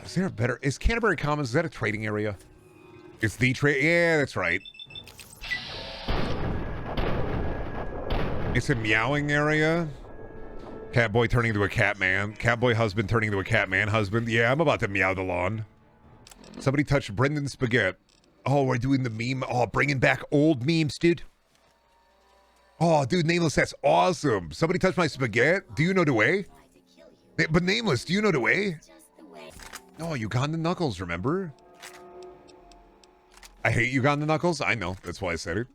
Is there a better... Is Canterbury Commons, is that a trading area? It's the trade... Yeah, that's right. It's a meowing area. Catboy turning into a cat man. Catboy husband turning into a cat man husband. Yeah, I'm about to meow the lawn. Somebody touched Brendan's spaghetti. Oh, we're doing the meme. Oh, bringing back old memes, dude. Oh, dude, Nameless, that's awesome. Somebody touched my spaghetti. Do you know the way? But Nameless, do you know the way? Oh, Uganda Knuckles, remember? I hate Uganda Knuckles. I know. That's why I said it.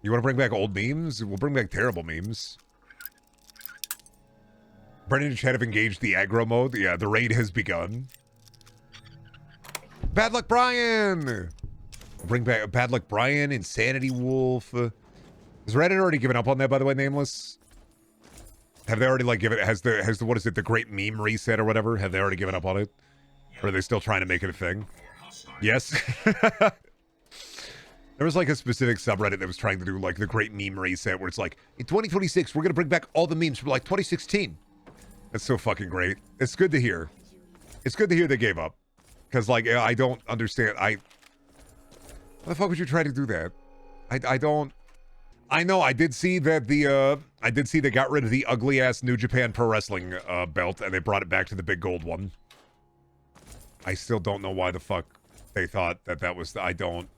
You want to bring back old memes? We'll bring back terrible memes. Brendan and Chad have engaged the aggro mode. Yeah, the raid has begun. Bad Luck Brian! Bring back Bad Luck Brian, Insanity Wolf. Has Reddit already given up on that, by the way, Nameless? Have they already, like, has the, what is it, the Great Meme Reset or whatever? Have they already given up on it? Or are they still trying to make it a thing? Yes. There was, like, a specific subreddit that was trying to do, like, the Great Meme Reset, where it's like, in 2026, we're going to bring back all the memes from, like, 2016. That's so fucking great. It's good to hear. It's good to hear they gave up. Because, like, I don't understand. Why the fuck would you try to do that? I don't... I know, I did see that they got rid of the ugly-ass New Japan Pro Wrestling belt, and they brought it back to the big gold one. I still don't know why the fuck they thought that was... I don't...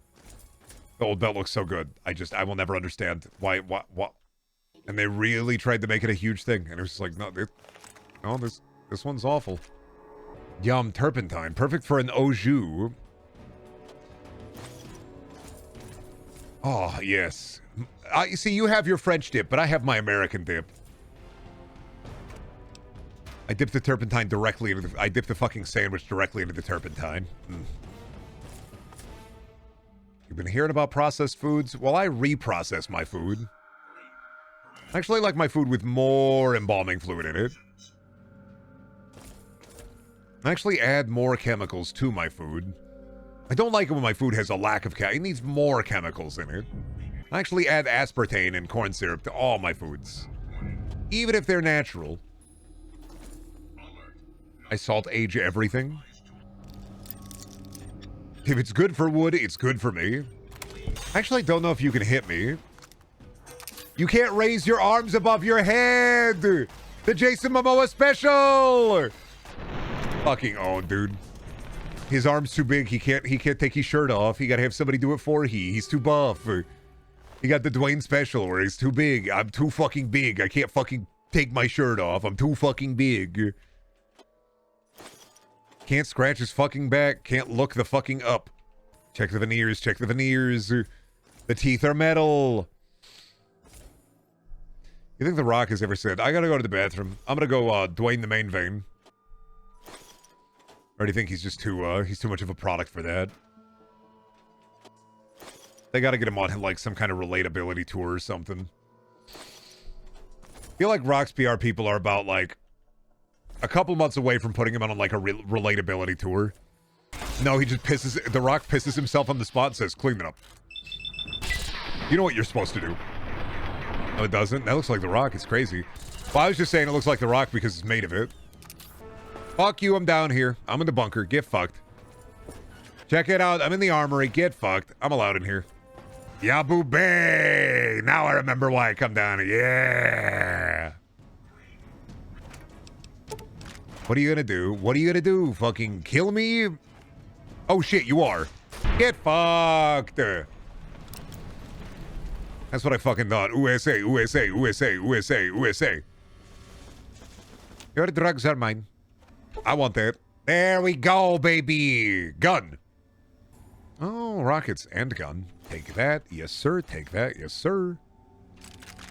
The old belt looks so good. I will never understand why, what? And they really tried to make it a huge thing, and it was just like, no, this one's awful. Yum, turpentine. Perfect for an au jus. Oh, yes. You see, you have your French dip, but I have my American dip. I dip the turpentine directly into the... I dip the fucking sandwich directly into the turpentine. You've been hearing about processed foods? Well, I reprocess my food. I actually like my food with more embalming fluid in it. I actually add more chemicals to my food. I don't like it when my food has a lack of it needs more chemicals in it. I actually add aspartame and corn syrup to all my foods. Even if they're natural. I salt age everything. If it's good for wood, it's good for me. I actually don't know if you can hit me. You can't raise your arms above your head! The Jason Momoa special! Fucking own, dude. His arm's too big. He can't take his shirt off. He gotta have somebody do it for he's too buff. He got the Dwayne special where he's too big. I'm too fucking big. I can't fucking take my shirt off. I'm too fucking big. Can't scratch his fucking back. Can't look the fucking up. Check the veneers. Check the veneers. The teeth are metal. You think The Rock has ever said, I gotta go to the bathroom. I'm gonna go Dwayne the main vein. Or do you think he's just he's too much of a product for that? They gotta get him on, like, some kind of relatability tour or something. I feel like Rock's PR people are about, like, a couple months away from putting him on, like, a relatability tour. No, he just pisses... The Rock pisses himself on the spot and says, clean it up. You know what you're supposed to do. No, it doesn't? That looks like The Rock. It's crazy. Well, I was just saying it looks like The Rock because it's made of it. Fuck you, I'm down here. I'm in the bunker. Get fucked. Check it out. I'm in the armory. Get fucked. I'm allowed in here. Yabu Bay! Now I remember why I come down here. Yeah! What are you gonna do? What are you gonna do? Fucking kill me? Oh shit, you are. Get fucked! That's what I fucking thought. USA, USA, USA, USA, USA. Your drugs are mine. I want that. There we go, baby! Gun! Oh, rockets and gun. Take that. Yes, sir. Take that. Yes, sir.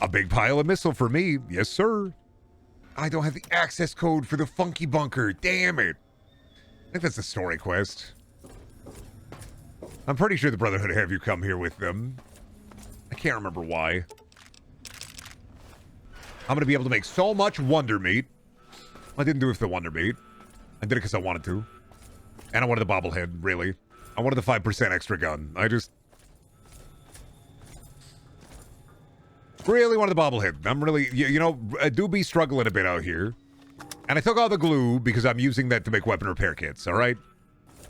A big pile of missile for me. Yes, sir. I don't have the access code for the funky bunker. Damn it. I think that's the story quest. I'm pretty sure the Brotherhood have you come here with them. I can't remember why. I'm going to be able to make so much Wonder Meat. I didn't do it for the Wonder Meat. I did it because I wanted to. And I wanted the bobblehead, really. I wanted the 5% extra gun. I just... really wanted the bobblehead. I'm really... You know, I do be struggling a bit out here. And I took all the glue because I'm using that to make weapon repair kits, alright?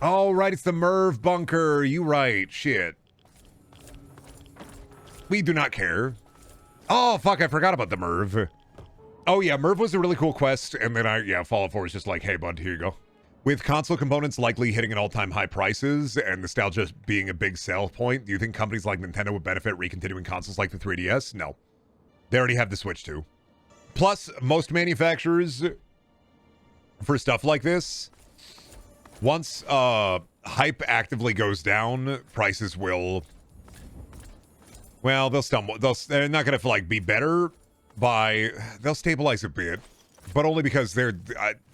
Oh, right, it's the Merv bunker. You right. Shit. We do not care. Oh, fuck, I forgot about the Merv. Oh, yeah, Merv was a really cool quest. And then Fallout 4 was just like, hey, bud, here you go. With console components likely hitting an all-time high prices and nostalgia being a big sell point, do you think companies like Nintendo would benefit recontinuing consoles like the 3DS? No. They already have the Switch too. Plus, most manufacturers, for stuff like this, once hype actively goes down, prices will... Well, they'll stumble. They're not going to like be better by... They'll stabilize a bit, but only because they're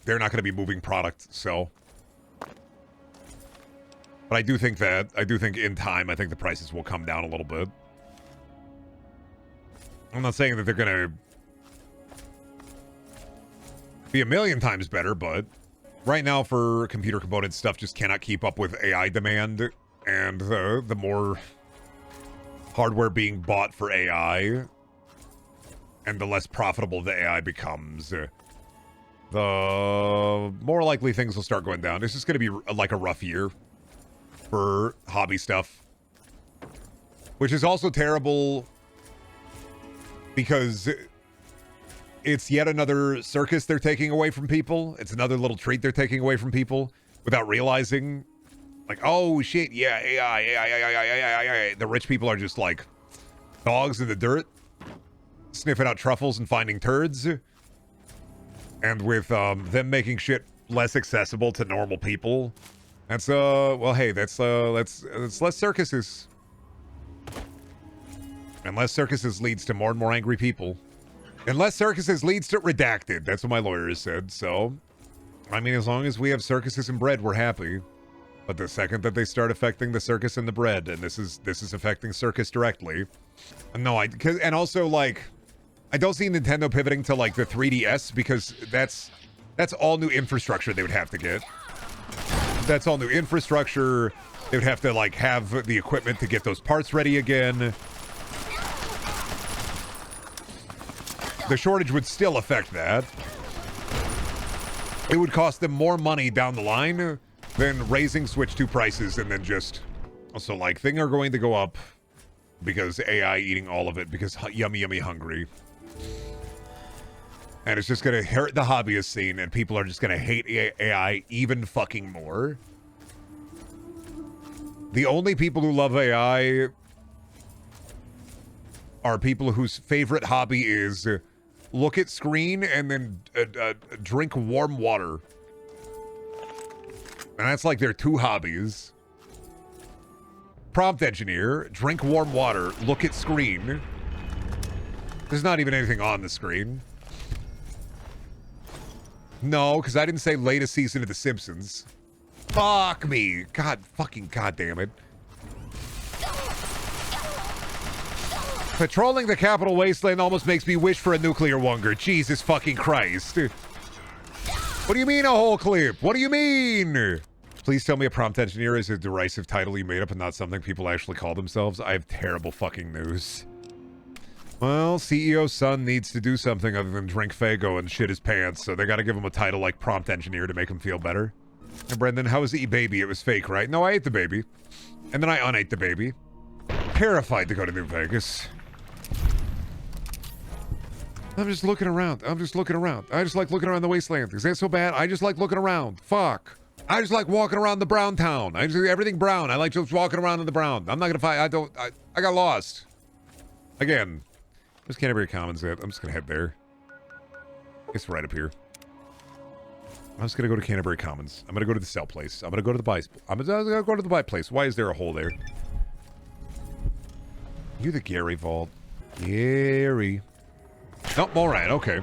not going to be moving product, so... But I do think in time, I think the prices will come down a little bit. I'm not saying that they're going to be a million times better, but right now for computer component stuff just cannot keep up with AI demand, and the more hardware being bought for AI and the less profitable the AI becomes, the more likely things will start going down. It's just going to be like a rough year for hobby stuff, which is also terrible because it's yet another circus they're taking away from people. It's another little treat they're taking away from people without realizing. Like, oh shit, yeah, AI. The rich people are just like dogs in the dirt, sniffing out truffles and finding turds. And with them making shit less accessible to normal people, that's well, hey, that's less circuses. And less circuses leads to more and more angry people. And less circuses leads to redacted. That's what my lawyer said. So, I mean, as long as we have circuses and bread, we're happy. But the second that they start affecting the circus and the bread, and this is affecting circus directly. No, and also like, I don't see Nintendo pivoting to like the 3DS because that's all new infrastructure they would have to get. That's all new infrastructure. They would have to like have the equipment to get those parts ready again. The shortage would still affect that. It would cost them more money down the line than raising Switch 2 prices and then just... Also, like, things are going to go up because AI eating all of it because yummy hungry. And it's just going to hurt the hobbyist scene and people are just going to hate AI even fucking more. The only people who love AI are people whose favorite hobby is look at screen and then drink warm water. And that's like their two hobbies. Prompt engineer, drink warm water, look at screen. There's not even anything on the screen. No, because I didn't say latest season of The Simpsons. Fuck me. God damn it. Patrolling the capital wasteland almost makes me wish for a nuclear wunger. Jesus fucking Christ. What do you mean a whole clip? What do you mean? Please tell me a prompt engineer is a derisive title you made up and not something people actually call themselves. I have terrible fucking news. Well, CEO's son needs to do something other than drink Faygo and shit his pants, so they gotta give him a title like prompt engineer to make him feel better. And Brendan, how was the baby? It was fake, right? No, I ate the baby. And then I unate the baby. Terrified to go to New Vegas. I'm just looking around. I just like looking around the wasteland. Is that so bad? I just like looking around. Fuck. I just like walking around the brown town. I just do everything brown. I like just walking around in the brown. I'm not gonna fight. I got lost. Again. There's Canterbury Commons at. I'm just gonna head there. It's right up here. I'm just gonna go to Canterbury Commons. I'm gonna go to the sell place. I'm gonna go to the buy. I'm gonna go to the buy place. Why is there a hole there? You the Gary Vault. Gary. Nope, alright, okay.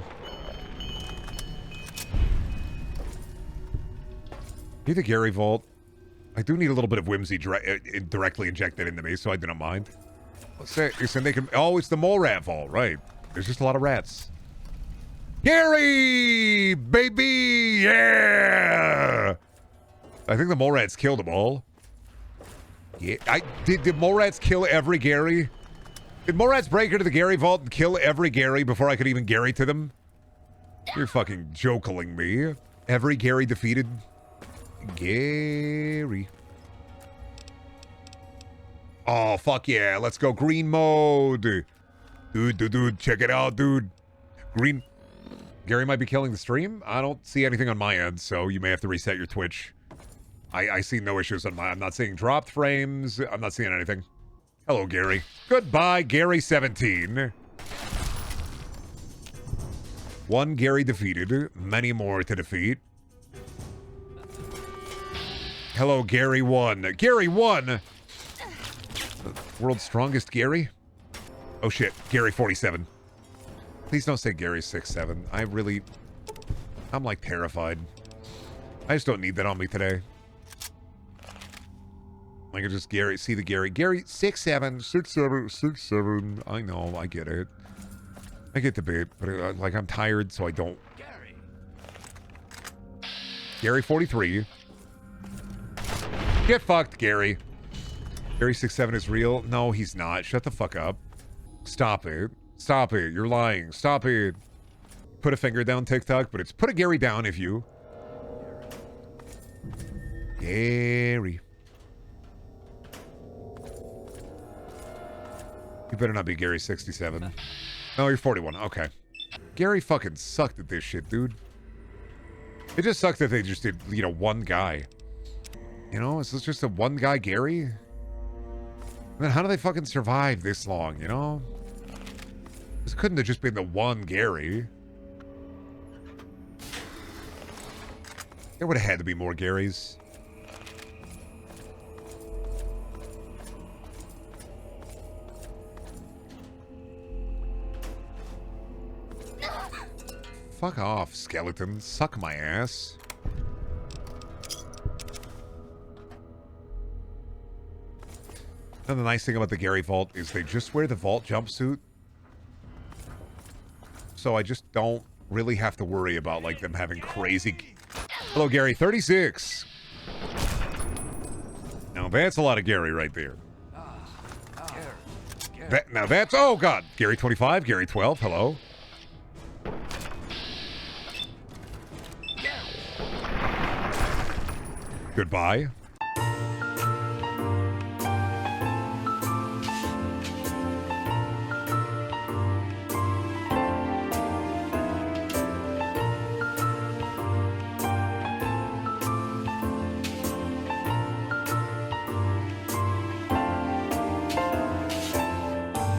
You the Gary Vault. I do need a little bit of whimsy directly injected into me, so I do not mind. Let's say, oh, it's the mole rat vault, right. There's just a lot of rats. Gary! Baby! Yeah! I think the mole rats killed them all. Yeah, did mole rats kill every Gary? Did mole rats break into the Gary vault and kill every Gary before I could even Gary to them? You're fucking joking me. Every Gary defeated? Gary. Oh, fuck yeah. Let's go green mode. Dude, check it out, dude. Green Gary might be killing the stream. I don't see anything on my end, so you may have to reset your Twitch. I see no issues on my... I'm not seeing dropped frames. I'm not seeing anything. Hello, Gary. Goodbye, Gary17. One Gary defeated. Many more to defeat. Hello, Gary1. Gary1! World's strongest Gary? Oh, shit. Gary47. Please don't say Gary67. I'm, like, terrified. I just don't need that on me today. I can just see the Gary. Gary, 6'7", 6'7", 6'7". I know, I get it. I get the bit, but like I'm tired, so I don't. Gary 43. Get fucked, Gary. Gary 6'7" is real? No, he's not. Shut the fuck up. Stop it. Stop it. You're lying. Stop it. Put a finger down, TikTok, but it's put a Gary down if you. Gary. You better not be Gary 67. No, you're 41. Okay. Gary fucking sucked at this shit, dude. It just sucked that they just did, you know, one guy. You know, is this just a one guy Gary? And then how do they fucking survive this long, you know? This couldn't have just been the one Gary. There would have had to be more Garys. Fuck off, skeleton. Suck my ass. And the nice thing about the Gary Vault is they just wear the Vault jumpsuit. So I just don't really have to worry about, like, them having crazy... Hello, Gary. 36. Now, that's a lot of Gary right there. Now, that's... Oh, God. Gary 25. Gary 12. Hello. Goodbye.